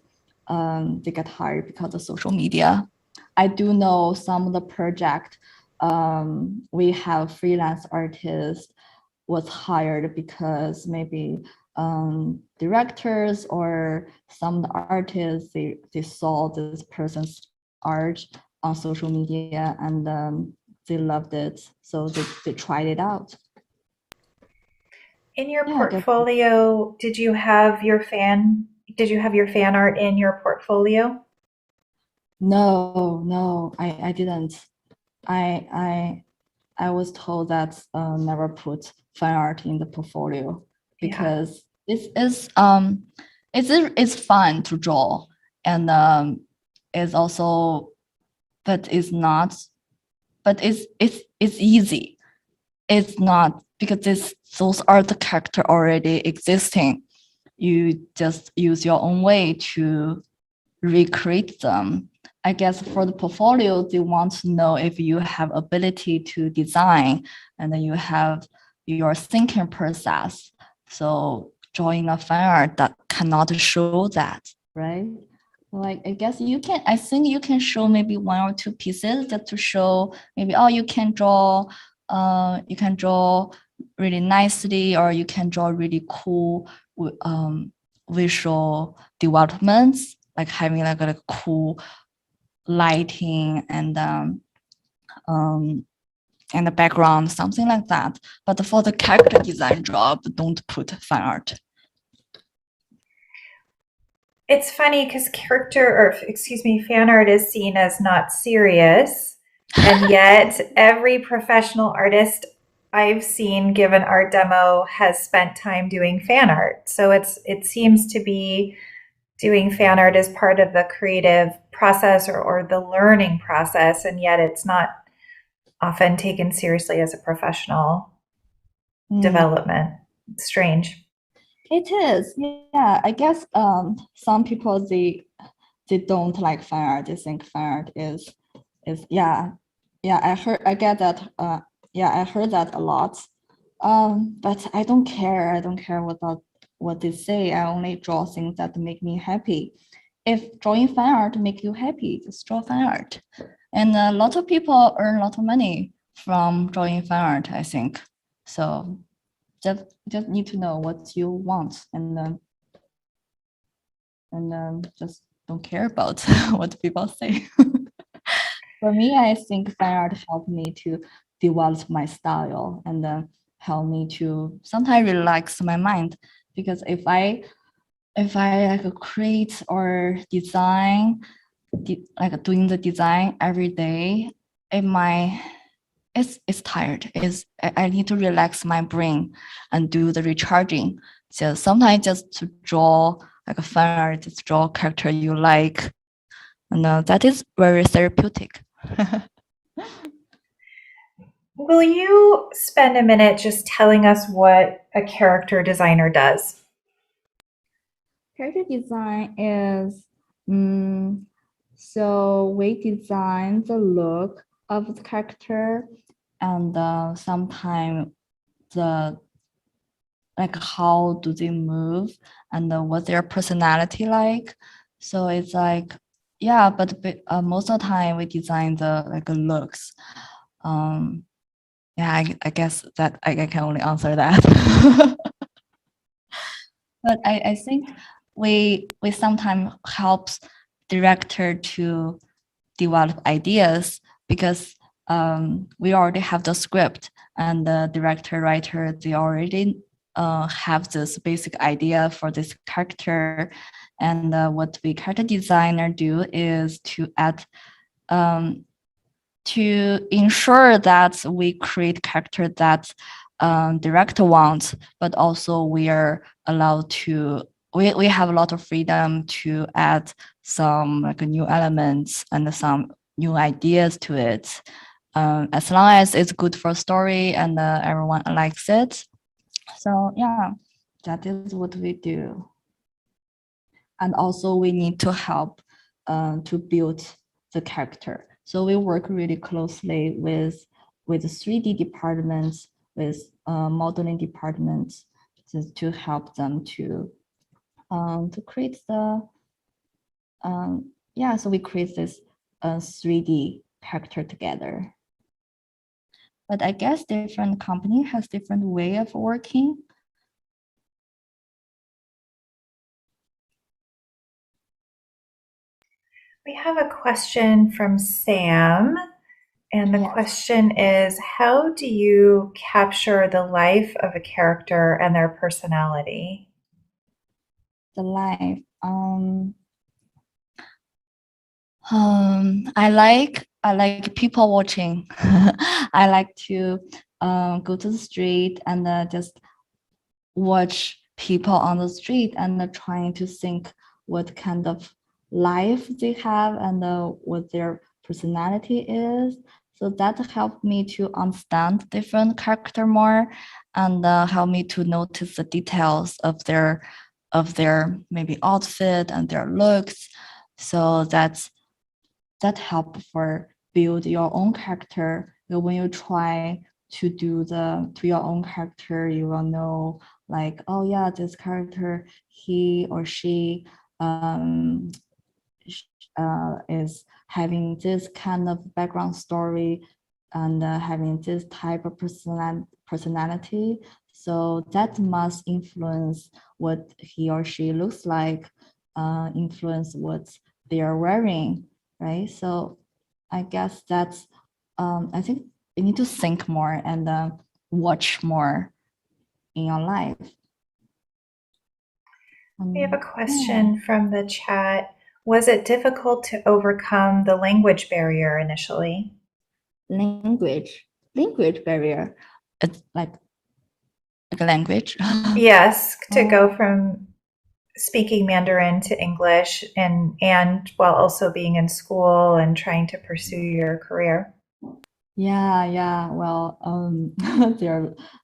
Speaker 7: get hired because of social media. I do know some of the project we have freelance artists was hired because maybe directors or some artists they saw this person's art on social media and they loved it, so they tried it out.
Speaker 1: In your
Speaker 7: Yeah, I guess-
Speaker 1: portfolio, did you have your fan art in your portfolio?
Speaker 7: No, I didn't. I was told that never put fan art in the portfolio because it's fun to draw and it's also but it's not but it's easy. It's not because those are the character already existing. You just use your own way to recreate them. I guess for the portfolio, they want to know if you have ability to design and then you have your thinking process. So drawing a fan art that cannot show that, right? Like I guess I think you can show maybe one or two pieces just to show maybe, oh, you can draw really nicely, or you can draw really cool visual developments, like having like a cool lighting and the background, something like that. But for the character design job, don't put fan art.
Speaker 1: It's funny because fan art is seen as not serious. And yet every professional artist I've seen give an art demo has spent time doing fan art. So it seems to be doing fan art as part of the creative process or the learning process, and yet it's not often taken seriously as a professional development. It's strange.
Speaker 7: It is, yeah. I guess some people they don't like fan art. They think fan art is yeah. I get that. I heard that a lot. But I don't care. I don't care what they say. I only draw things that make me happy. If drawing fan art make you happy, just draw fan art. And a lot of people earn a lot of money from drawing fan art, I think. So just need to know what you want and just don't care about what people say. For me, I think fan art helped me to develop my style and help me to sometimes relax my mind, because if I like create or design, like doing the design every day, it's tired. I need to relax my brain and do the recharging. So sometimes just to draw like a fan art, just draw a character you like, and that is very therapeutic.
Speaker 1: Will you spend a minute just telling us what a character designer does?
Speaker 7: Character design is so we design the look of the character and sometimes the like how do they move and what their personality like. So it's like, yeah, but most of the time we design the like looks. Yeah, I guess that I can only answer that. But I think we sometimes helps director to develop ideas because we already have the script and the director writer, they already have this basic idea for this character. And what we character designer do is to add to ensure that we create character that director wants, but also we are allowed to, we have a lot of freedom to add some like new elements and some new ideas to it. As long as it's good for story and everyone likes it. So yeah, that is what we do. And also we need to help to build the character. So we work really closely with 3D departments, with modeling departments, just to help them to create the yeah. So we create this 3D character together. But I guess different company has different way of working.
Speaker 1: We have a question from Sam, and the
Speaker 7: Yes.
Speaker 1: question is, how do you capture the life of a character and their personality?
Speaker 7: The life. I like people watching. I like to go to the street and just watch people on the street and trying to think what kind of life they have and what their personality is. So that helped me to understand different character more and help me to notice the details of their maybe outfit and their looks. So that help for build your own character. When you try to do to your own character, you will know like, oh yeah, this character, he or she is having this kind of background story and having this type of personality. So that must influence what he or she looks like, influence what they are wearing, right? So I guess that's, I think you need to think more and watch more in your life.
Speaker 1: We have a question from the chat. Was it difficult to overcome the language barrier initially?
Speaker 7: Language barrier. It's like a language.
Speaker 1: Yes, to go from speaking Mandarin to English and while also being in school and trying to pursue your career.
Speaker 7: Yeah. Well,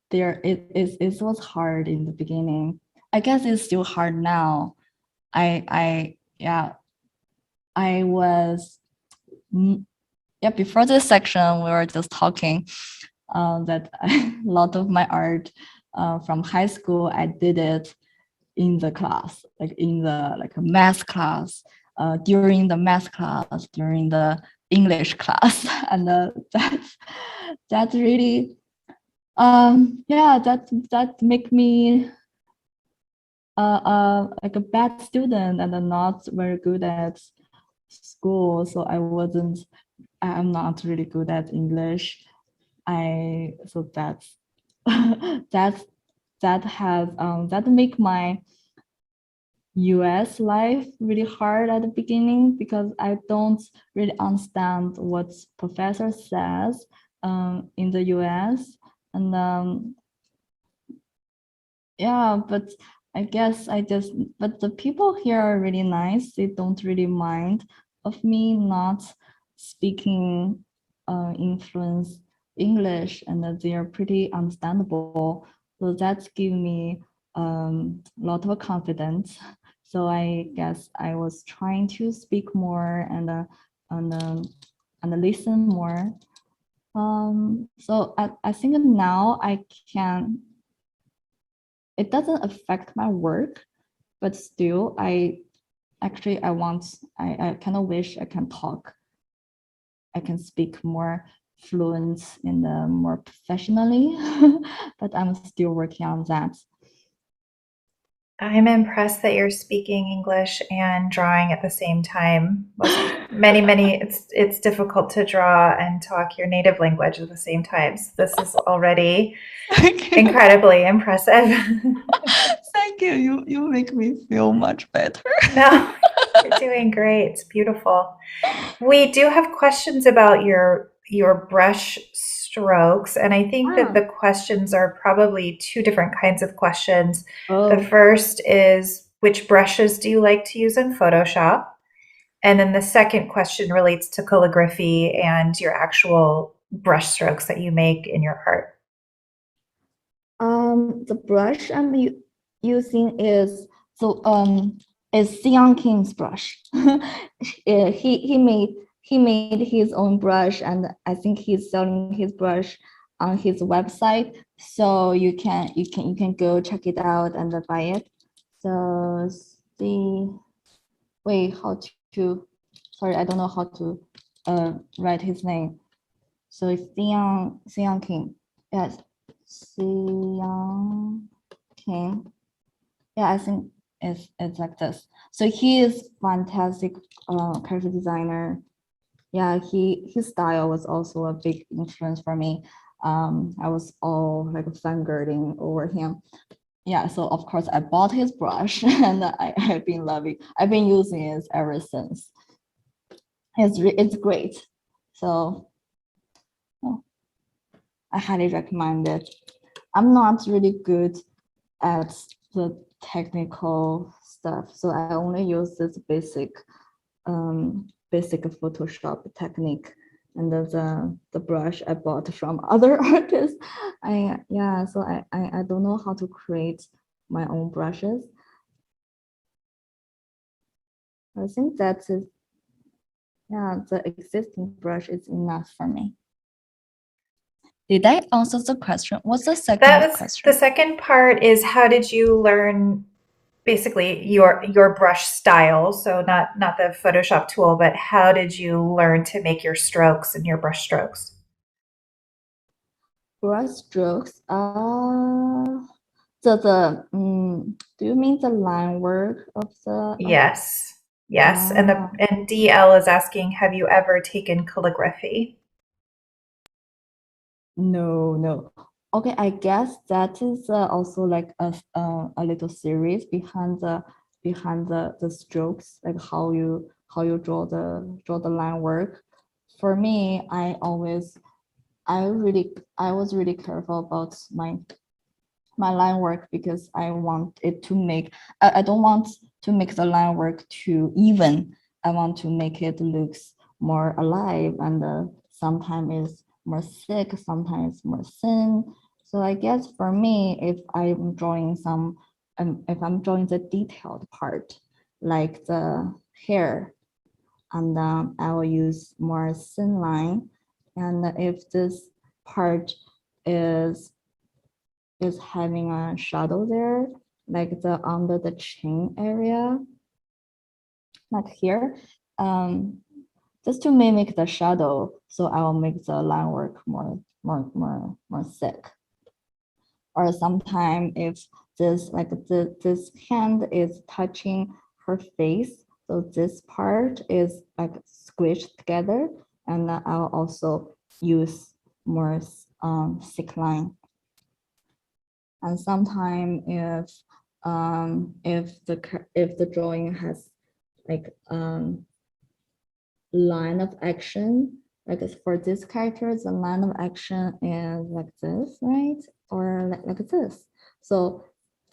Speaker 7: it was hard in the beginning. I guess it's still hard now. I was before this section we were just talking that a lot of my art from high school I did it in the class, like in the a math class, during the math class, during the English class, and that really that make me like a bad student and not very good at school. So I'm not really good at English. So that's that make my US life really hard at the beginning because I don't really understand what professor says in the US. And but I guess but the people here are really nice. They don't really mind of me not speaking influence English, and they are pretty understandable. So that's give me a lot of confidence. So I guess I was trying to speak more and listen more. So I think now I can. It doesn't affect my work, but still I kind of wish I can talk. I can speak more fluent and more professionally, but I'm still working on that.
Speaker 1: I'm impressed that you're speaking English and drawing at the same time. It's difficult to draw and talk your native language at the same time. So this is already incredibly impressive.
Speaker 7: Thank you. You make me feel much better.
Speaker 1: No, you're doing great. It's beautiful. We do have questions about your brush strokes, and I think that the questions are probably two different kinds of questions. The first is, which brushes do you like to use in Photoshop? And then the second question relates to calligraphy and your actual brush strokes that you make in your art.
Speaker 7: The brush I'm using is Xiang King's brush. He made his own brush, and I think he's selling his brush on his website, so you can go check it out and buy it. So wait, how to, sorry, I don't know how to write his name. So it's Xiang King. Yes, Xiang King. Yeah, I think it's like this. So he is fantastic character designer. Yeah, his style was also a big influence for me. I was all like fangirling over him. Yeah, so of course I bought his brush and I've been using it ever since. It's great. So I highly recommend it. I'm not really good at the technical stuff, so I only use this basic Photoshop technique and the brush I bought from other artists. I don't know how to create my own brushes. I think that's it. Yeah, the existing brush is enough for me. Did I answer the question? What's the second question?
Speaker 1: The second part is, how did you learn basically your brush style? So not the Photoshop tool, but how did you learn to make your strokes and your brush strokes?
Speaker 7: Brush strokes. Do you mean the line work of the?
Speaker 1: Yes. Yes. And DL is asking, have you ever taken calligraphy?
Speaker 7: No. Okay, I guess that is also like a little series behind the strokes, like how you draw the line work. For me, I was really careful about my line work because I want it to make, I don't want to make the line work too even. I want to make it looks more alive, and sometimes it's more thick, sometimes more thin. So I guess for me, if I'm drawing the detailed part, like the hair, and I will use more thin line. And if this part is having a shadow there, like the under the chin area, like here, just to mimic the shadow, so I will make the line work more thick. Or sometimes if this hand is touching her face, so this part is like squished together, and I'll also use more thick line. And sometimes if the drawing has like line of action, like for this character, the line of action is like this, right? Or like this. So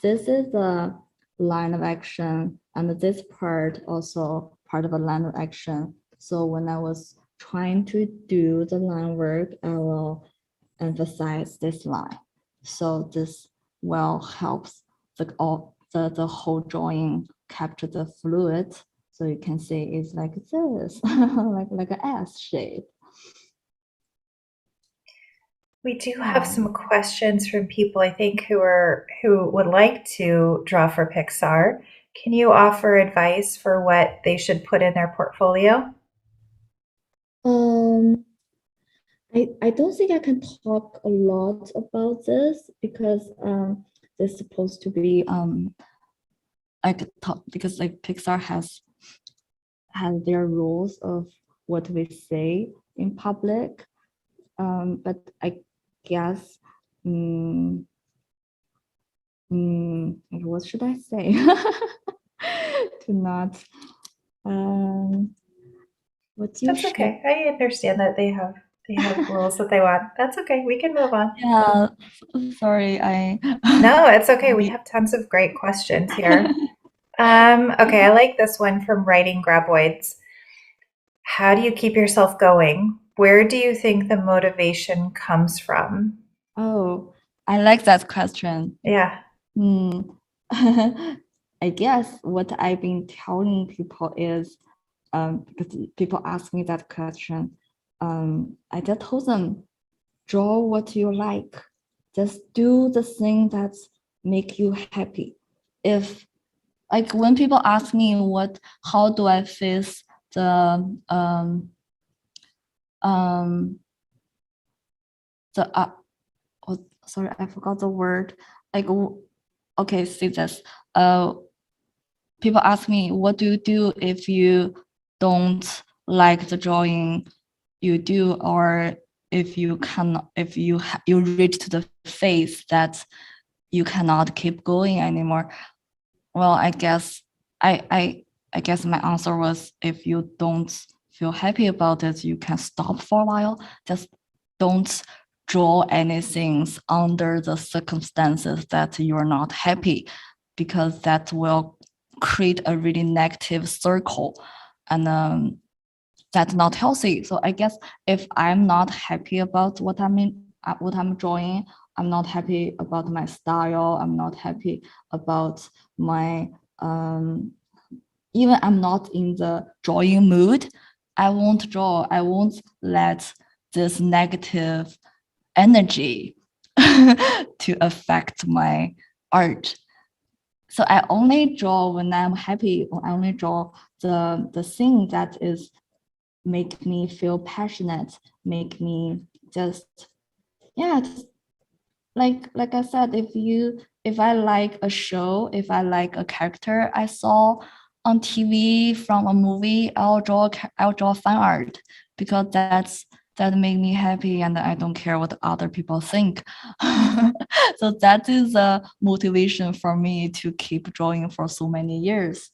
Speaker 7: this is the line of action, and this part also part of a line of action. So when I was trying to do the line work, I will emphasize this line. So this will helps the whole drawing capture the fluid. So you can see it's like this, like an S shape.
Speaker 1: We do have some questions from people, I think, who would like to draw for Pixar. Can you offer advice for what they should put in their portfolio?
Speaker 7: I don't think I can talk a lot about this because this is supposed to be I could talk because like Pixar has their rules of what we say in public. But I guess what should I say? To not what you
Speaker 1: That's okay. I understand that they have rules that they want. That's okay. We can move on.
Speaker 7: Yeah, sorry,
Speaker 1: No, it's okay. We have tons of great questions here. Okay, I like this one from Writing Graboids. How do you keep yourself going? Where do you think the motivation comes from?
Speaker 7: Oh, I like that question.
Speaker 1: Yeah.
Speaker 7: I guess what I've been telling people is, because people ask me that question, I just told them, draw what you like. Just do the thing that make you happy. If like when people ask me how do I face the oh, sorry, I forgot the word. Like, okay, see this. People ask me, what do you do if you don't like the drawing you do, or if you reach to the phase that you cannot keep going anymore? Well, I guess I guess my answer was, if you don't feel happy about it, you can stop for a while. Just don't draw anything under the circumstances that you're not happy, because that will create a really negative circle, and that's not healthy. So I guess if I'm not happy about what I'm drawing, I'm not happy about my style, I'm not happy about my even I'm not in the drawing mood, I won't draw. I won't let this negative energy to affect my art. So I only draw when I'm happy, or I only draw the thing that is make me feel passionate, make me just, yeah, just like I said, if I like a show, if I like a character I saw on TV from a movie, I'll draw fan art, because that make me happy, and I don't care what other people think. So that is a motivation for me to keep drawing for so many years.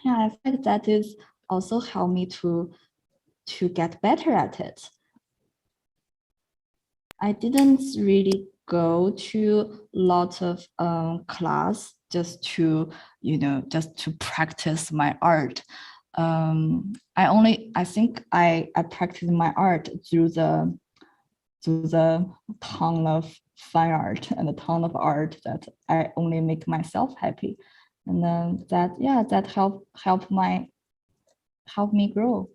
Speaker 7: Yeah, I think that is also help me to get better at it. I didn't really go to lots of class just to practice my art. I think I practice my art through the ton of fine art and a ton of art that I only make myself happy, and then that help me grow.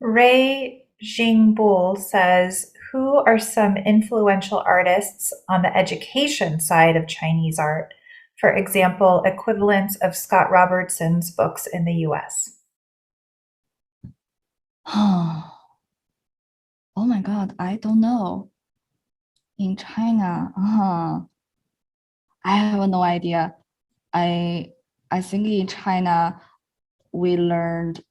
Speaker 1: Ray Jingbo says, who are some influential artists on the education side of Chinese art? For example, equivalents of Scott Robertson's books in the US.
Speaker 7: Oh my God, I don't know. In China, I have no idea. I think in China we learned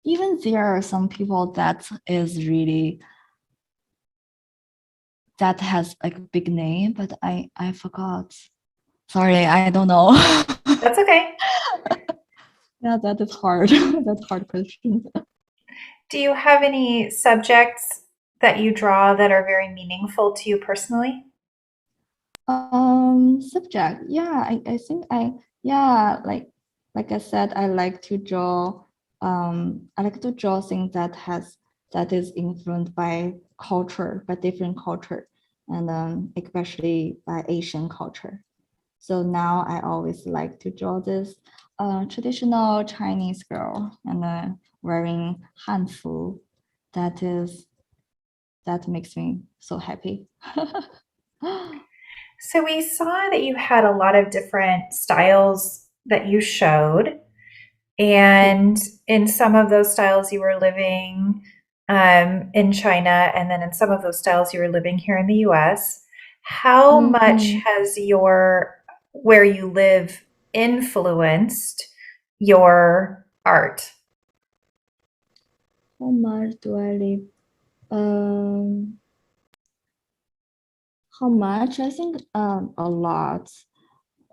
Speaker 7: even there are some people that has like a big name, but I forgot. Sorry, I don't know.
Speaker 1: That's okay.
Speaker 7: Yeah, that is hard. That's a hard question.
Speaker 1: Do you have any subjects that you draw that are very meaningful to you personally?
Speaker 7: Subject. Yeah, I think like I said, I like to draw things that is influenced by culture, by different culture, and especially by Asian culture. So now I always like to draw this traditional Chinese girl and wearing hanfu. That makes me so happy.
Speaker 1: So we saw that you had a lot of different styles that you showed. And in some of those styles, you were living in China, and then in some of those styles, you were living here in the US. How much has where you live influenced your art?
Speaker 7: How much do I live? How much? I think a lot.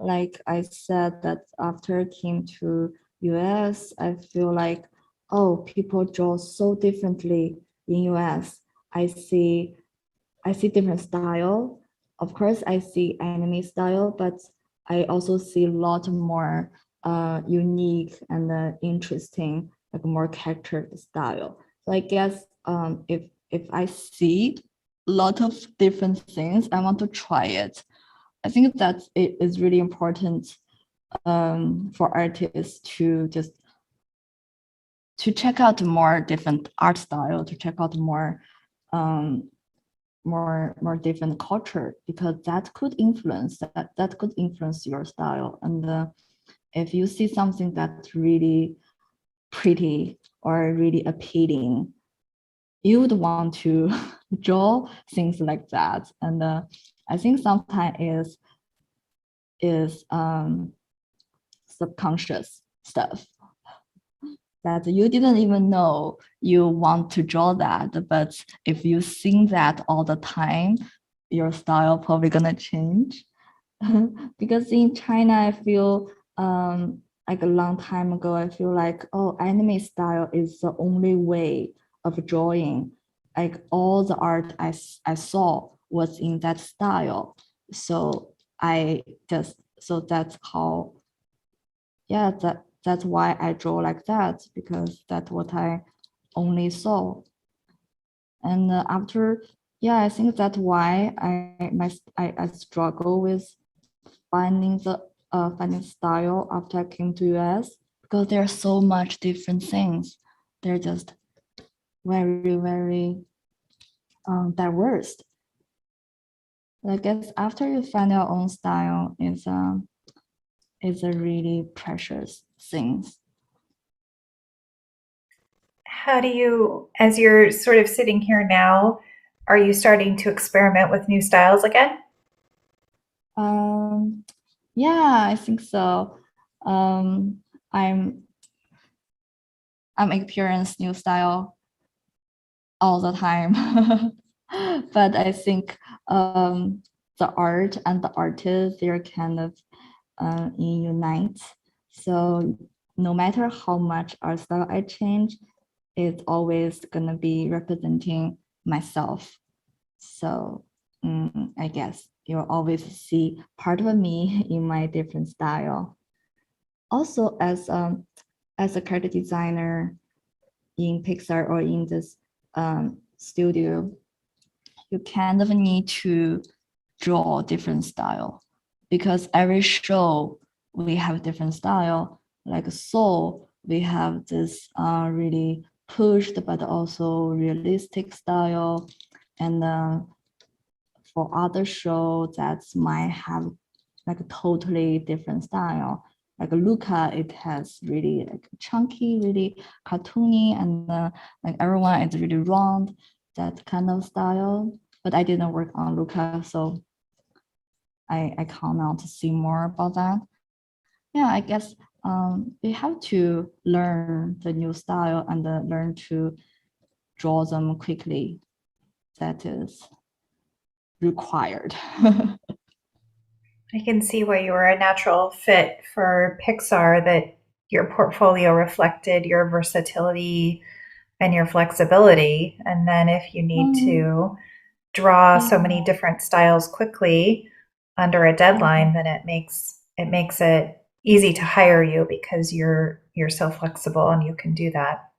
Speaker 7: Like I said, that after I came to US, I feel like, oh, people draw so differently in US. I see different style. Of course, I see anime style, but I also see a lot more unique and interesting, like more character style. So I guess if I see a lot of different things, I want to try it. I think that it is really important for artists to just to check out more different art style, to check out more different culture, because that could influence your style. And if you see something that's really pretty or really appealing, you would want to draw things like that. And I think sometimes is subconscious stuff that you didn't even know you want to draw that, but if you sing that all the time, your style probably gonna change. Because in China, I feel like a long time ago, I feel like, oh, anime style is the only way of drawing. Like all the art I saw was in that style. So that's how, yeah, that's why I draw like that, because that's what I only saw. And after, yeah, I think that's why I struggle with finding style after I came to US, because there are so much different things. They're just very, very diverse. I guess after you find your own style is a really precious thing.
Speaker 1: How do you, as you're sort of sitting here now, are you starting to experiment with new styles again?
Speaker 7: Yeah, I think so. I'm experiencing new style all the time. But I think the art and the artist, they're kind of unite. So no matter how much art style I change, it's always gonna be representing myself. So I guess you'll always see part of me in my different style. Also, as a character designer in Pixar or in this studio, you kind of need to draw different style, because every show we have different style. Like Soul, we have this really pushed but also realistic style, and for other shows that might have like a totally different style. Like Luca, it has really like chunky, really cartoony, and like everyone is really round, that kind of style. But I didn't work on Luca, so I cannot see more about that. Yeah, I guess we have to learn the new style and learn to draw them quickly. That is required.
Speaker 1: I can see why you were a natural fit for Pixar, that your portfolio reflected your versatility and your flexibility. And then if you need to draw so many different styles quickly under a deadline, then it makes it easy to hire you, because you're so flexible and you can do that.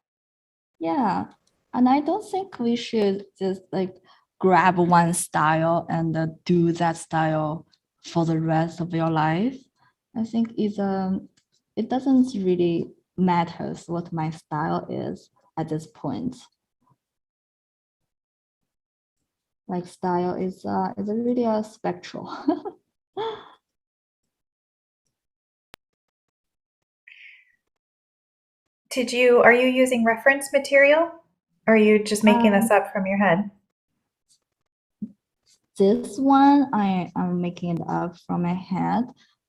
Speaker 7: Yeah, and I don't think we should just like grab one style and do that style for the rest of your life. I think it doesn't really matter what my style is at this point. Like style is really a spectrum.
Speaker 1: Are you using reference material? Or are you just making this up from your head?
Speaker 7: This one I am making it up from my head,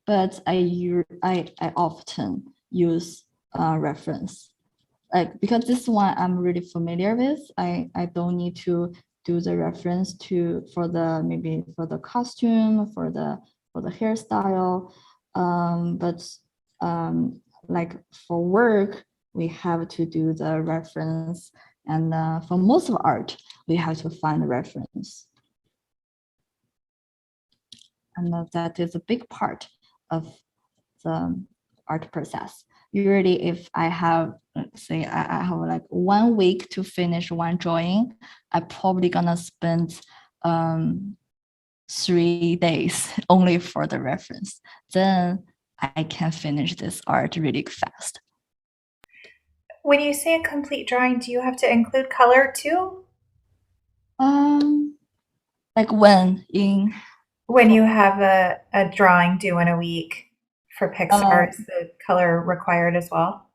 Speaker 7: but I often use reference, like because this one I'm really familiar with. I don't need to do the reference for the costume, for the hairstyle, but like for work we have to do the reference, and for most of art we have to find the reference. And that is a big part of the art process. Usually if I have, let's say I have like 1 week to finish one drawing, I'm probably gonna spend 3 days only for the reference. Then I can finish this art really fast.
Speaker 1: When you say a complete drawing, do you have to include color too?
Speaker 7: Like when
Speaker 1: you have a drawing due in a week for Pixar, is the color required as well?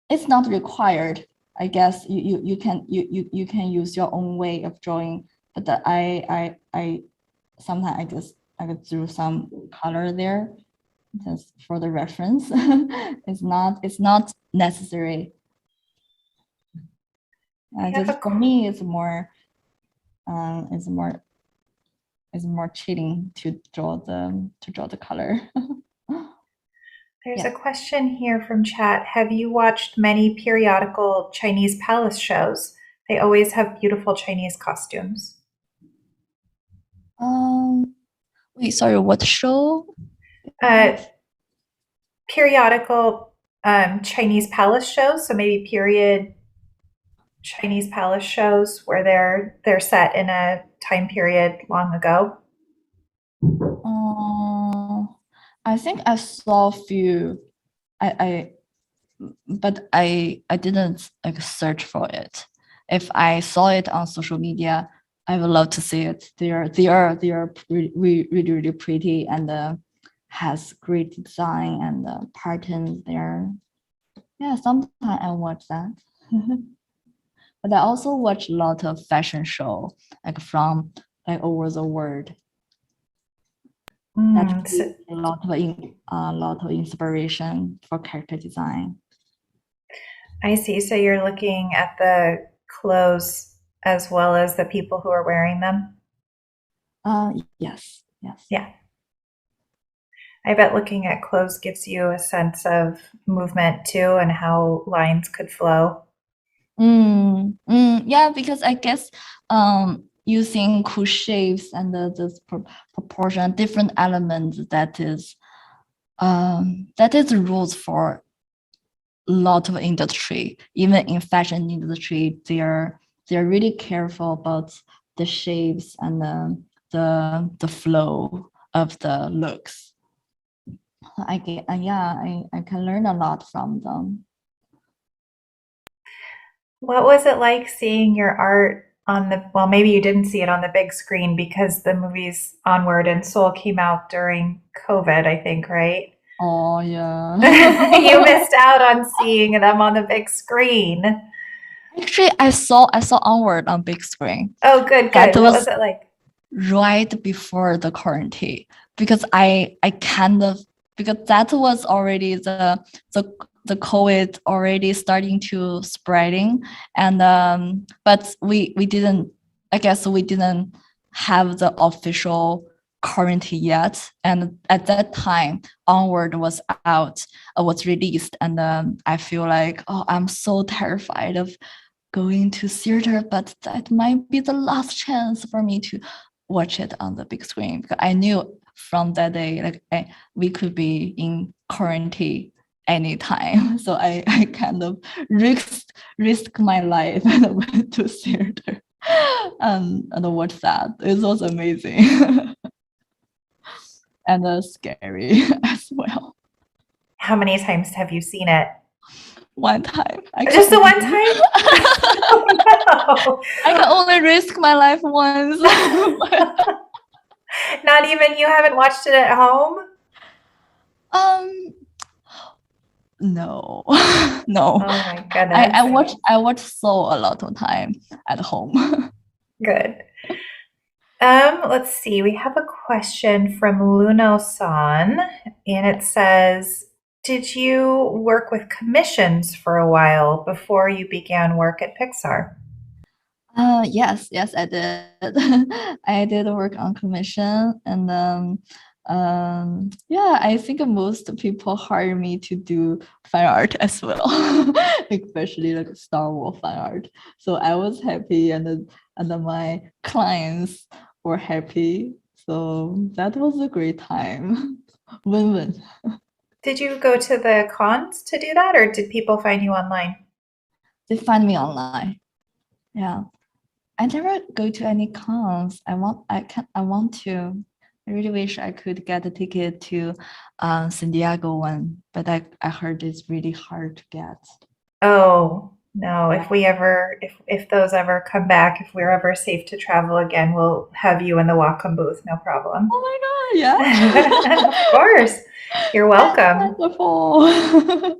Speaker 7: It's not required. I guess you can use your own way of drawing, but I sometimes I just drew some color there just for the reference. It's not necessary. Just for me, it's more chilling to draw the color.
Speaker 1: There's a question here from chat. Have you watched many periodical Chinese palace shows? They always have beautiful Chinese costumes.
Speaker 7: Wait, sorry, what show?
Speaker 1: Periodical Chinese palace shows, so maybe period Chinese palace shows where they're set in a time period long ago.
Speaker 7: I think I saw a few. But I didn't like search for it. If I saw it on social media, I would love to see it. They are really pretty and has great design and patterns there. Yeah, sometimes I watch that. But I also watch a lot of fashion show like from like over the world. That's a lot of inspiration for character design.
Speaker 1: I see. So you're looking at the clothes as well as the people who are wearing them?
Speaker 7: Yes.
Speaker 1: Yeah. I bet looking at clothes gives you a sense of movement too and how lines could flow.
Speaker 7: Yeah, because I guess using cool shapes and this proportion, different elements that is rules for a lot of industry. Even in fashion industry, they're really careful about the shapes and the flow of the looks. I can learn a lot from them.
Speaker 1: What was it like seeing your art on well, maybe you didn't see it on the big screen because the movies Onward and Soul came out during COVID, I think, right?
Speaker 7: Oh, yeah.
Speaker 1: You missed out on seeing them on the big screen.
Speaker 7: Actually, I saw Onward on big screen.
Speaker 1: Oh, good. What was it like?
Speaker 7: Right before the quarantine, because because that was already the COVID already starting to spreading, and but we didn't have the official quarantine yet, and at that time Onward was released, and I feel like, oh, I'm so terrified of going to theater, but that might be the last chance for me to watch it on the big screen, because I knew from that day like we could be in quarantine anytime. So I kind of risk my life and went to theater and watched that. It was amazing and scary as well.
Speaker 1: How many times have you seen it?
Speaker 7: One time.
Speaker 1: Just the one time? Oh, no.
Speaker 7: I can only risk my life once.
Speaker 1: Not even, you haven't watched it at home?
Speaker 7: No.
Speaker 1: Oh my goodness.
Speaker 7: I watch Soul a lot of time at home.
Speaker 1: Good. Let's see. We have a question from Luno-san, and it says, did you work with commissions for a while before you began work at Pixar?
Speaker 7: Yes, I did. I did work on commission, and yeah, I think most people hire me to do fan art as well, especially like Star Wars fan art. So I was happy, and my clients were happy. So that was a great time. Win-win.
Speaker 1: Did you go to the cons to do that, or did people find you online?
Speaker 7: They find me online. Yeah. I never go to any cons. I want to. I really wish I could get a ticket to San Diego one, but I heard it's really hard to get.
Speaker 1: Oh, no, if those ever come back, if we're ever safe to travel again, we'll have you in the Wacom booth, no problem.
Speaker 7: Oh my God, yeah.
Speaker 1: Of course. You're welcome.
Speaker 7: Wonderful.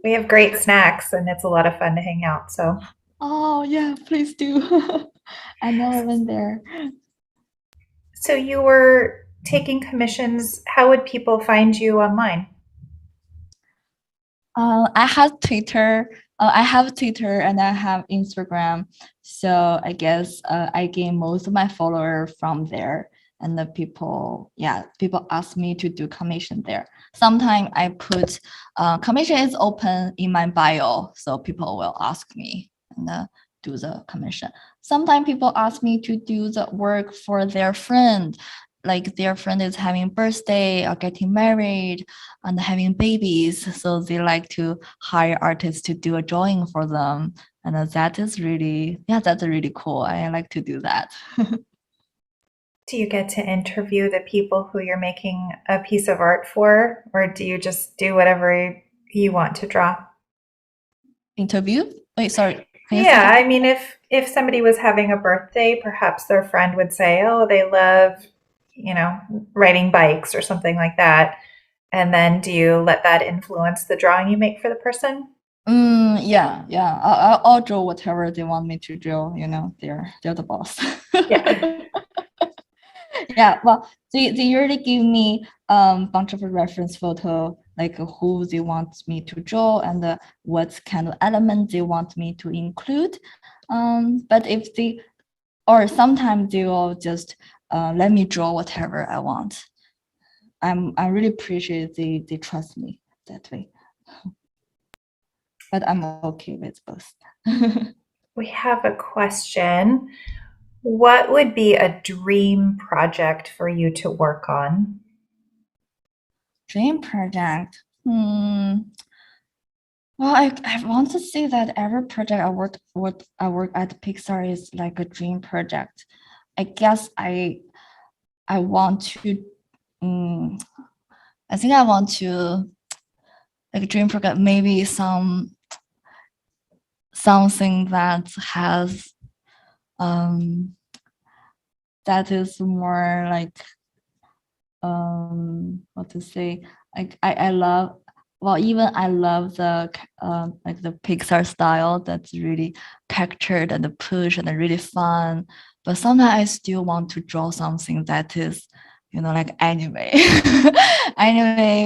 Speaker 1: We have great snacks and it's a lot of fun to hang out. So,
Speaker 7: Oh yeah, please do. I never went there.
Speaker 1: so you were taking commissions. How would people find you online?
Speaker 7: I have Twitter. I have Twitter and I have Instagram. So I guess I gain most of my followers from there. And the people ask me to do commission there. Sometimes I put commission is open in my bio, so people will ask me and do the commission. Sometimes people ask me to do the work for their friend, like their friend is having birthday or getting married and having babies, so they like to hire artists to do a drawing for them, and that's really cool. I like to do that.
Speaker 1: Do you get to interview the people who you're making a piece of art for, or do you just do whatever you want to draw?
Speaker 7: Interview? Wait, sorry.
Speaker 1: Yeah, I mean, if somebody was having a birthday, perhaps their friend would say, oh, they love, riding bikes or something like that. And then do you let that influence the drawing you make for the person?
Speaker 7: Yeah. I'll draw whatever they want me to draw. They're the boss.
Speaker 1: Yeah.
Speaker 7: Yeah. Well, they usually give me bunch of reference photo, like who they want me to draw and what kind of element they want me to include. But sometimes they will just let me draw whatever I want. I really appreciate they trust me that way. But I'm okay with both.
Speaker 1: We have a question. What would be a dream project for you to work on?
Speaker 7: Dream project. Well, I want to say that every project I work at Pixar is like a dream project. I guess I want to. I think I want to like a dream project. Maybe something that has that is more like what to say. Like I love. Well, even I love the like the Pixar style that's really pictured and push and really fun. But sometimes I still want to draw something that is, like anime,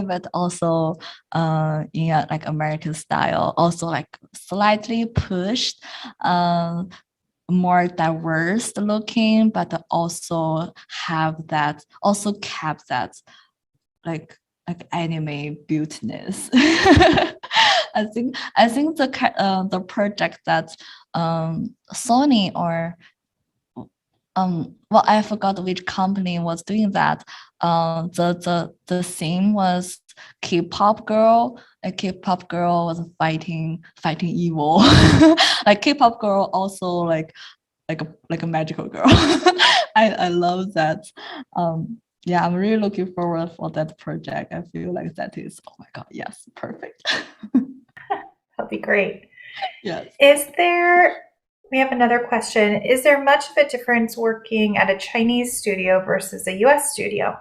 Speaker 7: but also in a, like American style, also like slightly pushed, more diverse looking, but also kept that like anime beautiness. I think the project that Sony or I forgot which company was doing that. The theme was K-pop girl. A K-pop girl was fighting evil. Like K-pop girl also like a magical girl. I love that. Yeah, I'm really looking forward for that project. I feel like that is, oh my God, yes, perfect.
Speaker 1: That'll be great.
Speaker 7: Yes.
Speaker 1: We have another question. Is there much of a difference working at a Chinese studio versus a US studio?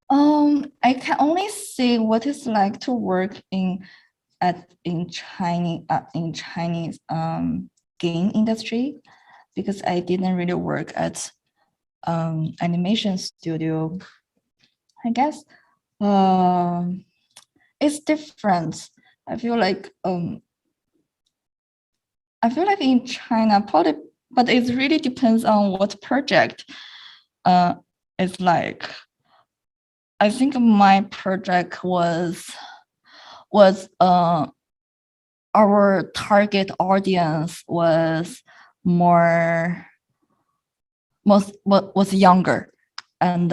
Speaker 7: I can only say what it's like to work in Chinese game industry, because I didn't really work at animation studio. I guess it's different. I feel like in China, probably, but it really depends on what project it's like. I think my project was our target audience was younger, and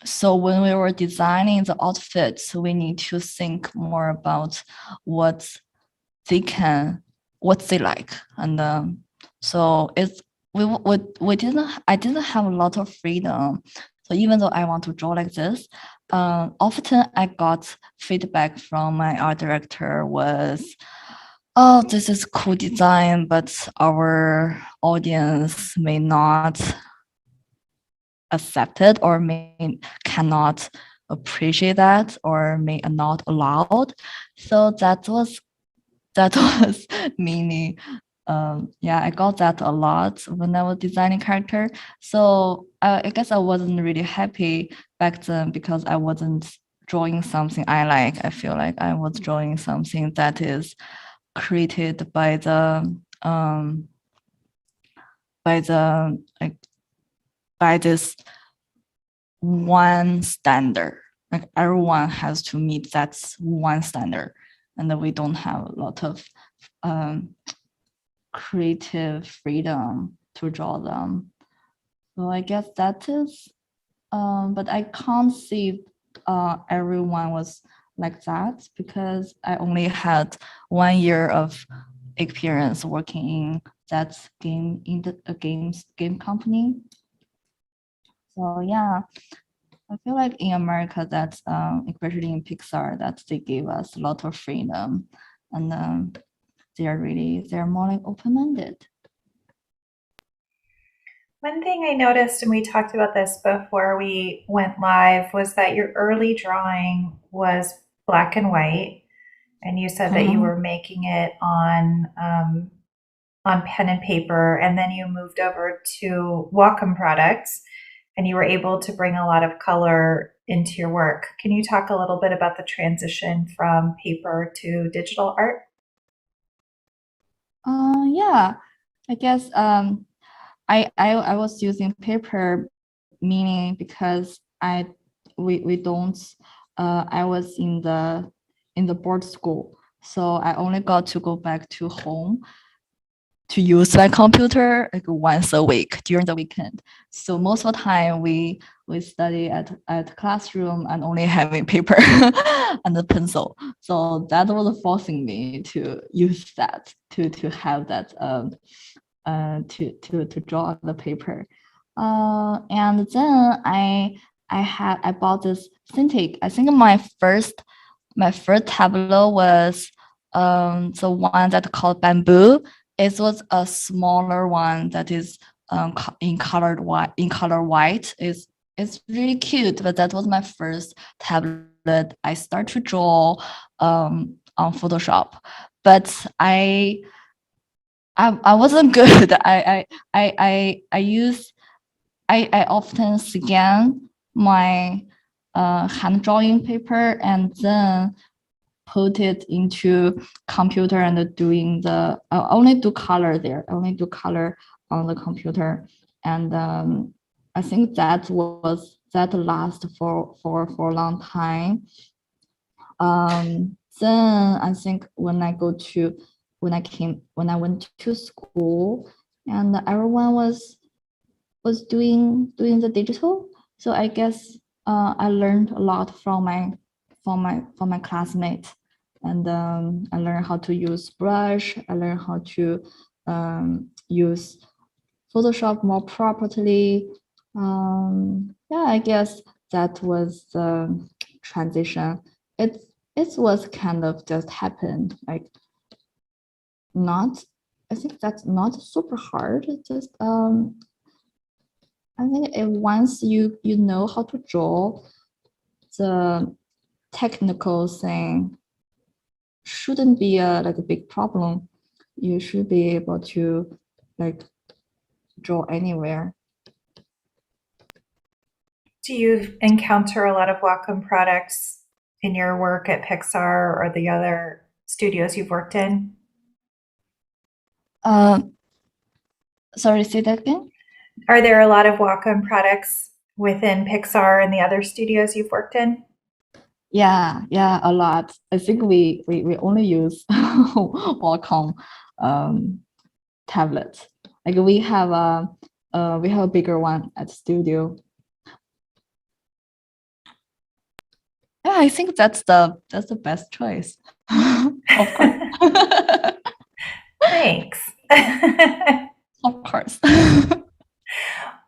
Speaker 7: so when we were designing the outfits, we need to think more about what they like, and so I didn't have a lot of freedom So even though I want to draw like this, often I got feedback from my art director was, oh, this is cool design, but our audience may not accept it or cannot appreciate that or may not allowed. So that was mainly yeah, I got that a lot when I was designing character. So I guess I wasn't really happy back then because I wasn't drawing something I like. I feel like I was drawing something that is created by this one standard. Like everyone has to meet that one standard, and then we don't have a lot of creative freedom to draw them. So I guess that is, but I can't see everyone was like that because I only had 1 year of experience working in that game game company. So yeah, I feel like in America that especially in Pixar that they gave us a lot of freedom, and they're more like open-minded.
Speaker 1: One thing I noticed, and we talked about this before we went live, was that your early drawing was black and white, and you said that you were making it on pen and paper, and then you moved over to Wacom products, and you were able to bring a lot of color into your work. Can you talk a little bit about the transition from paper to digital art?
Speaker 7: Yeah, I guess I was using paper, meaning because we don't I was in the board school, so I only got to go back to home to use my computer like once a week during the weekend. So most of the time we study at classroom and only having paper and a pencil. So that was forcing me to use that to have that to draw on the paper. And then I bought this Cintiq. I think my first tableau was the one that called Bamboo. It was a smaller one that is in color white. It's really cute, but that was my first tablet. I start to draw on Photoshop, but I wasn't good. I often scan my hand drawing paper and then put it into computer and doing the I only do color there. I only do color on the computer, and I think that last for a long time. Then I think when I went to school, and everyone was doing the digital, so I guess I learned a lot from my classmates, and I learned how to use brush. I learned how to use Photoshop more properly. Yeah, I guess that was the transition. It was kind of just happened, like I think that's not super hard. It's just I think once you know how to draw, the technical thing shouldn't be a big problem. You should be able to like draw anywhere.
Speaker 1: Do you encounter a lot of Wacom products in your work at Pixar or the other studios you've worked in?
Speaker 7: Sorry, say that again?
Speaker 1: Are there a lot of Wacom products within Pixar and the other studios you've worked in?
Speaker 7: Yeah, a lot. I think we only use Wacom tablets. Like we have a bigger one at studio. Yeah, I think that's the best choice. Of course.
Speaker 1: Thanks.
Speaker 7: Of course.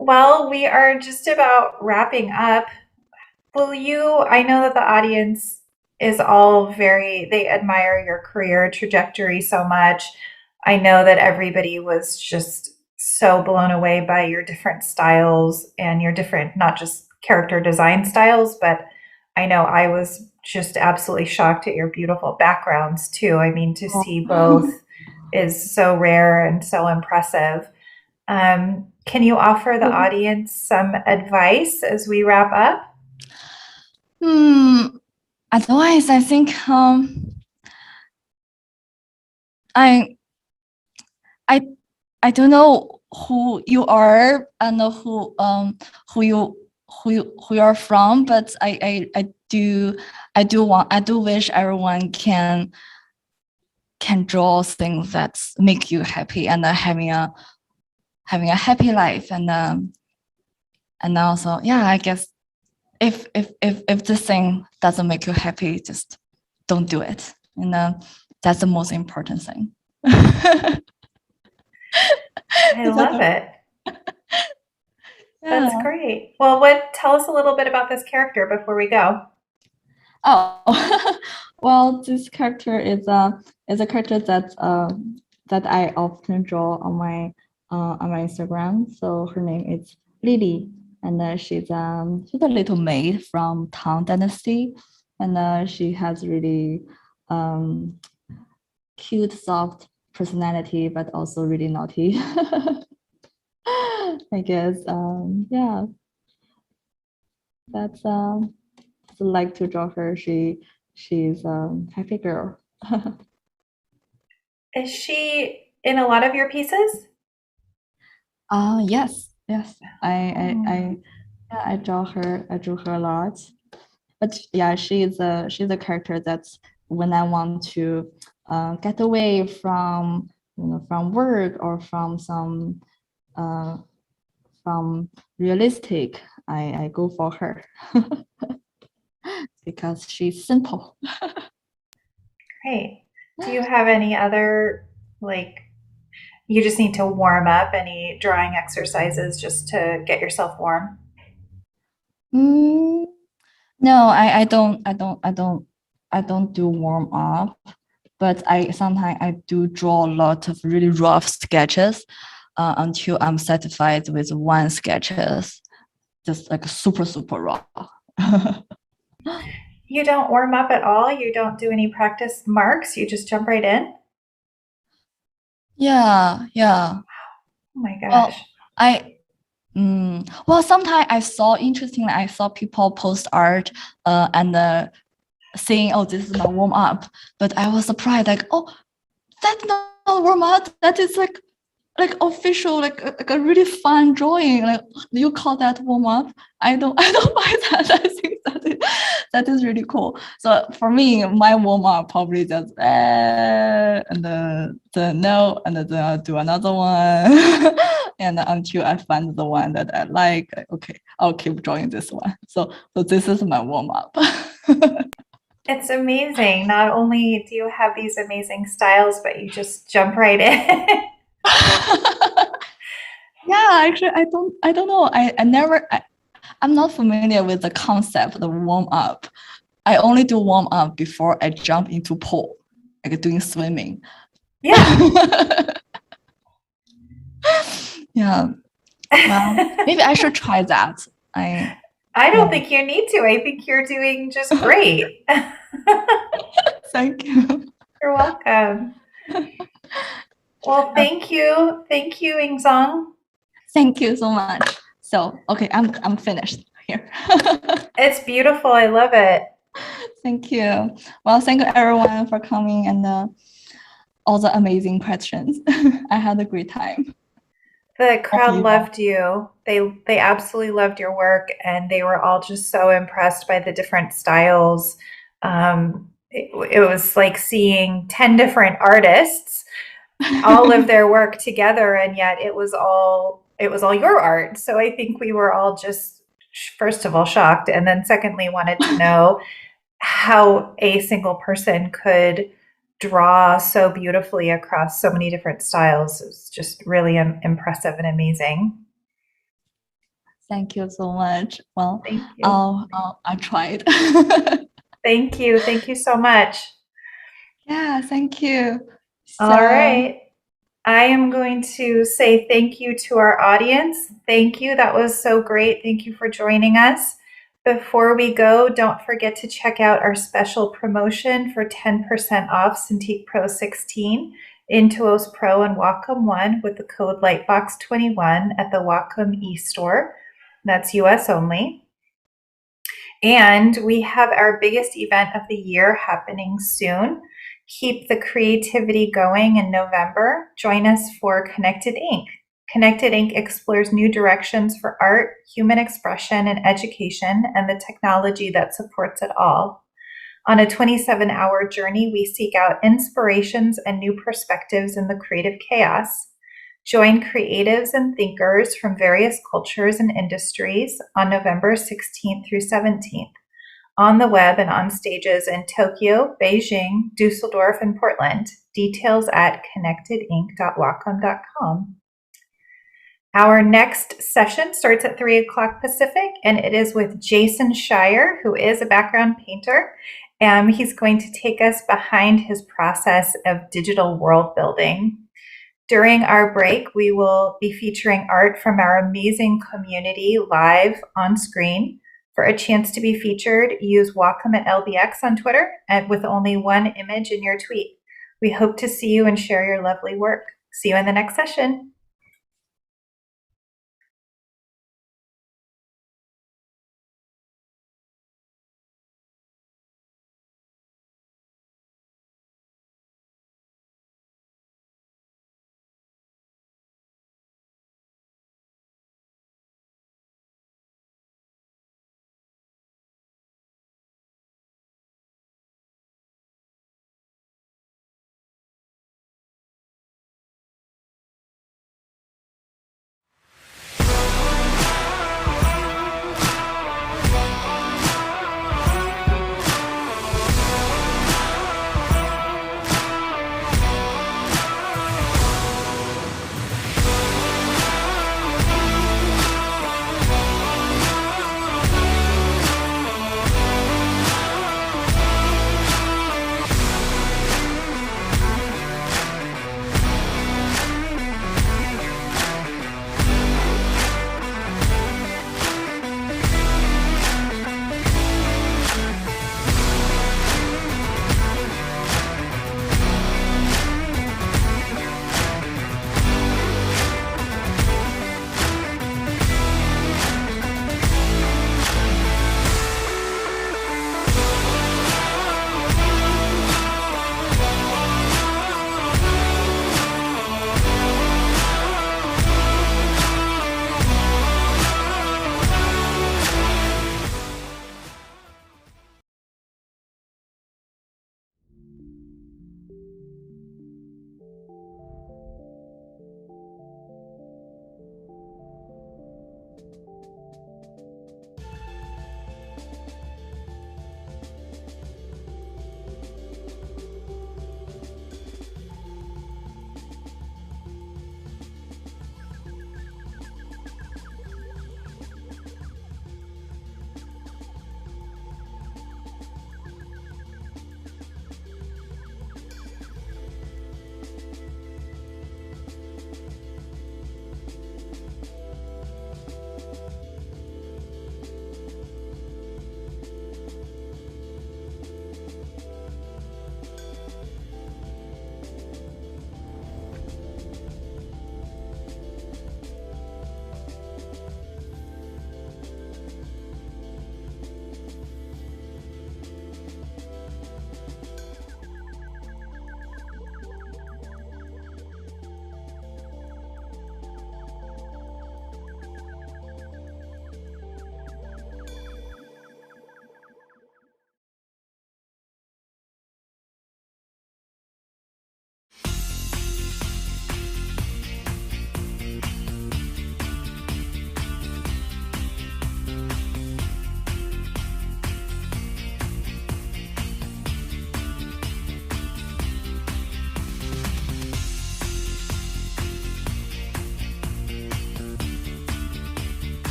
Speaker 1: Well, Well, we are just about wrapping up. I know that the audience is all they admire your career trajectory so much. I know that everybody was just so blown away by your different styles and your different, not just character design styles, but I know I was just absolutely shocked at your beautiful backgrounds too. I mean, to see both is so rare and so impressive. Can you offer the audience some advice as we wrap up?
Speaker 7: Otherwise, I think I I don't know who you are and who you are from, but I do wish everyone can draw things that make you happy and having a happy life, and also, yeah, I guess if this thing doesn't make you happy, just don't do it. That's the most important thing.
Speaker 1: I love it. That's
Speaker 7: Yeah.
Speaker 1: great. Well, tell us a little bit about this character before we go.
Speaker 7: Oh, well, this character is a character that I often draw on my Instagram. So her name is Lily, and she's a little maid from Tang Dynasty, and she has really cute, soft personality, but also really naughty. I guess, yeah, that's like to draw her. She's a happy girl.
Speaker 1: Is she in a lot of your pieces?
Speaker 7: Yes. I draw her. I drew her a lot, but yeah, she's a character that's when I want to get away from from work or from some from realistic. I go for her because she's simple.
Speaker 1: Great. Do you have any other, you just need to warm up, any drawing exercises just to get yourself warm?
Speaker 7: No, I don't do warm up, but sometimes I do draw a lot of really rough sketches until I'm satisfied with one sketches, just like super raw.
Speaker 1: You don't warm up at all? You don't do any practice marks? You just jump right in?
Speaker 7: Yeah.
Speaker 1: Oh my gosh.
Speaker 7: Well, sometimes I saw people post art and saying, "Oh, this is my warm up," but I was surprised, like, "Oh, that's not warm up. That is like official, like a really fun drawing. Like, you call that warm up? I don't buy that. I think that is really cool. So for me, my warm up probably just and then no, and then I'll do another one, and until I find the one that I like. Okay, I'll keep drawing this one. So this is my warm up.
Speaker 1: It's amazing. Not only do you have these amazing styles, but you just jump right in.
Speaker 7: Yeah, actually, I don't know. I'm not familiar with the concept of the warm up. I only do warm up before I jump into pool, like doing swimming.
Speaker 1: Yeah.
Speaker 7: Yeah. Well, maybe I should try that.
Speaker 1: I don't think you need to. I think you're doing just great.
Speaker 7: Thank you.
Speaker 1: You're welcome. Well, thank you. Thank you, Yingzong.
Speaker 7: Thank you so much. So, okay, I'm finished here.
Speaker 1: It's beautiful. I love it.
Speaker 7: Thank you. Well, thank you everyone for coming and all the amazing questions. I had a great time.
Speaker 1: The crowd loved you. They absolutely loved your work, and they were all just so impressed by the different styles. It was like seeing 10 different artists, all of their work together, and yet it was all your art. So I think we were all just, first of all, shocked, and then secondly, wanted to know how a single person could draw so beautifully across so many different styles. It's just really impressive and amazing.
Speaker 7: Thank you so much. Well,
Speaker 1: Thank you.
Speaker 7: I tried.
Speaker 1: Thank you. Thank you so much.
Speaker 7: Yeah, thank you.
Speaker 1: All right. I am going to say thank you to our audience. Thank you. That was so great. Thank you for joining us. Before we go, don't forget to check out our special promotion for 10% off Cintiq Pro 16, Intuos Pro, and Wacom One with the code LightBox21 at the Wacom eStore. That's US only. And we have our biggest event of the year happening soon. Keep the creativity going in November. Join us for Connected Ink. Connected Ink explores new directions for art, human expression, and education, and the technology that supports it all. On a 27-hour journey, we seek out inspirations and new perspectives in the creative chaos. Join creatives and thinkers from various cultures and industries on November 16th through 17th, on the web and on stages in Tokyo, Beijing, Dusseldorf, and Portland. Details at connectedink.wacom.com. Our next session starts at 3 o'clock Pacific, and it is with Jason Scheier, who is a background painter. He's going to take us behind his process of digital world building. During our break, we will be featuring art from our amazing community live on screen. For a chance to be featured, use Wacom LBX on Twitter and with only one image in your tweet. We hope to see you and share your lovely work. See you in the next session.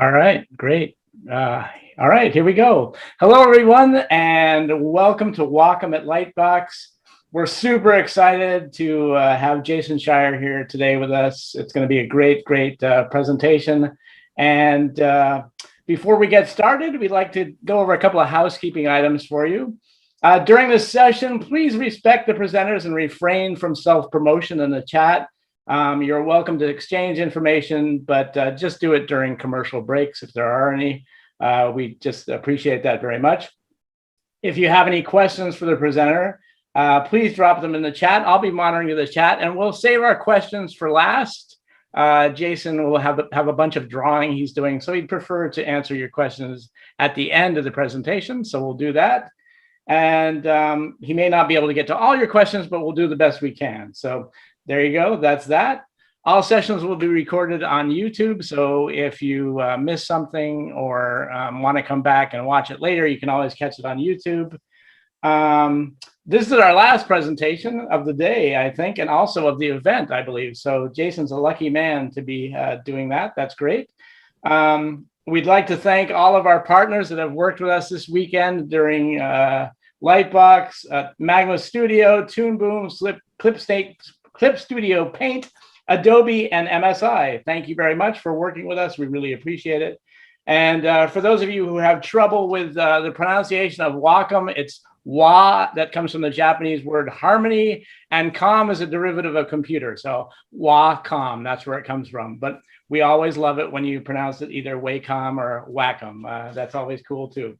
Speaker 10: All right, great. All right, here we go. Hello, everyone, and welcome to Wacom at LightBox. We're super excited to have Jason Scheier here today with us. It's going to be a great presentation. And before we get started, we'd like to go over a couple of housekeeping items for you. During this session, please respect the presenters and refrain from self-promotion in the chat. You're welcome to exchange information, but just do it during commercial breaks if there are any. We just appreciate that very much. If you have any questions for the presenter, please drop them in the chat. I'll be monitoring the chat, and we'll save our questions for last. Jason will have a bunch of drawing he's doing, so he'd prefer to answer your questions at the end of the presentation, so we'll do that. And he may not be able to get to all your questions, but we'll do the best we can. So there you go. That's that. All sessions will be recorded on YouTube. So if you miss something or want to come back and watch it later, you can always catch it on YouTube. This is our last presentation of the day, I think, and also of the event, I believe. So Jason's a lucky man to be doing that. That's great. We'd like to thank all of our partners that have worked with us this weekend during LightBox, Magma Studio, Toon Boom, Clip Studio Paint, Adobe, and MSI. Thank you very much for working with us. We really appreciate it. And for those of you who have trouble with the pronunciation of Wacom, it's Wa, that comes from the Japanese word harmony, and com is a derivative of computer. So Wacom, that's where it comes from. But we always love it when you pronounce it either Wacom or Wacom. That's always cool too.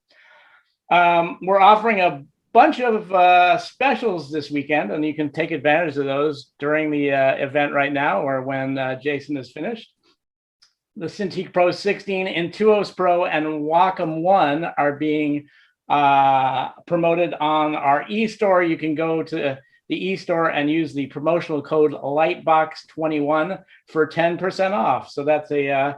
Speaker 10: We're offering a bunch of specials this weekend, and you can take advantage of those during the event right now or when Jason is finished. The Cintiq Pro 16, Intuos Pro, and Wacom One are being promoted on our e-store. You can go to the e-store and use the promotional code LightBox21 for 10% off. So that's a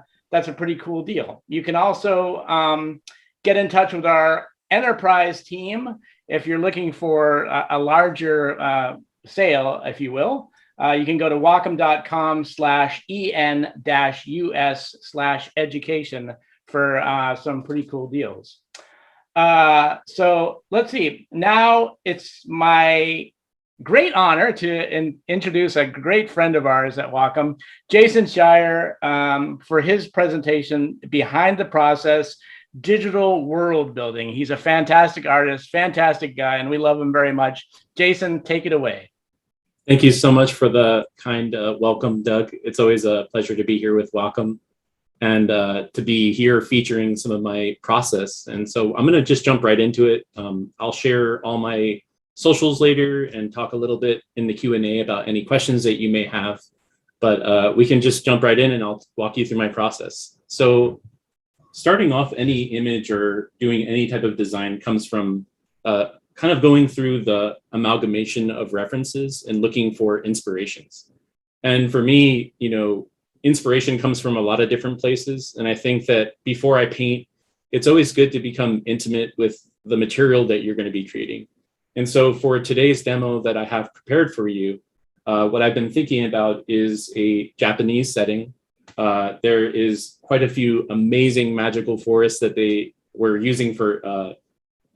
Speaker 10: pretty cool deal. You can also get in touch with our enterprise team if you're looking for a larger sale, if you will. You can go to wacom.com/en-us/education for some pretty cool deals. So let's see. Now it's my great honor to introduce a great friend of ours at Wacom, Jason Scheier, for his presentation, Behind the Process, Digital World Building. He's a fantastic artist, fantastic guy, and we love him very much. Jason, take it away.
Speaker 11: Thank you so much for the kind welcome, Doug. It's always a pleasure to be here with Wacom and to be here featuring some of my process. And so I'm going to just jump right into it. I'll share all my socials later and talk a little bit in the Q&A about any questions that you may have. But we can just jump right in and I'll walk you through my process. So starting off any image or doing any type of design comes from kind of going through the amalgamation of references and looking for inspirations. And for me, you know, inspiration comes from a lot of different places. And I think that before I paint, it's always good to become intimate with the material that you're going to be creating. And so for today's demo that I have prepared for you, what I've been thinking about is a Japanese setting. There is quite a few amazing magical forests that they were using for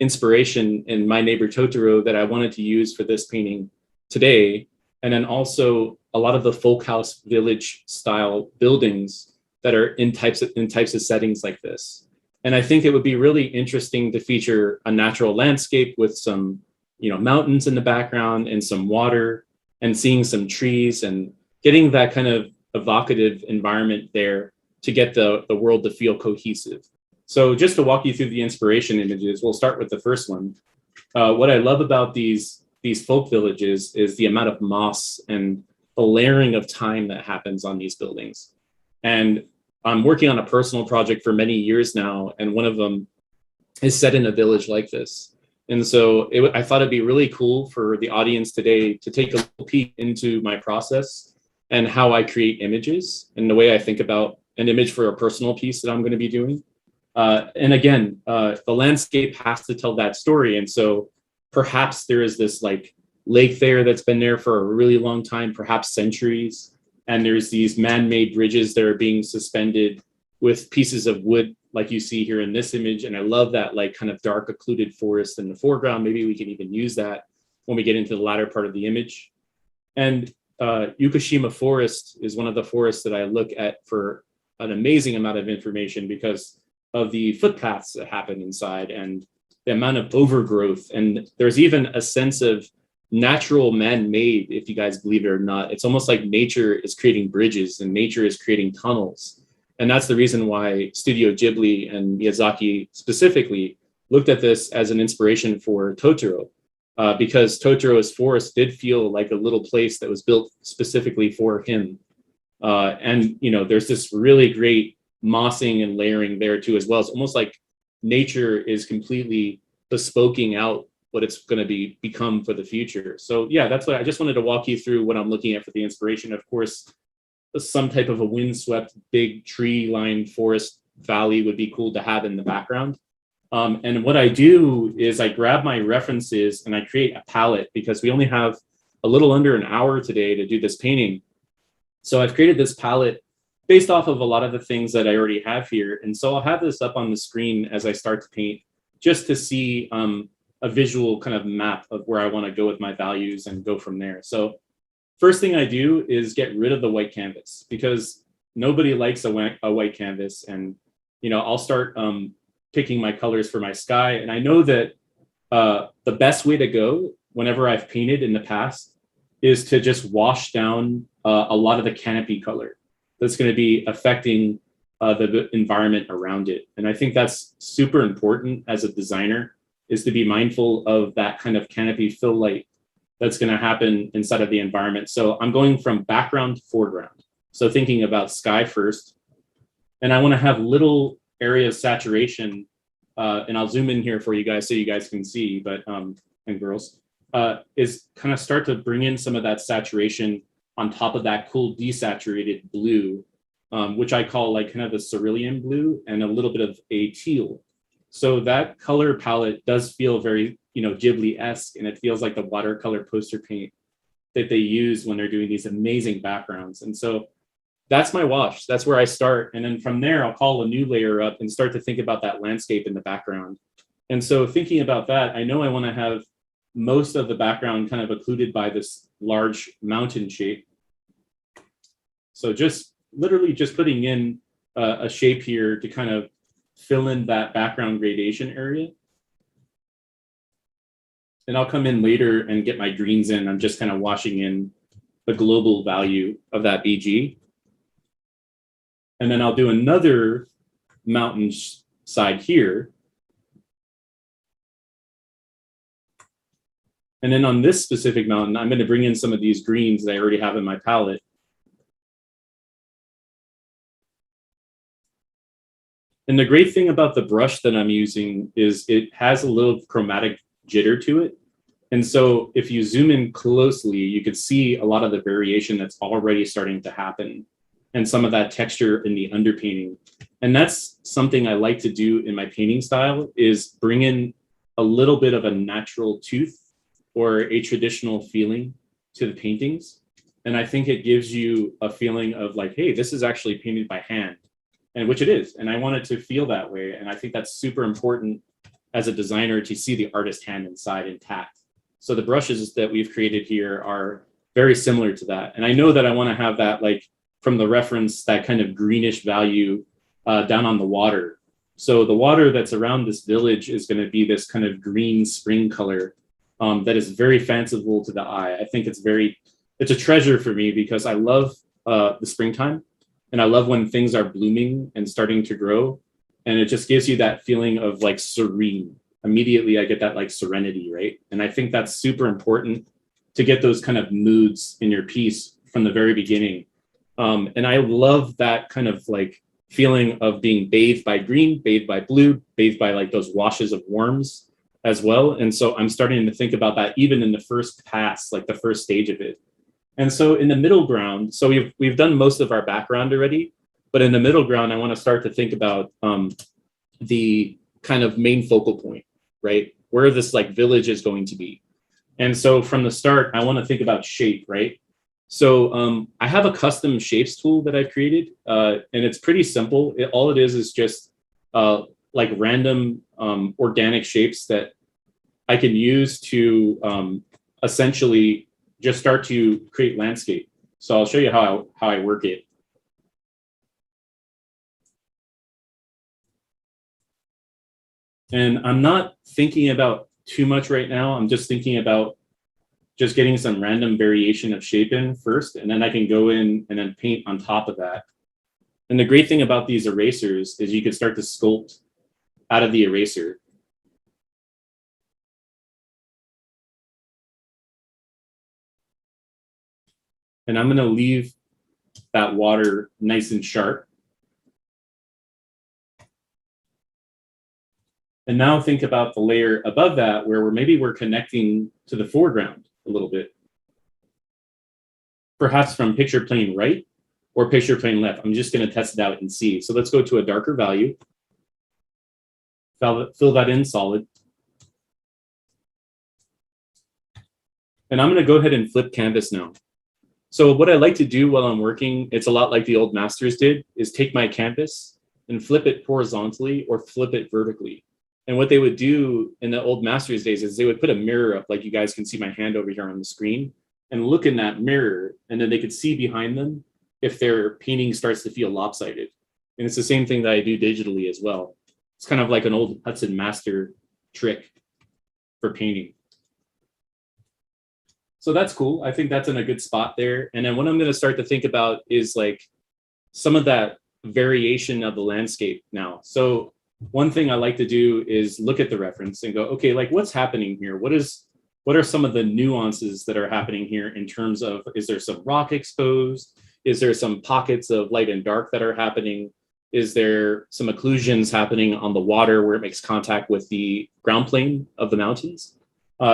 Speaker 11: inspiration in My Neighbor Totoro that I wanted to use for this painting today. And then also a lot of the folk house village style buildings that are in types of settings like this. And I think it would be really interesting to feature a natural landscape with some, you know, mountains in the background and some water and seeing some trees and getting that kind of evocative environment there to get the world to feel cohesive. So just to walk you through the inspiration images, we'll start with the first one. What I love about these folk villages is the amount of moss and the layering of time that happens on these buildings. And I'm working on a personal project for many years now, and one of them is set in a village like this. And so I thought it'd be really cool for the audience today to take a little peek into my process and how I create images and the way I think about an image for a personal piece that I'm going to be doing. And again, the landscape has to tell that story. And so perhaps there is this like lake there that's been there for a really long time, perhaps centuries. And there's these man-made bridges that are being suspended with pieces of wood like you see here in this image. And I love that like kind of dark occluded forest in the foreground. Maybe we can even use that when we get into the latter part of the image. And Yukushima Forest is one of the forests that I look at for an amazing amount of information because of the footpaths that happen inside and the amount of overgrowth. And there's even a sense of natural man-made, if you guys believe it or not. It's almost like nature is creating bridges and nature is creating tunnels. And that's the reason why Studio Ghibli and Miyazaki specifically looked at this as an inspiration for Totoro, because Totoro's forest did feel like a little place that was built specifically for him. And, you know, there's this really great mossing and layering there too, as well. It's almost like nature is completely bespoking out what it's going to become for the future. So yeah, that's what I just wanted to walk you through what I'm looking at for the inspiration. Of course, some type of a windswept, big tree-lined forest valley would be cool to have in the background. And what I do is I grab my references and I create a palette because we only have a little under an hour today to do this painting. So I've created this palette based off of a lot of the things that I already have here. And so I'll have this up on the screen as I start to paint just to see a visual kind of map of where I want to go with my values and go from there. So first thing I do is get rid of the white canvas because nobody likes a white canvas. And, you know, I'll start picking my colors for my sky. And I know that the best way to go whenever I've painted in the past is to just wash down a lot of the canopy color that's going to be affecting the environment around it. And I think that's super important as a designer, is to be mindful of that kind of canopy fill light that's going to happen inside of the environment. So I'm going from background to foreground. So thinking about sky first, and I want to have little area of saturation, and I'll zoom in here for you guys so you guys can see, but and girls, is kind of start to bring in some of that saturation on top of that cool desaturated blue, which I call like kind of a cerulean blue and a little bit of a teal. So that color palette does feel very, you know, Ghibli-esque, and it feels like the watercolor poster paint that they use when they're doing these amazing backgrounds. And so that's my wash. That's where I start. And then from there, I'll call a new layer up and start to think about that landscape in the background. And so thinking about that, I know I want to have most of the background kind of occluded by this large mountain shape. So just literally just putting in a shape here to kind of fill in that background gradation area. And I'll come in later and get my greens in. I'm just kind of washing in the global value of that BG. And then I'll do another mountain side here. And then on this specific mountain, I'm going to bring in some of these greens that I already have in my palette. And the great thing about the brush that I'm using is it has a little chromatic jitter to it. And so if you zoom in closely, you could see a lot of the variation that's already starting to happen and some of that texture in the underpainting. And that's something I like to do in my painting style, is bring in a little bit of a natural tooth or a traditional feeling to the paintings. And I think it gives you a feeling of like, hey, this is actually painted by hand. And which it is, and I want it to feel that way. And I think that's super important as a designer to see the artist hand inside intact. So the brushes that we've created here are very similar to that. And I know that I want to have that, like from the reference, that kind of greenish value down on the water. So the water that's around this village is going to be this kind of green spring color that is very fanciful to the eye. I think it's a treasure for me because I love the springtime. And I love when things are blooming and starting to grow. And it just gives you that feeling of like serene. Immediately, I get that like serenity, right? And I think that's super important to get those kind of moods in your piece from the very beginning. And I love that kind of like feeling of being bathed by green, bathed by blue, bathed by like those washes of warms as well. And so I'm starting to think about that even in the first pass, like the first stage of it. And so in the middle ground, so we've done most of our background already, but in the middle ground, I want to start to think about the kind of main focal point, right? Where this like village is going to be. And so from the start, I want to think about shape, right? So I have a custom shapes tool that I've created, and it's pretty simple. All it is just like random organic shapes that I can use to essentially just start to create landscape. So I'll show you how I work it. And I'm not thinking about too much right now. I'm just thinking about just getting some random variation of shape in first, and then I can go in and then paint on top of that. And the great thing about these erasers is you can start to sculpt out of the eraser. And I'm going to leave that water nice and sharp. And now think about the layer above that where maybe we're connecting to the foreground a little bit. Perhaps from picture plane right or picture plane left. I'm just going to test it out and see. So let's go to a darker value. Fill that in solid. And I'm going to go ahead and flip canvas now. So what I like to do while I'm working, it's a lot like the old masters did, is take my canvas and flip it horizontally or flip it vertically. And what they would do in the old masters days is they would put a mirror up, like you guys can see my hand over here on the screen, and look in that mirror, and then they could see behind them if their painting starts to feel lopsided. And it's the same thing that I do digitally as well. It's kind of like an old Hudson master trick for painting. So that's cool. I think that's in a good spot there. And then what I'm going to start to think about is like some of that variation of the landscape now. So one thing I like to do is look at the reference and go, okay, like what's happening here? What are some of the nuances that are happening here in terms of, is there some rock exposed? Is there some pockets of light and dark that are happening? Is there some occlusions happening on the water where it makes contact with the ground plane of the mountains?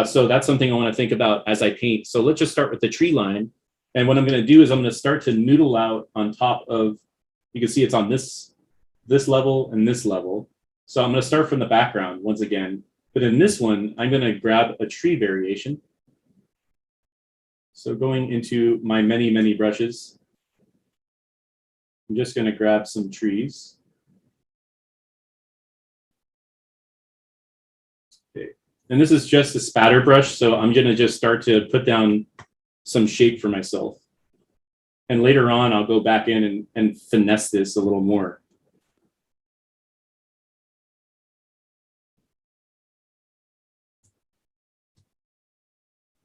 Speaker 11: So that's something I want to think about as I paint. So let's just start with the tree line. And what I'm going to do is I'm going to start to noodle out on top of, you can see it's on this level and this level. So I'm going to start from the background once again. But in this one, I'm going to grab a tree variation. So going into my many, many brushes, I'm just going to grab some trees. Okay. And this is just a spatter brush, so I'm going to just start to put down some shape for myself. And later on, I'll go back in and finesse this a little more.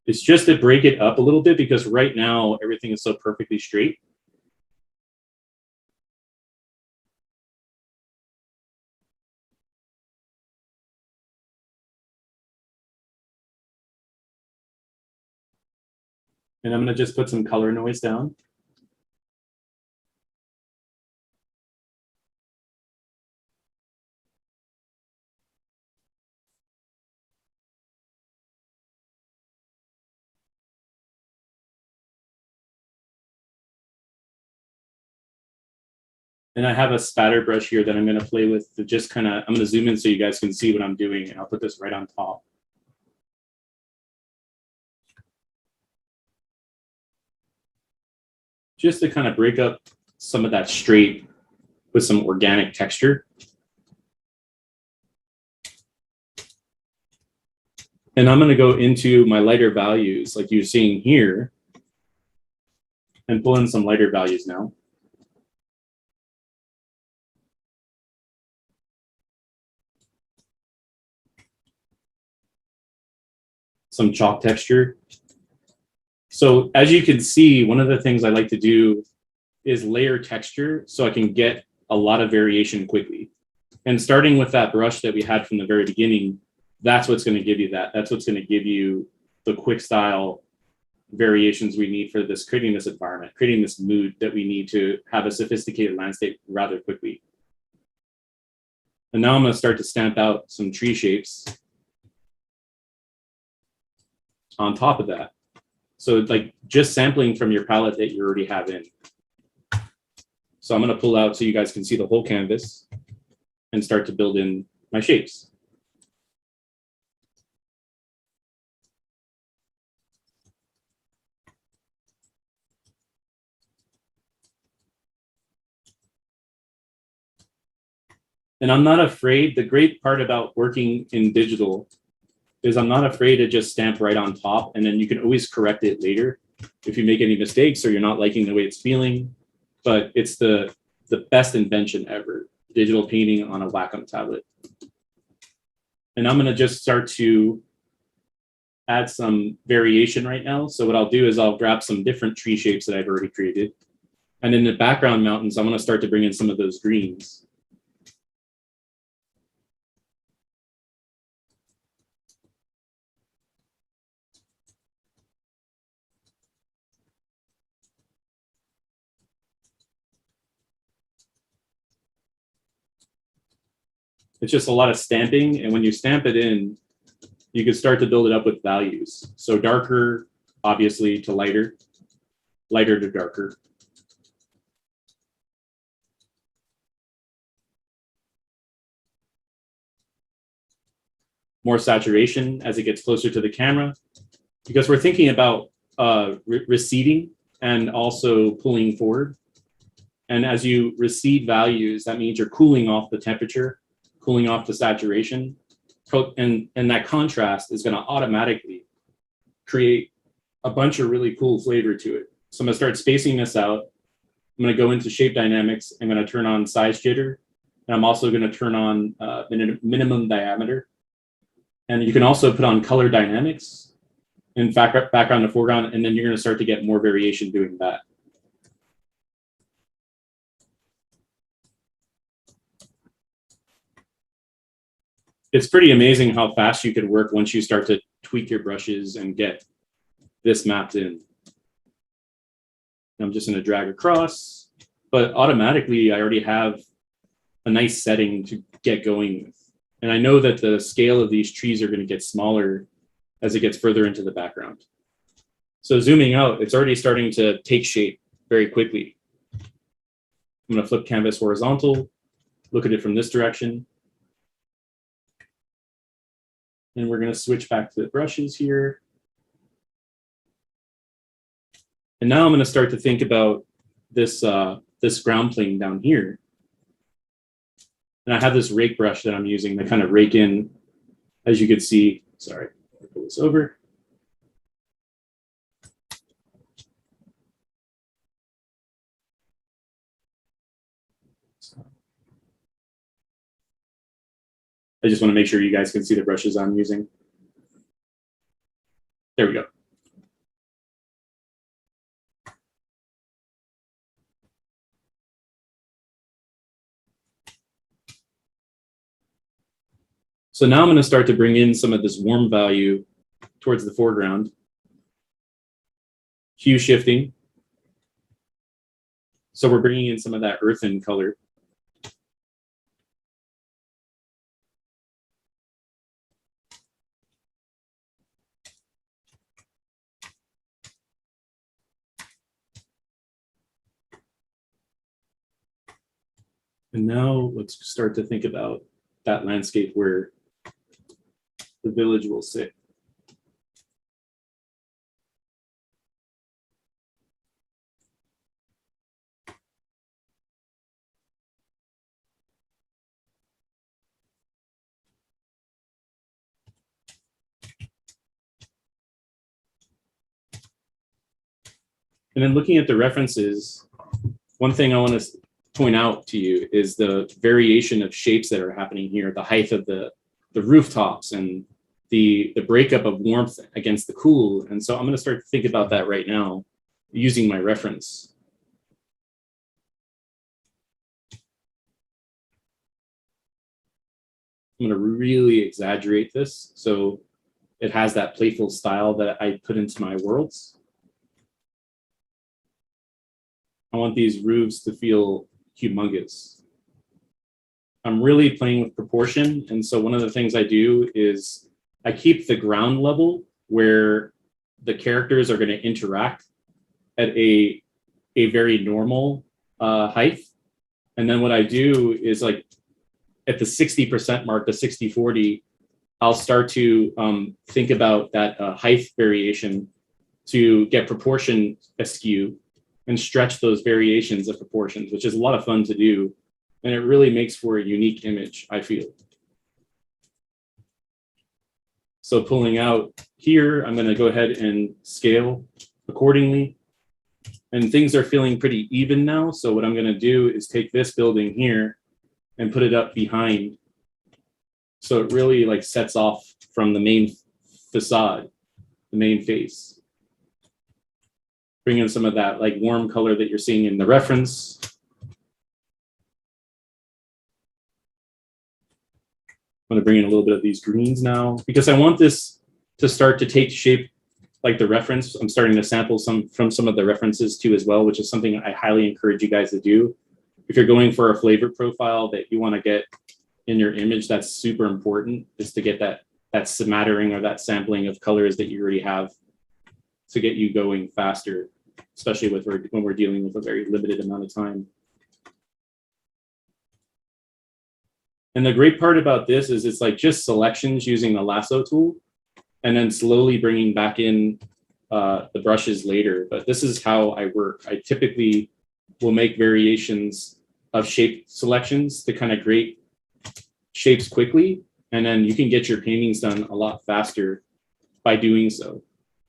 Speaker 11: It's just to break it up a little bit because right now, everything is so perfectly straight. And I'm going to just put some color noise down. And I have a spatter brush here that I'm going to play with to just kind of, I'm going to zoom in so you guys can see what I'm doing. And I'll put this right on top. Just to kind of break up some of that straight with some organic texture. And I'm going to go into my lighter values like you're seeing here and pull in some lighter values now. Some chalk texture. So as you can see, one of the things I like to do is layer texture so I can get a lot of variation quickly. And starting with that brush that we had from the very beginning, that's what's going to give you that. That's what's going to give you the quick style variations we need for this, creating this environment, creating this mood that we need to have a sophisticated landscape rather quickly. And now I'm going to start to stamp out some tree shapes on top of that. So like just sampling from your palette that you already have in. So I'm going to pull out so you guys can see the whole canvas and start to build in my shapes. And I'm not afraid. The great part about working in digital is I'm not afraid to just stamp right on top, and then you can always correct it later if you make any mistakes or you're not liking the way it's feeling. But it's the best invention ever, digital painting on a Wacom tablet. And I'm gonna just start to add some variation right now. So what I'll do is I'll grab some different tree shapes that I've already created. And in the background mountains, I'm gonna start to bring in some of those greens. It's just a lot of stamping. And when you stamp it in, you can start to build it up with values. So darker, obviously, to lighter, lighter to darker. More saturation as it gets closer to the camera, because we're thinking about receding and also pulling forward. And as you recede values, that means you're cooling off the temperature, cooling off the saturation. And that contrast is going to automatically create a bunch of really cool flavor to it. So I'm going to start spacing this out. I'm going to go into shape dynamics. I'm going to turn on size jitter. And I'm also going to turn on minimum diameter. And you can also put on color dynamics in fact, background to foreground, and then you're going to start to get more variation doing that. It's pretty amazing how fast you can work once you start to tweak your brushes and get this mapped in. I'm just going to drag across, but automatically I already have a nice setting to get going with. And I know that the scale of these trees are going to get smaller as it gets further into the background. So zooming out, it's already starting to take shape very quickly. I'm going to flip canvas horizontal, look at it from this direction. And we're going to switch back to the brushes here. And now I'm going to start to think about this, this ground plane down here. And I have this rake brush that I'm using to kind of rake in, as you can see. Sorry, I'll pull this over. I just want to make sure you guys can see the brushes I'm using. There we go. So now I'm going to start to bring in some of this warm value towards the foreground. Hue shifting. So we're bringing in some of that earthen color. And now let's start to think about that landscape where the village will sit. And then looking at the references, one thing I want to point out to you is the variation of shapes that are happening here, the height of the rooftops and the breakup of warmth against the cool. And so I'm going to start to think about that right now using my reference. I'm going to really exaggerate this so it has that playful style that I put into my worlds. I want these roofs to feel humongous. I'm really playing with proportion. And so one of the things I do is I keep the ground level where the characters are going to interact at a very normal height. And then what I do is, like, at the 60% mark, the 60-40, I'll start to think about that height variation to get proportion askew and stretch those variations of proportions, which is a lot of fun to do And it really makes for a unique image, I feel. So pulling out here, I'm going to go ahead and scale accordingly. And things are feeling pretty even now. So what I'm going to do is take this building here and put it up behind. So it really like sets off from the main facade, the main face. Bring in some of that like warm color that you're seeing in the reference. I'm going to bring in a little bit of these greens now because I want this to start to take shape like the reference. I'm starting to sample from some of the references too as well, which is something I highly encourage you guys to do. If you're going for a flavor profile that you want to get in your image, that's super important, is to get that smattering or that sampling of colors that you already have to get you going faster, especially when we're dealing with a very limited amount of time. And the great part about this is it's like just selections using the lasso tool and then slowly bringing back in the brushes later. But this is how I work. I typically will make variations of shape selections to kind of create shapes quickly. And then you can get your paintings done a lot faster by doing so.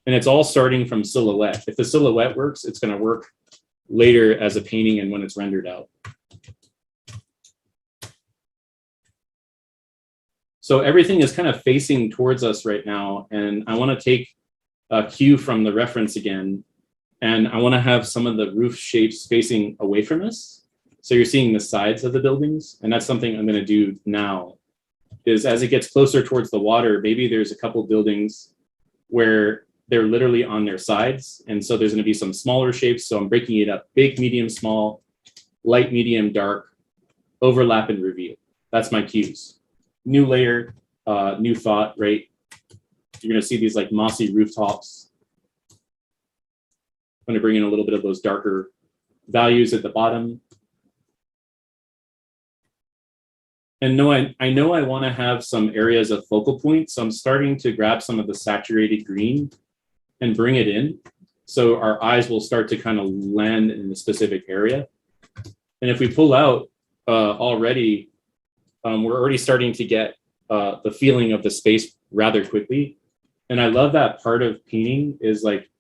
Speaker 11: And it's all starting from silhouette. If the silhouette works, it's going to work later as a painting and when it's rendered out. So everything is kind of facing towards us right now. And I want to take a cue from the reference again. And I want to have some of the roof shapes facing away from us. So you're seeing the sides of the buildings. And that's something I'm going to do now. Is as it gets closer towards the water, maybe there's a couple buildings where they're literally on their sides. And so there's going to be some smaller shapes. So I'm breaking it up: big, medium, small, light, medium, dark, overlap, and reveal. That's my cues. New layer, new thought, right? You're going to see these like mossy rooftops. I'm going to bring in a little bit of those darker values at the bottom. And I know I want to have some areas of focal point. So I'm starting to grab some of the saturated green and bring it in. So our eyes will start to kind of land in a specific area. And if we pull out already, we're already starting to get the feeling of the space rather quickly. And I love that part of painting is like,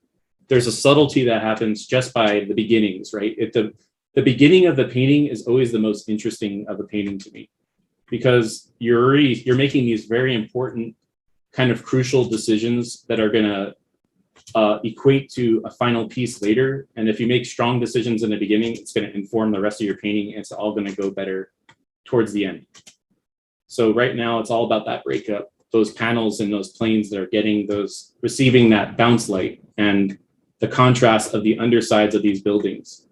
Speaker 11: there's a subtlety that happens just by the beginnings, right? The beginning of the painting is always the most interesting of a painting to me, because you're making these very important kind of crucial decisions that are gonna equate to a final piece later. And if you make strong decisions in the beginning, it's gonna inform the rest of your painting, and it's all gonna go better towards the end. So right now it's all about that breakup, those panels and those planes that are receiving that bounce light and the contrast of the undersides of these buildings.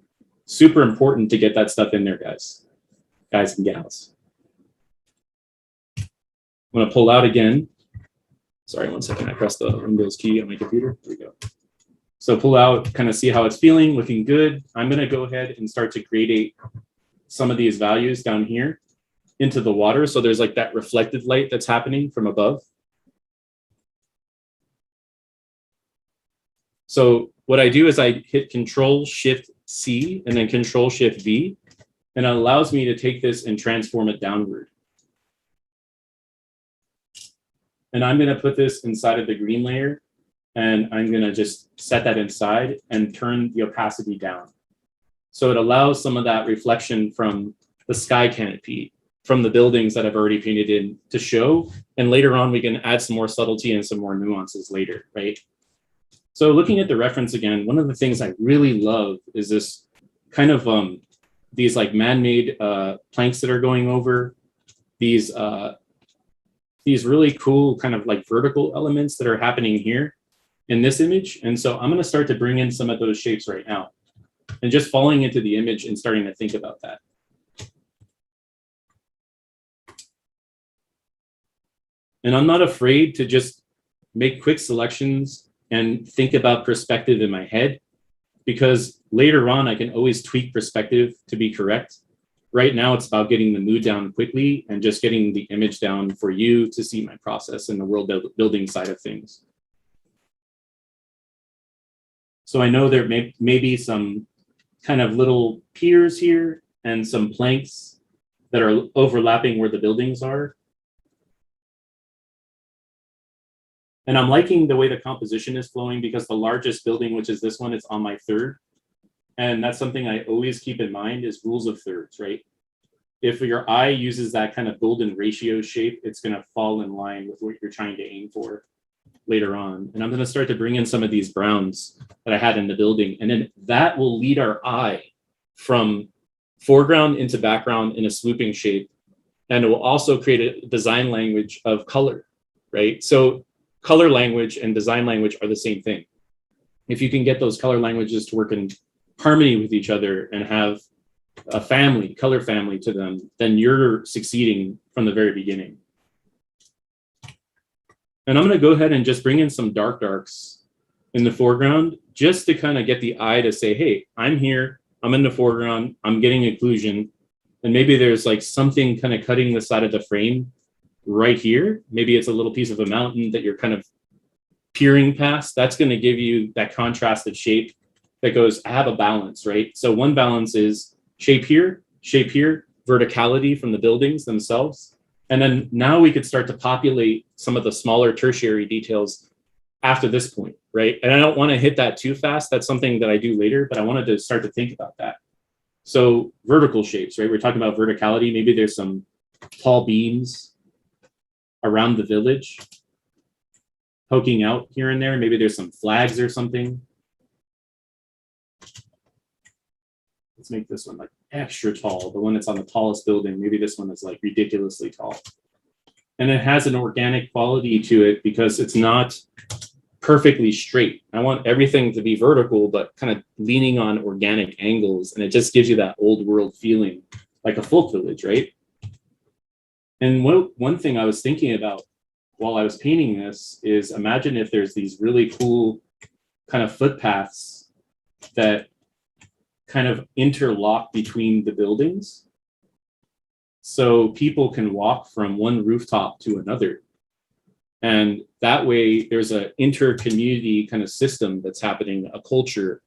Speaker 11: Super important to get that stuff in there, guys and gals. I'm gonna pull out again. Sorry, 1 second, I pressed the Windows key on my computer. There we go. So pull out, kind of see how it's feeling, looking good. I'm gonna go ahead and start to gradate some of these values down here into the water. So there's like that reflected light that's happening from above. So what I do is I hit Control-Shift-C and then Control-Shift-V, and it allows me to take this and transform it downward. And I'm going to put this inside of the green layer, and I'm going to just set that inside and turn the opacity down. So it allows some of that reflection from the sky canopy, from the buildings that I've already painted in to show. And later on, we can add some more subtlety and some more nuances later, right? So looking at the reference again, one of the things I really love is this kind of these like man-made planks that are going over, these really cool kind of like vertical elements that are happening here in this image. And so I'm going to start to bring in some of those shapes right now and just falling into the image and starting to think about that. And I'm not afraid to just make quick selections and think about perspective in my head, because later on I can always tweak perspective to be correct. Right now it's about getting the mood down quickly and just getting the image down for you to see my process in the world building side of things. So I know there may be some kind of little piers here and some planks that are overlapping where the buildings are. And I'm liking the way the composition is flowing because the largest building, which is this one, is on my third. And that's something I always keep in mind is rules of thirds, right? If your eye uses that kind of golden ratio shape, it's going to fall in line with what you're trying to aim for later on. And I'm going to start to bring in some of these browns that I had in the building. And then that will lead our eye from foreground into background in a swooping shape. And it will also create a design language of color, right? So color language and design language are the same thing. If you can get those color languages to work in harmony with each other and have a family, color family to them, then you're succeeding from the very beginning. And I'm going to go ahead and just bring in some darks in the foreground just to kind of get the eye to say, hey, I'm here, I'm in the foreground, I'm getting occlusion. And maybe there's like something kind of cutting the side of the frame right here. Maybe it's a little piece of a mountain that you're kind of peering past. That's going to give you that contrasted shape that goes, I have a balance, right? So one balance is shape here, verticality from the buildings themselves. And then now we could start to populate some of the smaller tertiary details after this point, right? And I don't want to hit that too fast. That's something that I do later, but I wanted to start to think about that. So vertical shapes, right? We're talking about verticality. Maybe there's some tall beams around the village poking out here and there. Maybe there's some flags or something. Let's make this one like extra tall, the one that's on the tallest building. Maybe this one is like ridiculously tall. And it has an organic quality to it because it's not perfectly straight. I want everything to be vertical, but kind of leaning on organic angles. And it just gives you that old world feeling like a folk village, right? And one thing I was thinking about while I was painting this is imagine if there's these really cool kind of footpaths that kind of interlock between the buildings. So people can walk from one rooftop to another. And that way there's an inter-community kind of system that's happening, a culture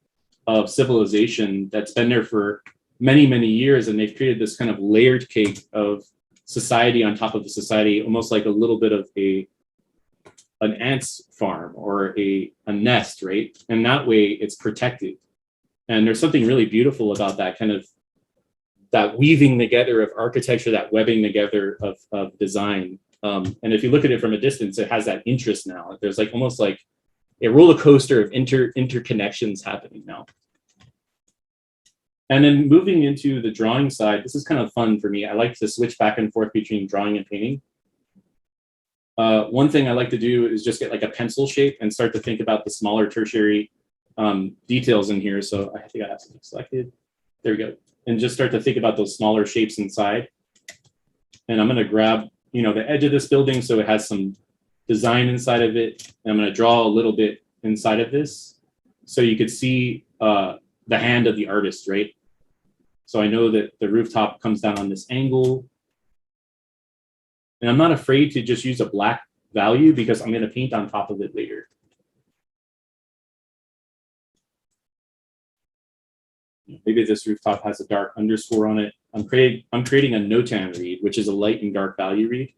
Speaker 11: of civilization that's been there for many, many years. And they've created this kind of layered cake of society on top of the society, almost like a little bit of an ant's farm or a nest, right? And that way it's protected. And there's something really beautiful about that kind of that weaving together of architecture, that webbing together of design. And if you look at it from a distance, it has that interest now. There's like almost like a roller coaster of interconnections happening now. And then moving into the drawing side, this is kind of fun for me. I like to switch back and forth between drawing and painting. One thing I like to do is just get like a pencil shape and start to think about the smaller tertiary details in here. So I think I have something selected. There we go. And just start to think about those smaller shapes inside. And I'm going to grab, the edge of this building so it has some design inside of it. And I'm going to draw a little bit inside of this so you could see the hand of the artist, right? So I know that the rooftop comes down on this angle. And I'm not afraid to just use a black value because I'm going to paint on top of it later. Maybe this rooftop has a dark underscore on it. I'm creating a notan read, which is a light and dark value read.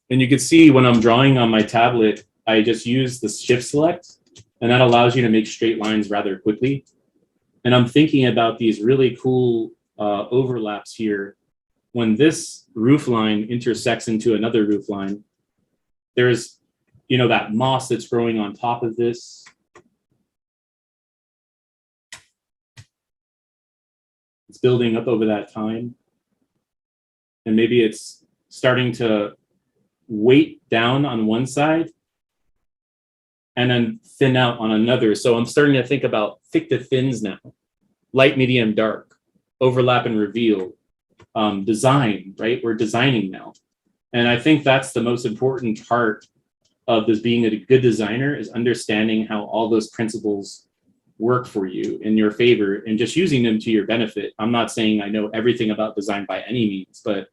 Speaker 11: And you can see when I'm drawing on my tablet, I just use the shift select, and that allows you to make straight lines rather quickly. And I'm thinking about these really cool overlaps here. When this roof line intersects into another roof line, there's, that moss that's growing on top of this. It's building up over that time. And maybe it's starting to weight down on one side and then thin out on another. So I'm starting to think about thick to thins now, light, medium, dark, overlap and reveal, design, right? We're designing now. And I think that's the most important part of this being a good designer is understanding how all those principles work for you in your favor and just using them to your benefit. I'm not saying I know everything about design by any means, but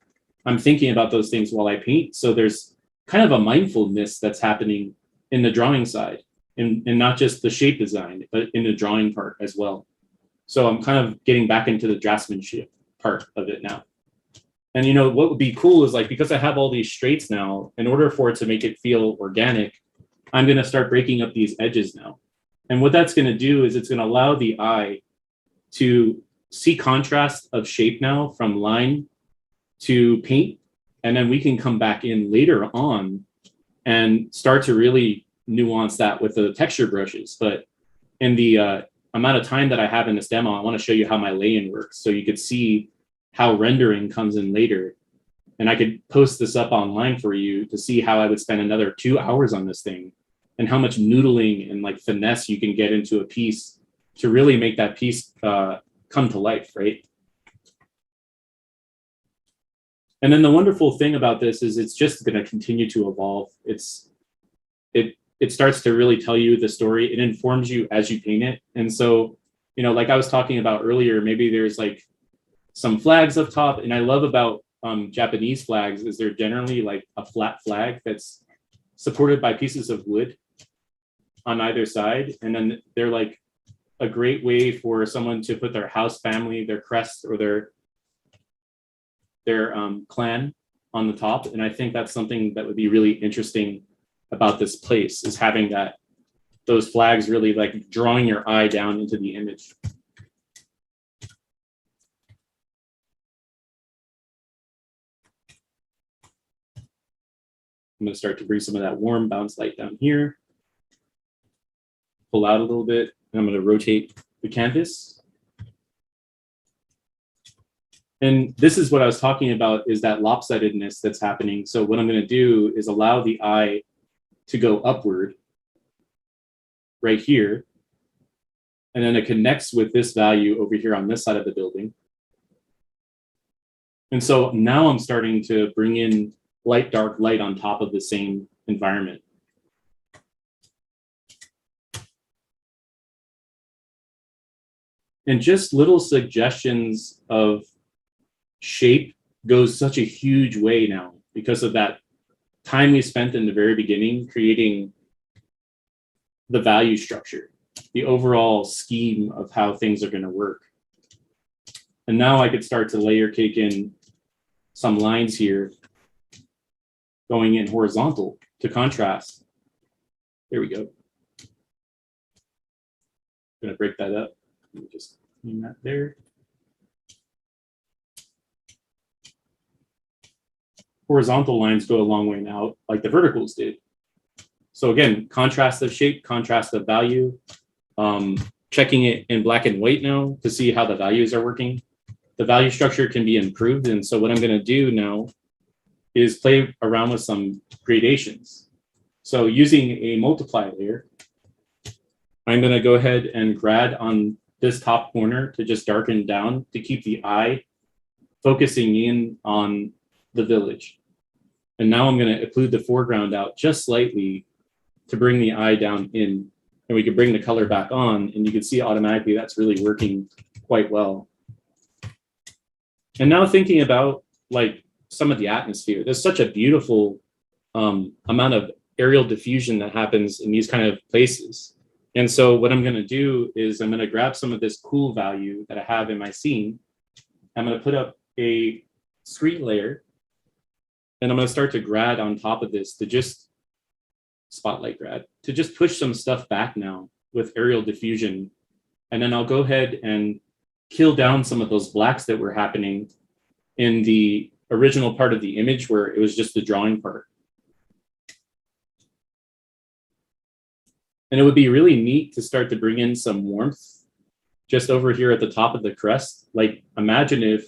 Speaker 11: I'm thinking about those things while I paint. So there's kind of a mindfulness that's happening in the drawing side and not just the shape design, but in the drawing part as well. So I'm kind of getting back into the draftsmanship part of it now. And you know, what would be cool is like, because I have all these straights now, in order for it to make it feel organic, I'm going to start breaking up these edges now. And what that's going to do is it's going to allow the eye to see contrast of shape now from line to paint. And then we can come back in later on and start to really nuance that with the texture brushes. But in the amount of time that I have in this demo, I want to show you how my lay-in works, so you could see how rendering comes in later. And I could post this up online for you to see how I would spend another 2 hours on this thing, and how much noodling and like finesse you can get into a piece to really make that piece come to life, right? And then the wonderful thing about this is it's just going to continue to evolve. It starts to really tell you the story. It informs you as you paint it. And so, you know, like I was talking about earlier, maybe there's like some flags up top. And I love about Japanese flags is they're generally like a flat flag that's supported by pieces of wood on either side. And then they're like a great way for someone to put their house family, their crest, or their clan on the top. And I think that's something that would be really interesting about this place, is having those flags really like drawing your eye down into the image. I'm going to start to bring some of that warm bounce light down here, pull out a little bit, and I'm going to rotate the canvas. And this is what I was talking about, is that lopsidedness that's happening. So what I'm going to do is allow the eye to go upward right here. And then it connects with this value over here on this side of the building. And so now I'm starting to bring in light, dark, light on top of the same environment. And just little suggestions of shape goes such a huge way now, because of that time we spent in the very beginning creating the value structure, the overall scheme of how things are going to work. And now I could start to layer cake in some lines here going in horizontal to contrast. There we go. I'm going to break that up. Let me just clean that there. Horizontal lines go a long way now, like the verticals did. So again, contrast of shape, contrast of value, checking it in black and white now to see how the values are working. The value structure can be improved. And so what I'm going to do now is play around with some gradations. So using a multiply layer, I'm going to go ahead and grad on this top corner to just darken down to keep the eye focusing in on the village. And now I'm going to occlude the foreground out just slightly to bring the eye down in, and we can bring the color back on, and you can see automatically that's really working quite well. And now thinking about like some of the atmosphere, there's such a beautiful amount of aerial diffusion that happens in these kind of places. And so what I'm going to do is I'm going to grab some of this cool value that I have in my scene. I'm going to put up a screen layer, and I'm going to start to grad on top of this to just spotlight grad, to just push some stuff back now with aerial diffusion. And then I'll go ahead and kill down some of those blacks that were happening in the original part of the image where it was just the drawing part. And it would be really neat to start to bring in some warmth just over here at the top of the crest. Like imagine if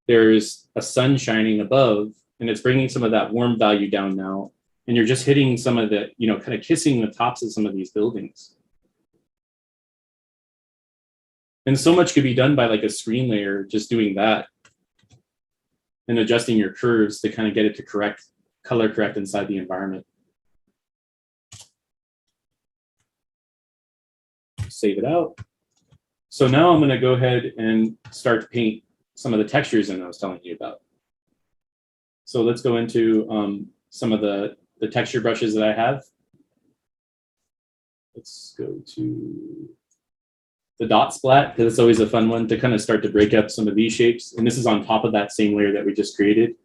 Speaker 11: there's a sun shining above and it's bringing some of that warm value down now, and you're just hitting some of the, you know, kind of kissing the tops of some of these buildings. And so much could be done by like a screen layer, just doing that and adjusting your curves to kind of get it to color correct inside the environment. Save it out. So now I'm going to go ahead and start to paint some of the textures that I was telling you about. So let's go into some of the texture brushes that I have. Let's go to the dot splat, because it's always a fun one to kind of start to break up some of these shapes. And this is on top of that same layer that we just created.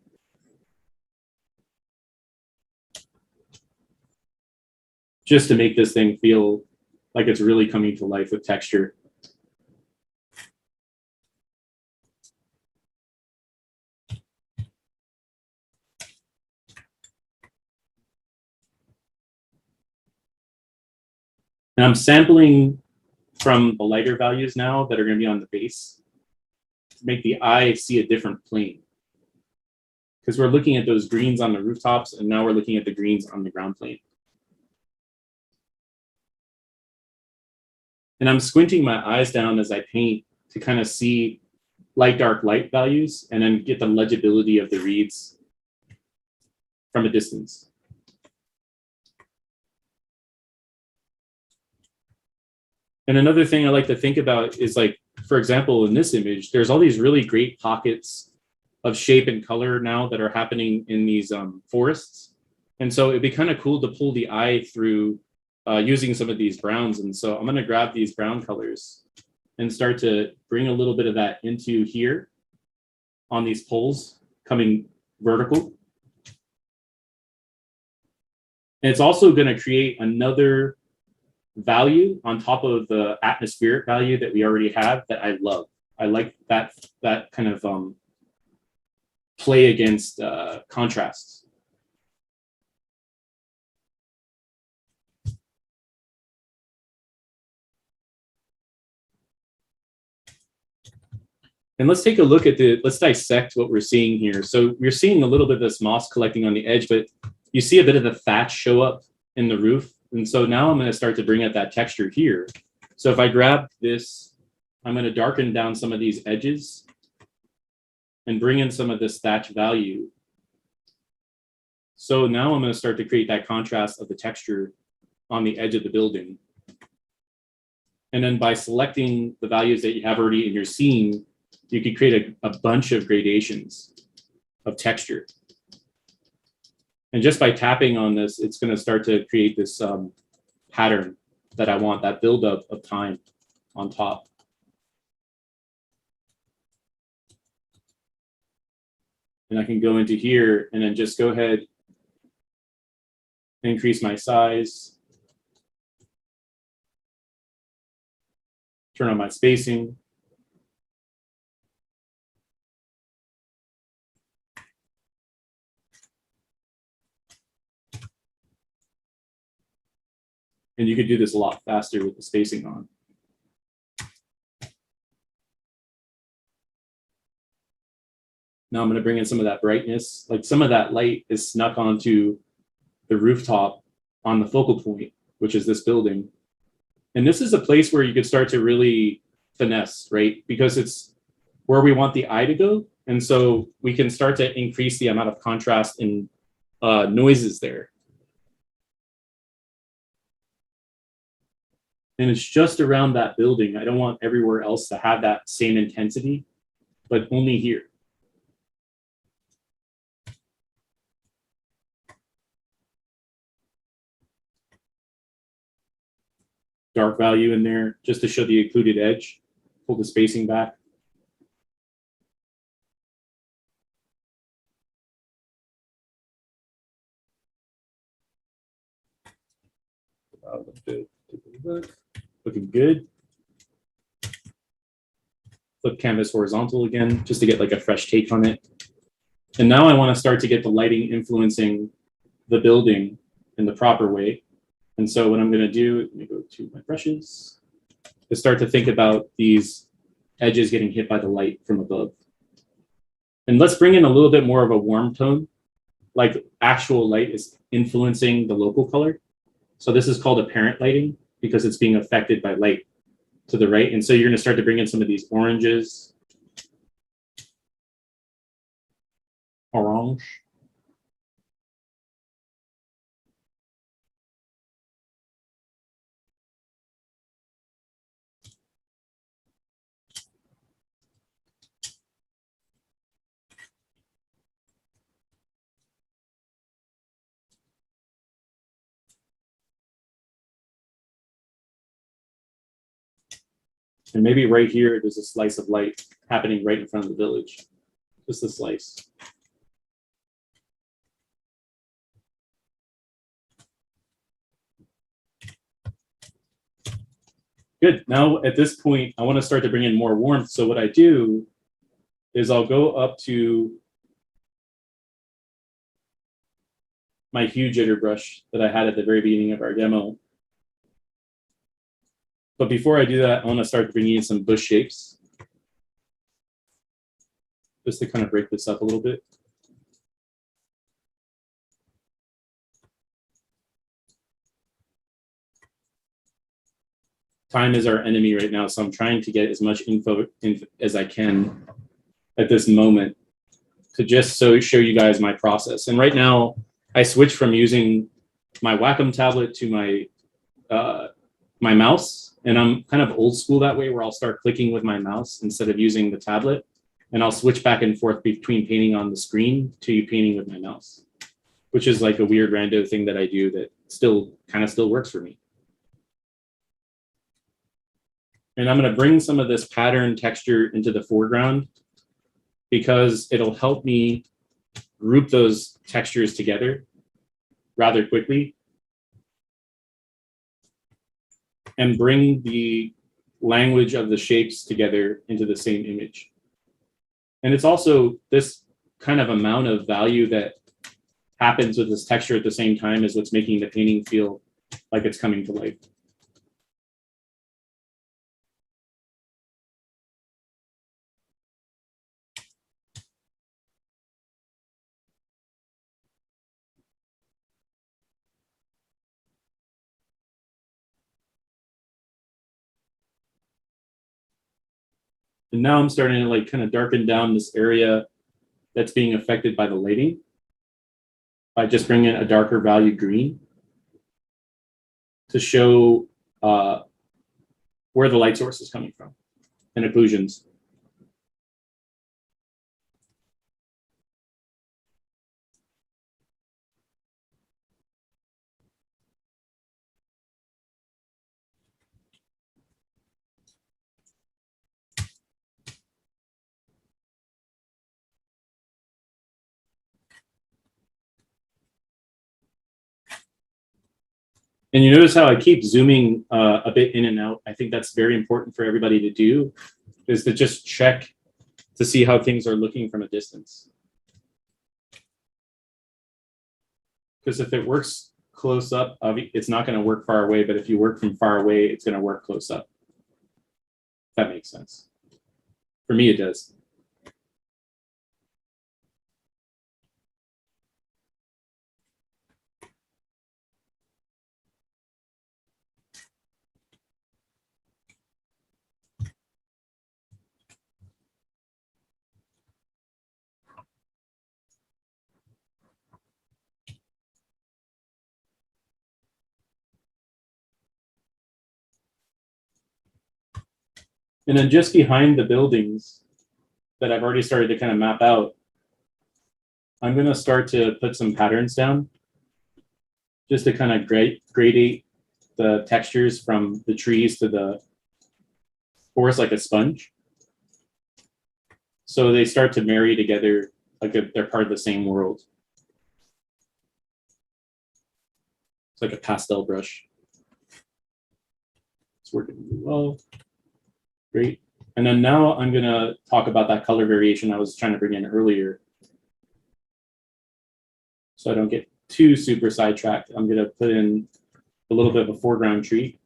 Speaker 11: Just to make this thing feel like it's really coming to life with texture. And I'm sampling from the lighter values now that are going to be on the base to make the eye see a different plane. Because we're looking at those greens on the rooftops, and now we're looking at the greens on the ground plane. And I'm squinting my eyes down as I paint to kind of see light, dark, light values, and then get the legibility of the reads from a distance. And another thing I like to think about is, like, for example, in this image, there's all these really great pockets of shape and color now that are happening in these forests. And so it'd be kind of cool to pull the eye through using some of these browns. And so I'm going to grab these brown colors and start to bring a little bit of that into here on these poles coming vertical. And it's also going to create another value on top of the atmospheric value that we already have that I love. I like that kind of play against contrasts. And let's take a look at let's dissect what we're seeing here. So we're seeing a little bit of this moss collecting on the edge, but you see a bit of the thatch show up in the roof. And so now I'm going to start to bring out that texture here. So if I grab this, I'm going to darken down some of these edges and bring in some of this thatch value. So now I'm going to start to create that contrast of the texture on the edge of the building. And then by selecting the values that you have already in your scene, you could create a bunch of gradations of texture. And just by tapping on this, it's going to start to create this pattern that I want, that buildup of time on top. And I can go into here and then just go ahead and increase my size, turn on my spacing. And you could do this a lot faster with the spacing on. Now I'm going to bring in some of that brightness. Like some of that light is snuck onto the rooftop on the focal point, which is this building. And this is a place where you could start to really finesse, right? Because it's where we want the eye to go. And so we can start to increase the amount of contrast and noises there. And it's just around that building. I don't want everywhere else to have that same intensity, but only here. Dark value in there just to show the occluded edge. Pull the spacing back. Looking good. Flip canvas horizontal again, just to get like a fresh take on it. And now I want to start to get the lighting influencing the building in the proper way. And so what I'm going to do, let me go to my brushes, is start to think about these edges getting hit by the light from above. And let's bring in a little bit more of a warm tone, like actual light is influencing the local color. So this is called apparent lighting because it's being affected by light to the right. And so you're going to start to bring in some of these oranges, orange. And maybe right here, there's a slice of light happening right in front of the village. Just a slice. Good. Now at this point, I want to start to bring in more warmth. So what I do is I'll go up to my hue jitter brush that I had at the very beginning of our demo. But before I do that, I want to start bringing in some bush shapes, just to kind of break this up a little bit. Time is our enemy right now, so I'm trying to get as much info as I can at this moment to just show you guys my process. And right now, I switched from using my Wacom tablet to my my mouse, and I'm kind of old school that way, where I'll start clicking with my mouse instead of using the tablet, and I'll switch back and forth between painting on the screen to painting with my mouse, which is like a weird rando thing that I do that still works for me. And I'm going to bring some of this pattern texture into the foreground because it'll help me group those textures together rather quickly and bring the language of the shapes together into the same image. And it's also this kind of amount of value that happens with this texture at the same time is what's making the painting feel like it's coming to life. And now I'm starting to like kind of darken down this area that's being affected by the lighting by just bringing a darker value green to show where the light source is coming from and occlusions. And you notice how I keep zooming a bit in and out. I think that's very important for everybody to do, is to just check to see how things are looking from a distance. Because if it works close up, it's not going to work far away, but if you work from far away, it's going to work close up. If that makes sense. For me, it does. And then just behind the buildings that I've already started to kind of map out, I'm going to start to put some patterns down just to kind of gradate the textures from the trees to the forest like a sponge. So they start to marry together like they're part of the same world. It's like a pastel brush. It's working really well. Great. And then now I'm going to talk about that color variation I was trying to bring in earlier. So I don't get too super sidetracked. I'm going to put in a little bit of a foreground tree.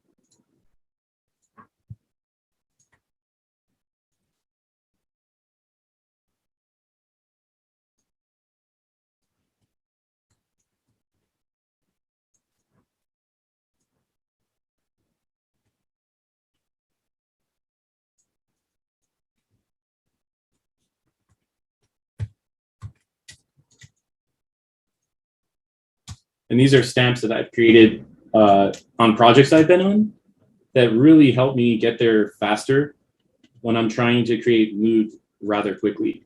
Speaker 11: And these are stamps that I've created on projects I've been on that really help me get there faster when I'm trying to create mood rather quickly.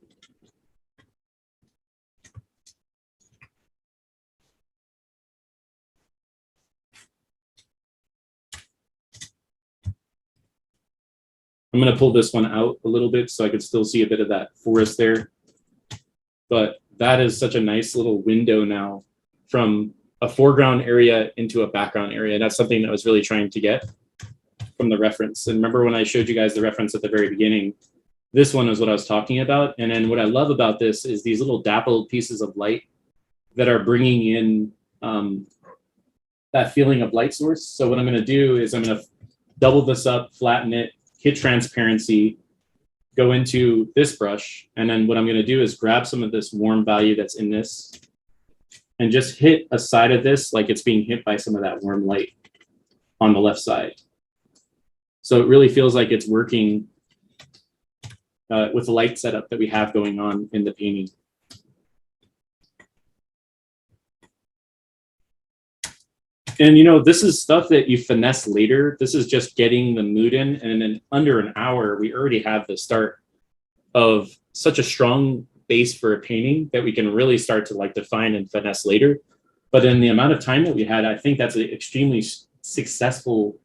Speaker 11: I'm going to pull this one out a little bit so I could still see a bit of that forest there. But that is such a nice little window now from a foreground area into a background area. That's something that I was really trying to get from the reference. And remember when I showed you guys the reference at the very beginning, this one is what I was talking about. And then what I love about this is these little dappled pieces of light that are bringing in that feeling of light source. So what I'm going to do is I'm going to double this up, flatten it, hit transparency, go into this brush. And then what I'm going to do is grab some of this warm value that's in this and just hit a side of this like it's being hit by some of that warm light on the left side. So it really feels like it's working with the light setup that we have going on in the painting. And you know, this is stuff that you finesse later. This is just getting the mood in, and in under an hour, we already have the start of such a strong base for a painting that we can really start to like define and finesse later. But in the amount of time that we had, I think that's an extremely successful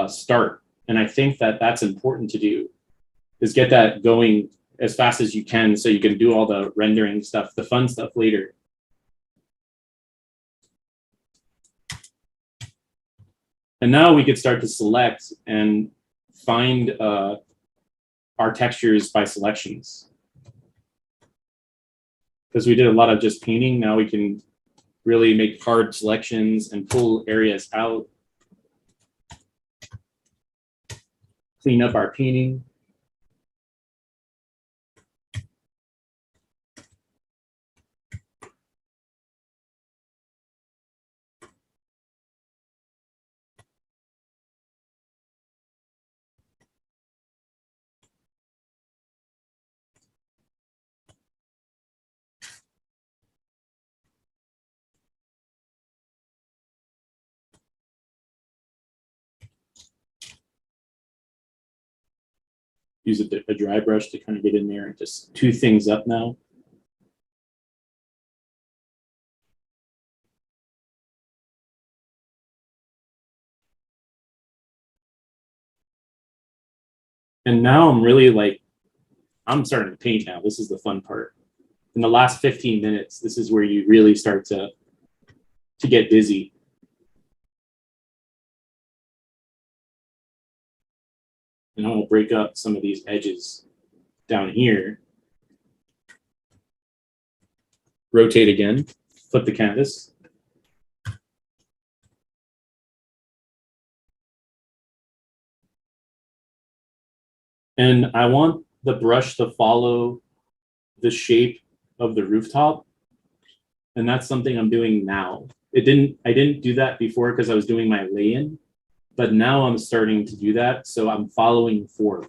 Speaker 11: start. And I think that that's important to do, is get that going as fast as you can so you can do all the rendering stuff, the fun stuff later. And now we could start to select and find our textures by selections. Because we did a lot of just painting, now we can really make hard selections and pull areas out. Clean up our painting. Use a dry brush to kind of get in there and just two things up now. And now I'm really like, I'm starting to paint now. This is the fun part. In the last 15 minutes, this is where you really start to get busy. And I'm gonna break up some of these edges down here. Rotate again, flip the canvas. And I want the brush to follow the shape of the rooftop. And that's something I'm doing now. I didn't do that before because I was doing my lay-in, but now I'm starting to do that. So I'm following forward.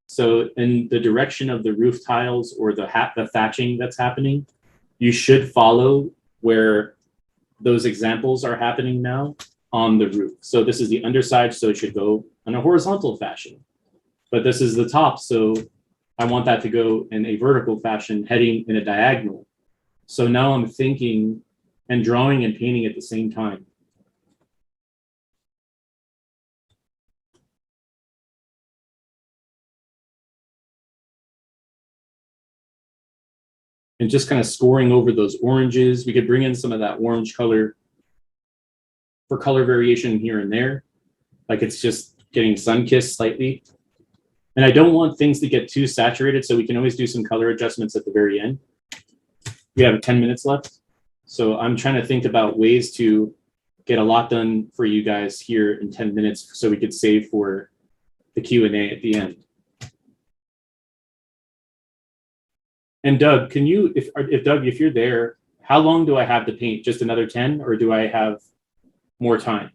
Speaker 11: So in the direction of the roof tiles or the thatching that's happening, you should follow where those examples are happening now on the roof. So this is the underside, so it should go in a horizontal fashion. But this is the top, so I want that to go in a vertical fashion, heading in a diagonal. So now I'm thinking and drawing and painting at the same time. And just kind of scoring over those oranges. We could bring in some of that orange color for color variation here and there. Like it's just getting sun-kissed slightly. And I don't want things to get too saturated, so we can always do some color adjustments at the very end. We have 10 minutes left. So I'm trying to think about ways to get a lot done for you guys here in 10 minutes so we could save for the Q&A at the end. And Doug, can you, if you're there, how long do I have to paint? Just another 10, or do I have more time?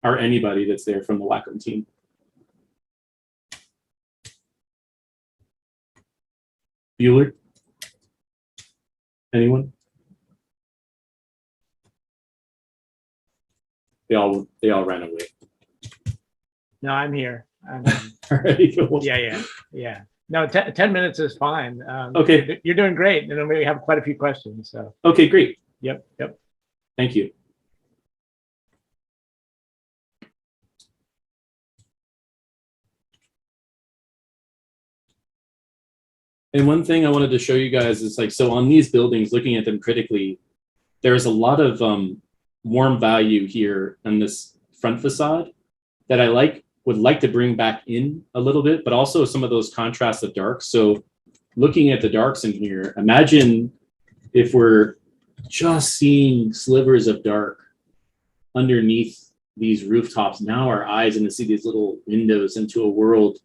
Speaker 11: Or anybody that's there from the Wacom team? Bueller? Anyone? They all ran away.
Speaker 10: No, I'm here.
Speaker 11: Alright, cool.
Speaker 10: Yeah. No, 10 minutes is fine.
Speaker 11: Okay.
Speaker 10: You're doing great. And then we have quite a few questions. So.
Speaker 11: Okay, great.
Speaker 10: Yep.
Speaker 11: Thank you. And one thing I wanted to show you guys is like, so on these buildings, looking at them critically, there's a lot of warm value here on this front facade that I would like to bring back in a little bit, but also some of those contrasts of dark. So looking at the darks in here, imagine if we're just seeing slivers of dark underneath these rooftops. Now our eyes and to see these little windows into a world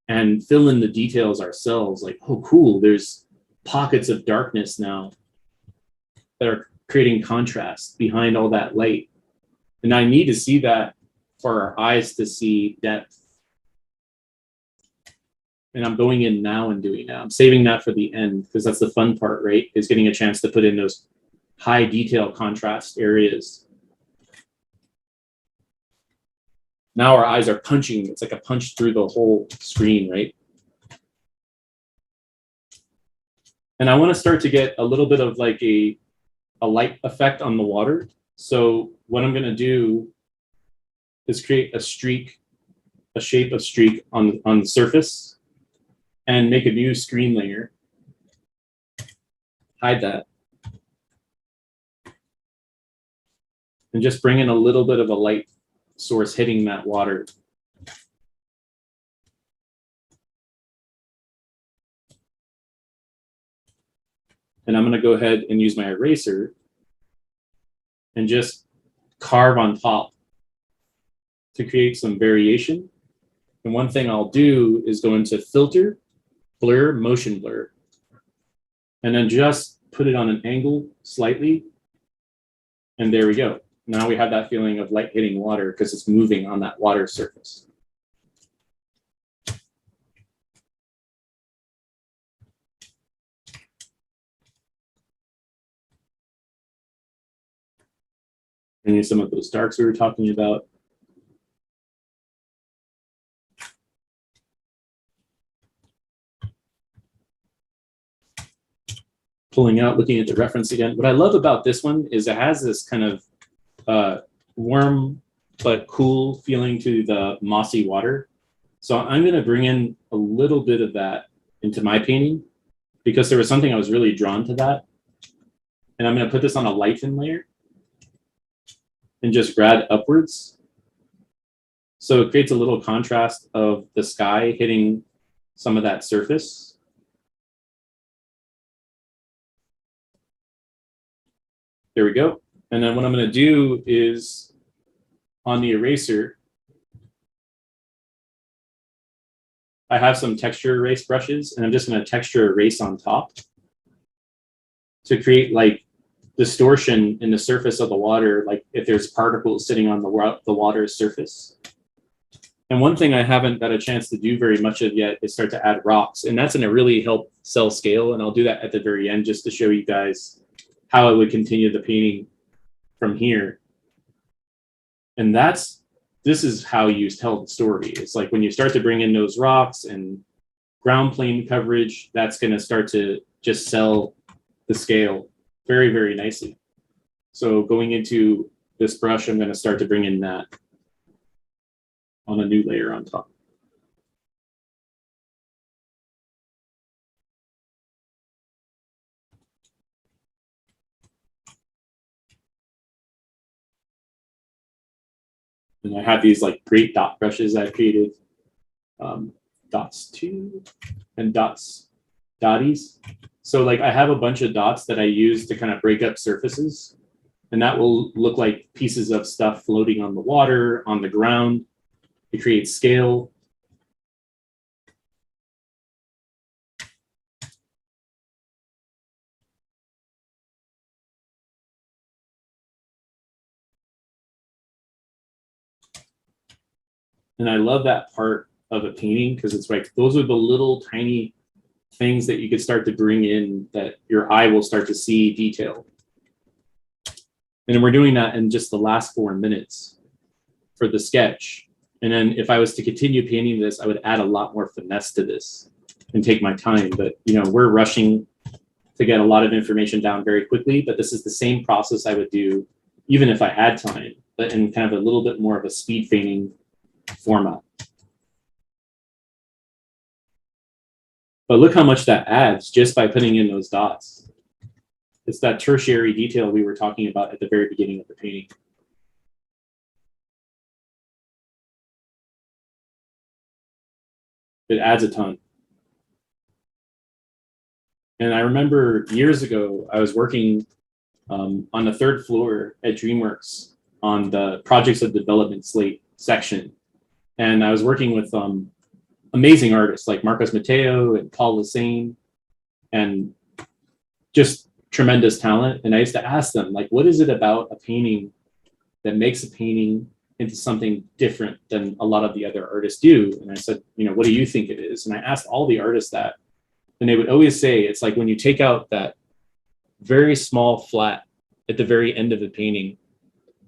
Speaker 11: and fill in the details ourselves. Like, oh, cool, there's pockets of darkness now that are creating contrast behind all that light. And I need to see that for our eyes to see depth. And I'm going in now and doing that. I'm saving that for the end because that's the fun part, right? Is getting a chance to put in those high detail contrast areas. Now our eyes are punching. It's like a punch through the whole screen, right? And I want to start to get a little bit of like a light effect on the water. So what I'm going to do is create a streak, a shape of streak on the surface and make a new screen layer. Hide that. And just bring in a little bit of a light source hitting that water. And I'm going to go ahead and use my eraser and just carve on top to create some variation. And one thing I'll do is go into filter, blur, motion blur, and then just put it on an angle slightly. And there we go. Now we have that feeling of light hitting water because it's moving on that water surface. And use some of those darks we were talking about. Pulling out, looking at the reference again. What I love about this one is it has this kind of warm but cool feeling to the mossy water. So I'm going to bring in a little bit of that into my painting because there was something I was really drawn to that. And I'm going to put this on a lighten layer and just grad upwards. So it creates a little contrast of the sky hitting some of that surface. There we go. And then what I'm going to do is on the eraser, I have some texture erase brushes and I'm just going to texture erase on top to create like distortion in the surface of the water, like if there's particles sitting on the water's surface. And one thing I haven't got a chance to do very much of yet is start to add rocks. And that's going to really help sell scale. And I'll do that at the very end just to show you guys how I would continue the painting from here. And this is how you tell the story. It's like when you start to bring in those rocks and ground plane coverage, that's going to start to just sell the scale very, very nicely. So going into this brush, I'm going to start to bring in that on a new layer on top. And I have these like great dot brushes I created, dots 2 and dotties. So like I have a bunch of dots that I use to kind of break up surfaces, and that will look like pieces of stuff floating on the water, on the ground. It creates scale. And I love that part of a painting because it's like those are the little tiny things that you could start to bring in that your eye will start to see detail. And we're doing that in just the last 4 minutes for the sketch. And then if I was to continue painting this, I would add a lot more finesse to this and take my time. But you know, we're rushing to get a lot of information down very quickly, but this is the same process I would do even if I had time, but in kind of a little bit more of a speed painting format. But look how much that adds just by putting in those dots. It's that tertiary detail we were talking about at the very beginning of the painting. It adds a ton. And I remember years ago, I was working on the 3rd floor at DreamWorks on the Projects of Development slate section. And I was working with amazing artists like Marcos Mateo and Paul Lassane, and just tremendous talent. And I used to ask them, like, what is it about a painting that makes a painting into something different than a lot of the other artists do? And I said, you know, what do you think it is? And I asked all the artists that, and they would always say, it's like when you take out that very small flat at the very end of the painting,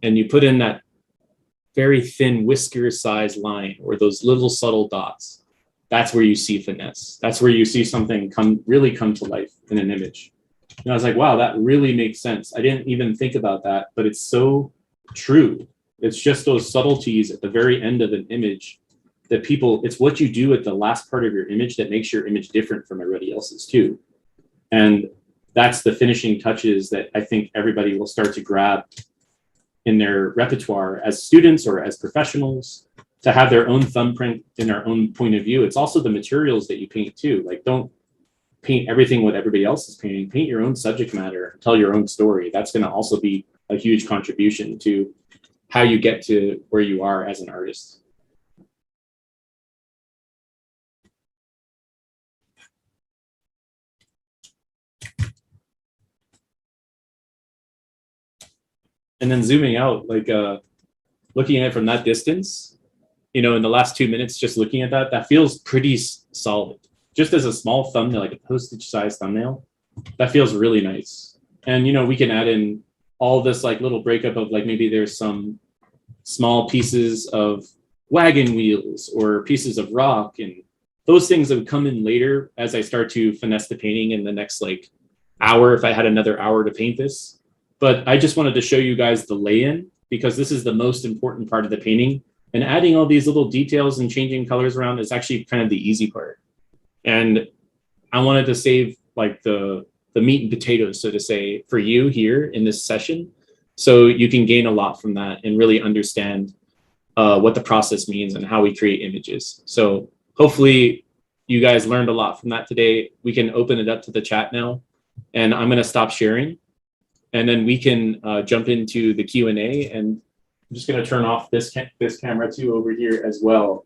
Speaker 11: and you put in that very thin whisker size line or those little subtle dots, that's where you see finesse. That's where you see something really come to life in an image. And I was like, wow, that really makes sense. I didn't even think about that, but it's so true. It's just those subtleties at the very end of an image that it's what you do at the last part of your image that makes your image different from everybody else's too. And that's the finishing touches that I think everybody will start to grab in their repertoire as students or as professionals, to have their own thumbprint in their own point of view. It's also the materials that you paint too. Like, don't paint everything what everybody else is painting. Paint your own subject matter, tell your own story. That's going to also be a huge contribution to how you get to where you are as an artist. And then zooming out, like looking at it from that distance, you know, in the last 2 minutes, just looking at that, that feels pretty solid. Just as a small thumbnail, like a postage size thumbnail, that feels really nice. And, you know, we can add in all this like little breakup of like, maybe there's some small pieces of wagon wheels or pieces of rock, and those things that would come in later as I start to finesse the painting in the next like hour, if I had another hour to paint this. But I just wanted to show you guys the lay-in, because this is the most important part of the painting. And adding all these little details and changing colors around is actually kind of the easy part. And I wanted to save like the meat and potatoes, so to say, for you here in this session, so you can gain a lot from that and really understand what the process means and how we create images. So hopefully you guys learned a lot from that today. We can open it up to the chat now, and I'm going to stop sharing, and then we can jump into the Q&A. And I'm just going to turn off this camera too over here as well.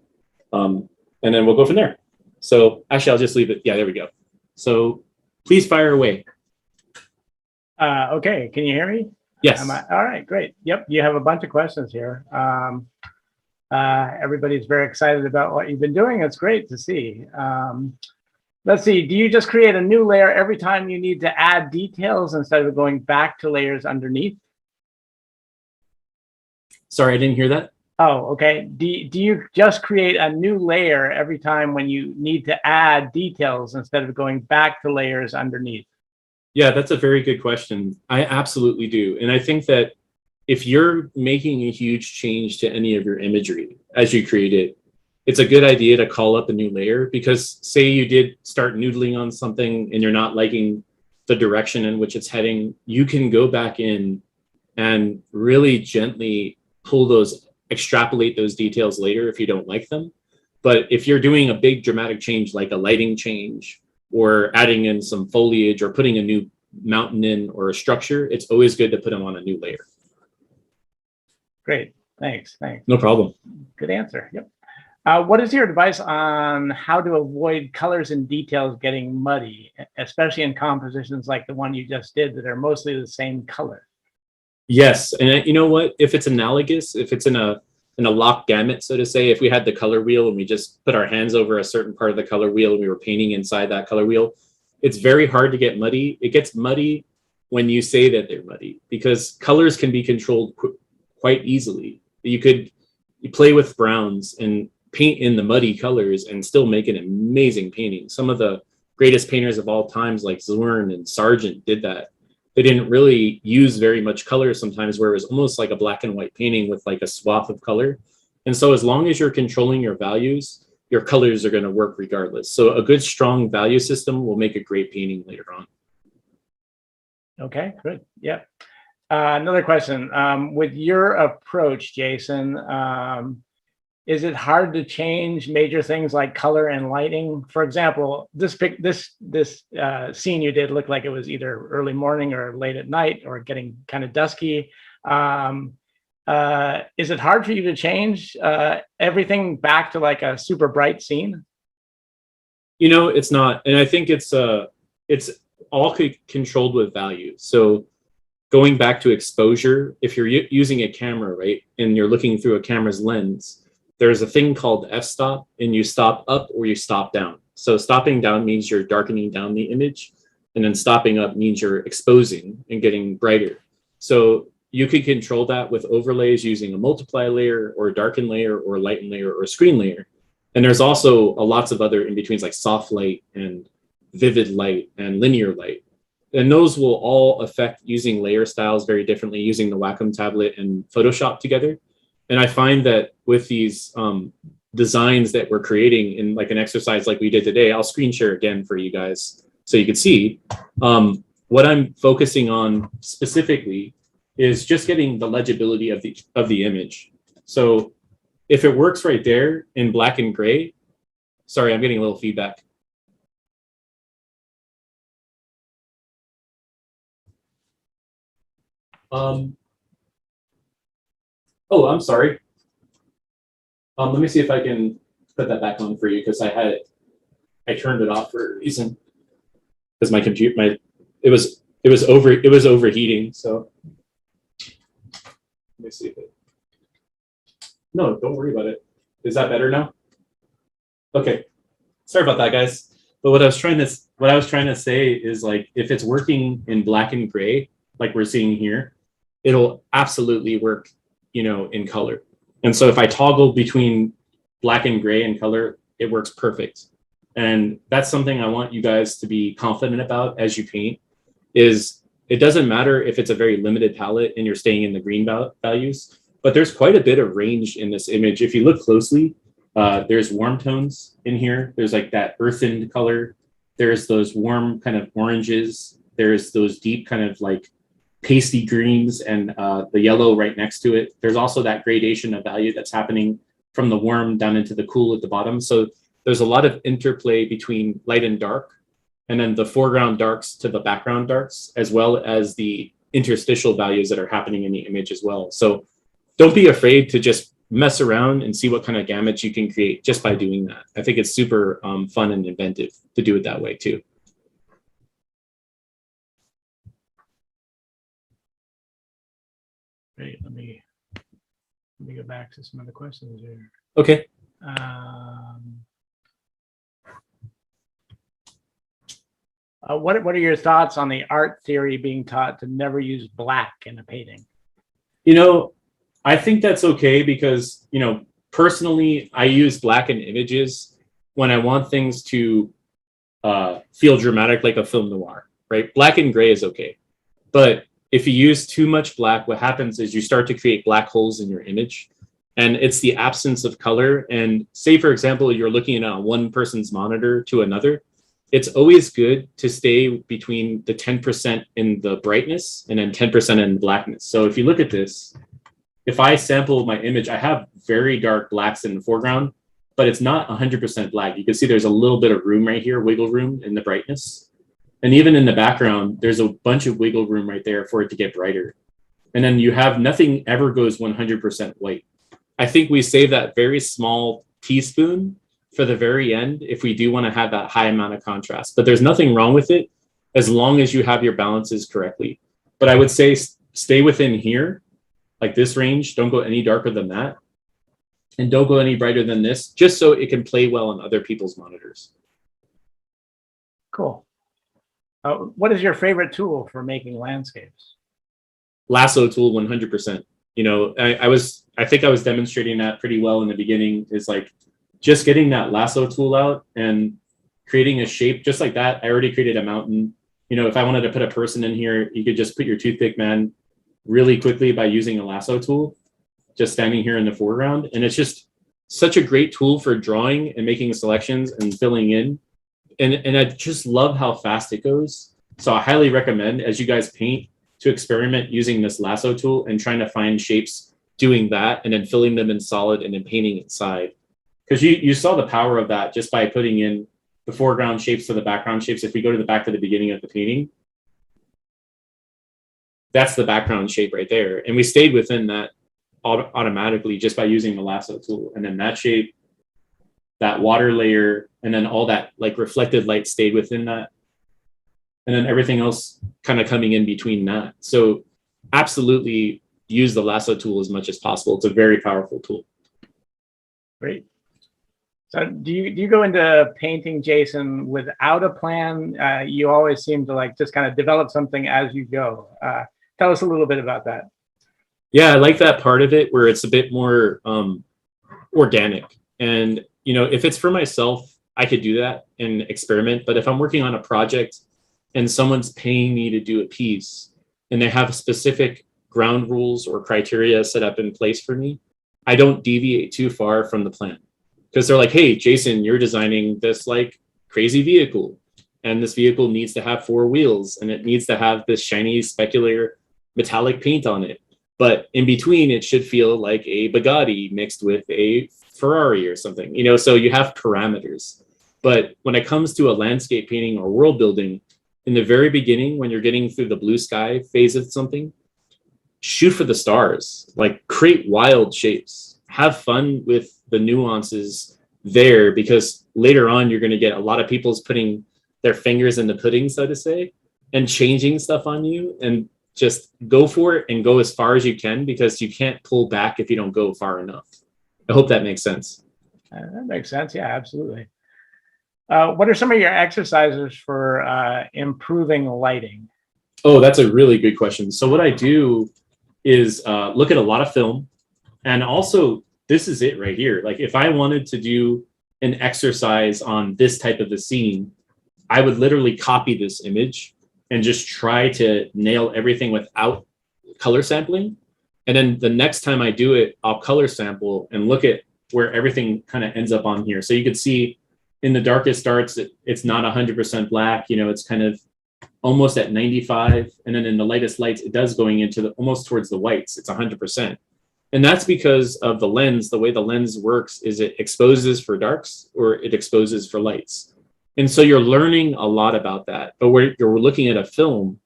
Speaker 11: And then we'll go from there. So actually, I'll just leave it. Yeah, there we go. So please fire away.
Speaker 10: Okay, can you hear me?
Speaker 11: Yes.
Speaker 10: All right, great. Yep, you have a bunch of questions here. Everybody's very excited about what you've been doing. It's great to see. Let's see, do you just create a new layer every time you need to add details instead of going back to layers underneath?
Speaker 11: Sorry, I didn't hear that.
Speaker 10: Oh, okay. Do you just create a new layer every time when you need to add details instead of going back to layers underneath?
Speaker 11: Yeah, that's a very good question. I absolutely do. And I think that if you're making a huge change to any of your imagery as you create it, it's a good idea to call up a new layer, because say you did start noodling on something and you're not liking the direction in which it's heading, you can go back in and really gently extrapolate those details later if you don't like them. But if you're doing a big dramatic change, like a lighting change, or adding in some foliage, or putting a new mountain in, or a structure, it's always good to put them on a new layer.
Speaker 10: Great, thanks.
Speaker 11: No problem.
Speaker 10: Good answer, yep. What is your advice on how to avoid colors and details getting muddy, especially in compositions like the one you just did that are mostly the same color?
Speaker 11: Yes, and you know what? If it's analogous, if it's in a lock gamut, so to say, if we had the color wheel and we just put our hands over a certain part of the color wheel and we were painting inside that color wheel, it's very hard to get muddy. It gets muddy when you say that they're muddy, because colors can be controlled quite easily. You play with browns and paint in the muddy colors and still make an amazing painting. Some of the greatest painters of all times, like Zorn and Sargent, did that. They didn't really use very much color sometimes, where it was almost like a black and white painting with like a swath of color. And so as long as you're controlling your values, your colors are going to work regardless. So a good, strong value system will make a great painting later on.
Speaker 10: Okay, good. Yeah. Another question. With your approach, Jason, is it hard to change major things like color and lighting? For example, this scene you did looked like it was either early morning or late at night or getting kind of dusky. Is it hard for you to change everything back to like a super bright scene?
Speaker 11: You know, it's not, and I think it's all controlled with value. So going back to exposure, if you're using a camera, right, and you're looking through a camera's lens, there's a thing called f-stop, and you stop up or you stop down. So stopping down means you're darkening down the image, and then stopping up means you're exposing and getting brighter. So you could control that with overlays using a multiply layer or a darken layer or a lighten layer or a screen layer. And there's also lots of other in-betweens like soft light and vivid light and linear light. And those will all affect using layer styles very differently, using the Wacom tablet and Photoshop together. And I find that with these designs that we're creating in like an exercise like we did today, I'll screen share again for you guys so you can see. What I'm focusing on specifically is just getting the legibility of the image. So if it works right there in black and gray, sorry, I'm getting a little feedback. Oh, I'm sorry. Let me see if I can put that back on for you, because I turned it off for a reason. Because my computer, it was overheating. So let me see if it. No, don't worry about it. Is that better now? Okay. Sorry about that, guys. But what I was trying to say is, like, if it's working in black and gray, like we're seeing here, it'll absolutely work, you know, in color. And so if I toggle between black and gray and color, it works perfect. And that's something I want you guys to be confident about as you paint, is it doesn't matter if it's a very limited palette and you're staying in the green values, but there's quite a bit of range in this image. If you look closely, there's warm tones in here. There's like that earthened color. There's those warm kind of oranges. There's those deep kind of like pasty greens and the yellow right next to it. There's also that gradation of value that's happening from the warm down into the cool at the bottom. So there's a lot of interplay between light and dark, and then the foreground darks to the background darks, as well as the interstitial values that are happening in the image as well. So don't be afraid to just mess around and see what kind of gamut you can create just by doing that. I think it's super fun and inventive to do it that way too.
Speaker 10: Great. Let me go back to some of the questions here.
Speaker 11: Okay.
Speaker 10: What are your thoughts on the art theory being taught to never use black in a painting?
Speaker 11: You know, I think that's okay, because, you know, personally, I use black in images when I want things to feel dramatic, like a film noir, right? Black and gray is okay. But if you use too much black, what happens is you start to create black holes in your image, and it's the absence of color. And say, for example, you're looking at one person's monitor to another, it's always good to stay between the 10% in the brightness and then 10% in blackness. So if you look at this, if I sample my image, I have very dark blacks in the foreground, but it's not 100% black. You can see there's a little bit of room right here, wiggle room in the brightness. And even in the background, there's a bunch of wiggle room right there for it to get brighter. And then you have nothing ever goes 100% white. I think we save that very small teaspoon for the very end if we do want to have that high amount of contrast. But there's nothing wrong with it as long as you have your balances correctly. But I would say stay within here, like this range. Don't go any darker than that. And don't go any brighter than this, just so it can play well on other people's monitors.
Speaker 10: Cool. What is your favorite tool for making landscapes?
Speaker 11: Lasso tool, 100%. You know, I think I was demonstrating that pretty well in the beginning, is like just getting that lasso tool out and creating a shape just like that. I already created a mountain. You know, if I wanted to put a person in here, you could just put your toothpick man really quickly by using a lasso tool, just standing here in the foreground. And it's just such a great tool for drawing and making selections and filling in. And I just love how fast it goes. So I highly recommend, as you guys paint, to experiment using this lasso tool and trying to find shapes doing that and then filling them in solid and then painting inside. Because you saw the power of that just by putting in the foreground shapes to the background shapes. If we go to the back to the beginning of the painting, that's the background shape right there. And we stayed within that automatically just by using the lasso tool. And then that shape, that water layer, and then all that like reflected light stayed within that. And then everything else kind of coming in between that. So absolutely use the lasso tool as much as possible. It's a very powerful tool.
Speaker 10: Great. So do you go into painting, Jason, without a plan? You always seem to like just kind of develop something as you go. Tell us a little bit about that.
Speaker 11: Yeah, I like that part of it where it's a bit more organic. And, you know, if it's for myself, I could do that and experiment. But if I'm working on a project and someone's paying me to do a piece and they have specific ground rules or criteria set up in place for me, I don't deviate too far from the plan. Because they're like, hey, Jason, you're designing this like crazy vehicle. And this vehicle needs to have 4 wheels and it needs to have this shiny specular metallic paint on it. But in between, it should feel like a Bugatti mixed with a Ferrari or something, you know, so you have parameters. But when it comes to a landscape painting or world building, in the very beginning, when you're getting through the blue sky phase of something, shoot for the stars, like create wild shapes, have fun with the nuances there, because later on, you're going to get a lot of people's putting their fingers in the pudding, so to say, and changing stuff on you, and just go for it and go as far as you can, because you can't pull back if you don't go far enough. I hope that makes sense.
Speaker 10: That makes sense. Yeah, absolutely. What are some of your exercises for improving lighting?
Speaker 11: Oh, that's a really good question. So what I do is look at a lot of film, and also this is it right here. Like if I wanted to do an exercise on this type of a scene, I would literally copy this image and just try to nail everything without color sampling. And then the next time I do it, I'll color sample and look at where everything kind of ends up on here. So you could see in the darkest darks, it's not 100% black, you know, it's kind of almost at 95. And then in the lightest lights, it does going into almost towards the whites, it's 100%. And that's because of the lens. The way the lens works is it exposes for darks or it exposes for lights. And so you're learning a lot about that. But where you're looking at a film,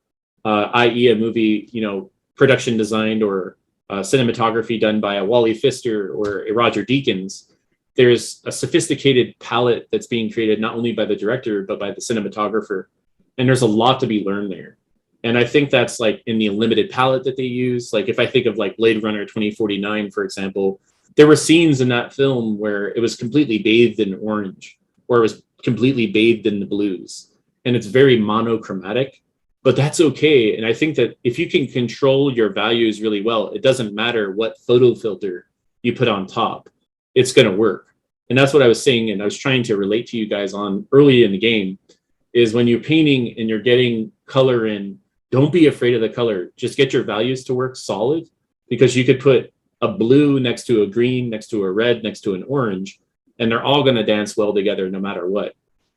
Speaker 11: i.e. a movie, you know, production designed or cinematography done by a Wally Pfister or a Roger Deakins, there's a sophisticated palette that's being created not only by the director, but by the cinematographer. And there's a lot to be learned there. And I think that's like in the limited palette that they use. Like if I think of like Blade Runner 2049, for example, there were scenes in that film where it was completely bathed in orange, or it was completely bathed in the blues. And it's very monochromatic, but that's okay. And I think that if you can control your values really well, it doesn't matter what photo filter you put on top, it's going to work. And that's what I was saying. And I was trying to relate to you guys on early in the game is when you're painting and you're getting color in, don't be afraid of the color. Just get your values to work solid, because you could put a blue next to a green, next to a red, next to an orange, and they're all going to dance well together no matter what.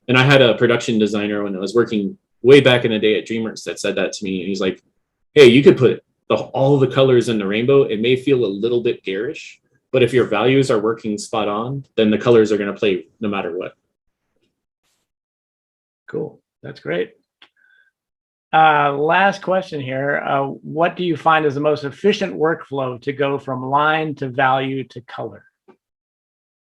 Speaker 11: And I had a production designer when I was working way back in the day at DreamWorks that said that to me. And he's like, hey, you could put all the colors in the rainbow. It may feel a little bit garish, but if your values are working spot on, then the colors are going to play no matter what.
Speaker 10: Cool. That's great. Last question here. What do you find is the most efficient workflow to go from line to value to color?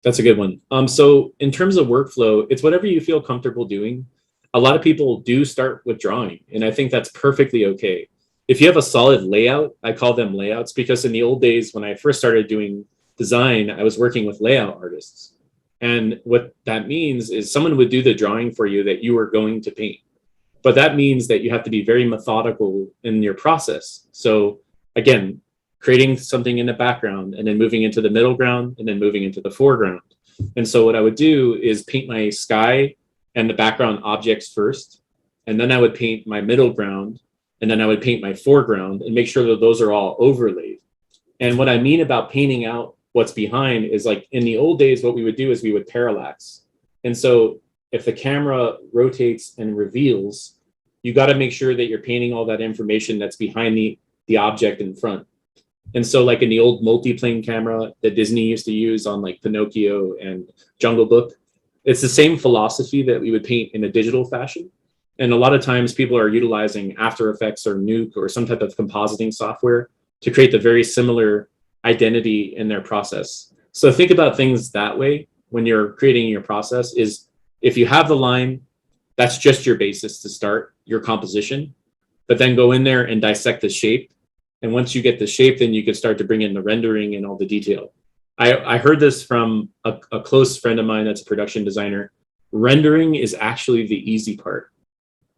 Speaker 11: That's a good one. So in terms of workflow, it's whatever you feel comfortable doing. A lot of people do start with drawing, and I think that's perfectly okay. If you have a solid layout, I call them layouts, because in the old days, when I first started doing design, I was working with layout artists. And what that means is someone would do the drawing for you that you were going to paint. But that means that you have to be very methodical in your process. So again, creating something in the background and then moving into the middle ground and then moving into the foreground. And so what I would do is paint my sky and the background objects first. And then I would paint my middle ground, and then I would paint my foreground and make sure that those are all overlaid. And what I mean about painting out what's behind is like in the old days, what we would do is we would parallax. And so if the camera rotates and reveals, you got to make sure that you're painting all that information that's behind the object in front. And so like in the old multiplane camera that Disney used to use on like Pinocchio and Jungle Book, it's the same philosophy that we would paint in a digital fashion. And a lot of times people are utilizing After Effects or Nuke or some type of compositing software to create the very similar identity in their process. So think about things that way when you're creating your process is if you have the line, that's just your basis to start your composition, but then go in there and dissect the shape. And once you get the shape, then you can start to bring in the rendering and all the detail. I heard this from a close friend of mine that's a production designer. Rendering is actually the easy part.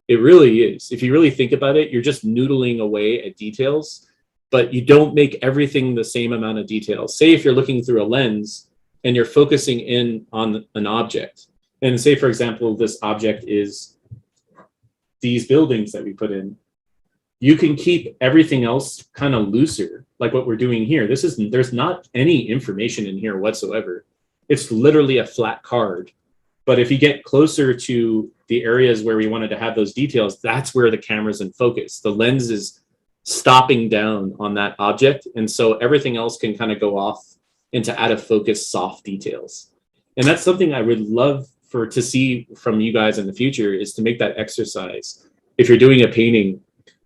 Speaker 11: It really is. If you really think about it, you're just noodling away at details, but you don't make everything the same amount of detail. Say if you're looking through a lens and you're focusing in on an object, and say, for example, this object is these buildings that we put in, you can keep everything else kind of looser, like what we're doing here. There's not any information in here whatsoever. It's literally a flat card. But if you get closer to the areas where we wanted to have those details, that's where the camera's in focus. The lens is stopping down on that object. And so everything else can kind of go off into out of focus soft details. And that's something I would love to see from you guys in the future, is to make that exercise. If you're doing a painting,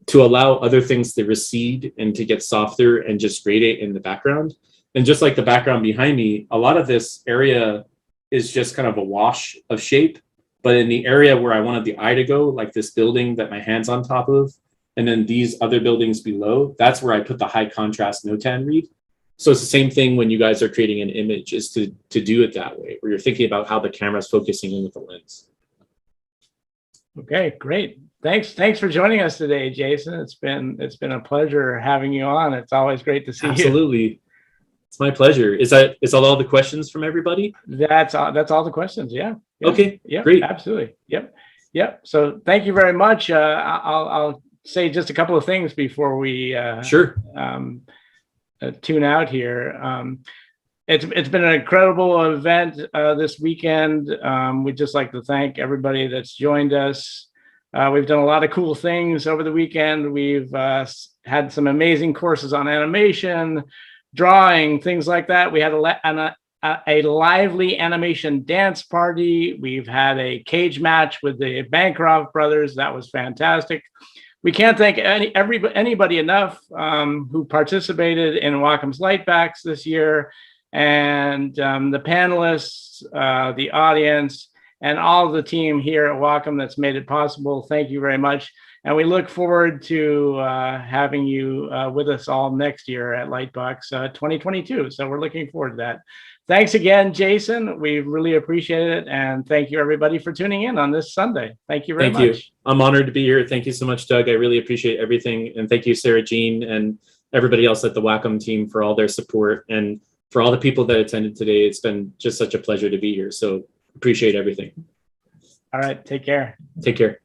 Speaker 11: to allow other things to recede and to get softer and just gradate in the background. And just like the background behind me, a lot of this area is just kind of a wash of shape. But in the area where I wanted the eye to go, like this building that my hand's on top of, and then these other buildings below, that's where I put the high contrast no-tan read. So it's the same thing when you guys are creating an image, is to do it that way, where you're thinking about how the camera's focusing in with the lens.
Speaker 10: Okay, great. Thanks for joining us today, Jason. It's been a pleasure having you on. It's always great to see you.
Speaker 11: Absolutely. It's my pleasure. Is that all the questions from everybody?
Speaker 10: That's all the questions. Yeah.
Speaker 11: Okay.
Speaker 10: Yeah.
Speaker 11: Great.
Speaker 10: Absolutely. Yep. So thank you very much. I'll say just a couple of things before we
Speaker 11: sure.
Speaker 10: Tune out here. It's been an incredible event this weekend. We'd just like to thank everybody that's joined us. We've done a lot of cool things over the weekend. We've had some amazing courses on animation, drawing, things like that. We had a lively animation dance party. We've had a cage match with the Bancroft brothers. That was fantastic. We can't thank anybody enough who participated in Wacom's LightBox this year, and the panelists, the audience, and all the team here at Wacom that's made it possible. Thank you very much. And we look forward to having you with us all next year at LightBox 2022. So we're looking forward to that. Thanks again, Jason. We really appreciate it. And thank you, everybody, for tuning in on this Sunday. Thank you very much.
Speaker 11: Thank you. I'm honored to be here. Thank you so much, Doug. I really appreciate everything. And thank you, Sarah Jean, and everybody else at the Wacom team for all their support. And for all the people that attended today, it's been just such a pleasure to be here. So appreciate everything.
Speaker 10: All right. Take care.
Speaker 11: Take care.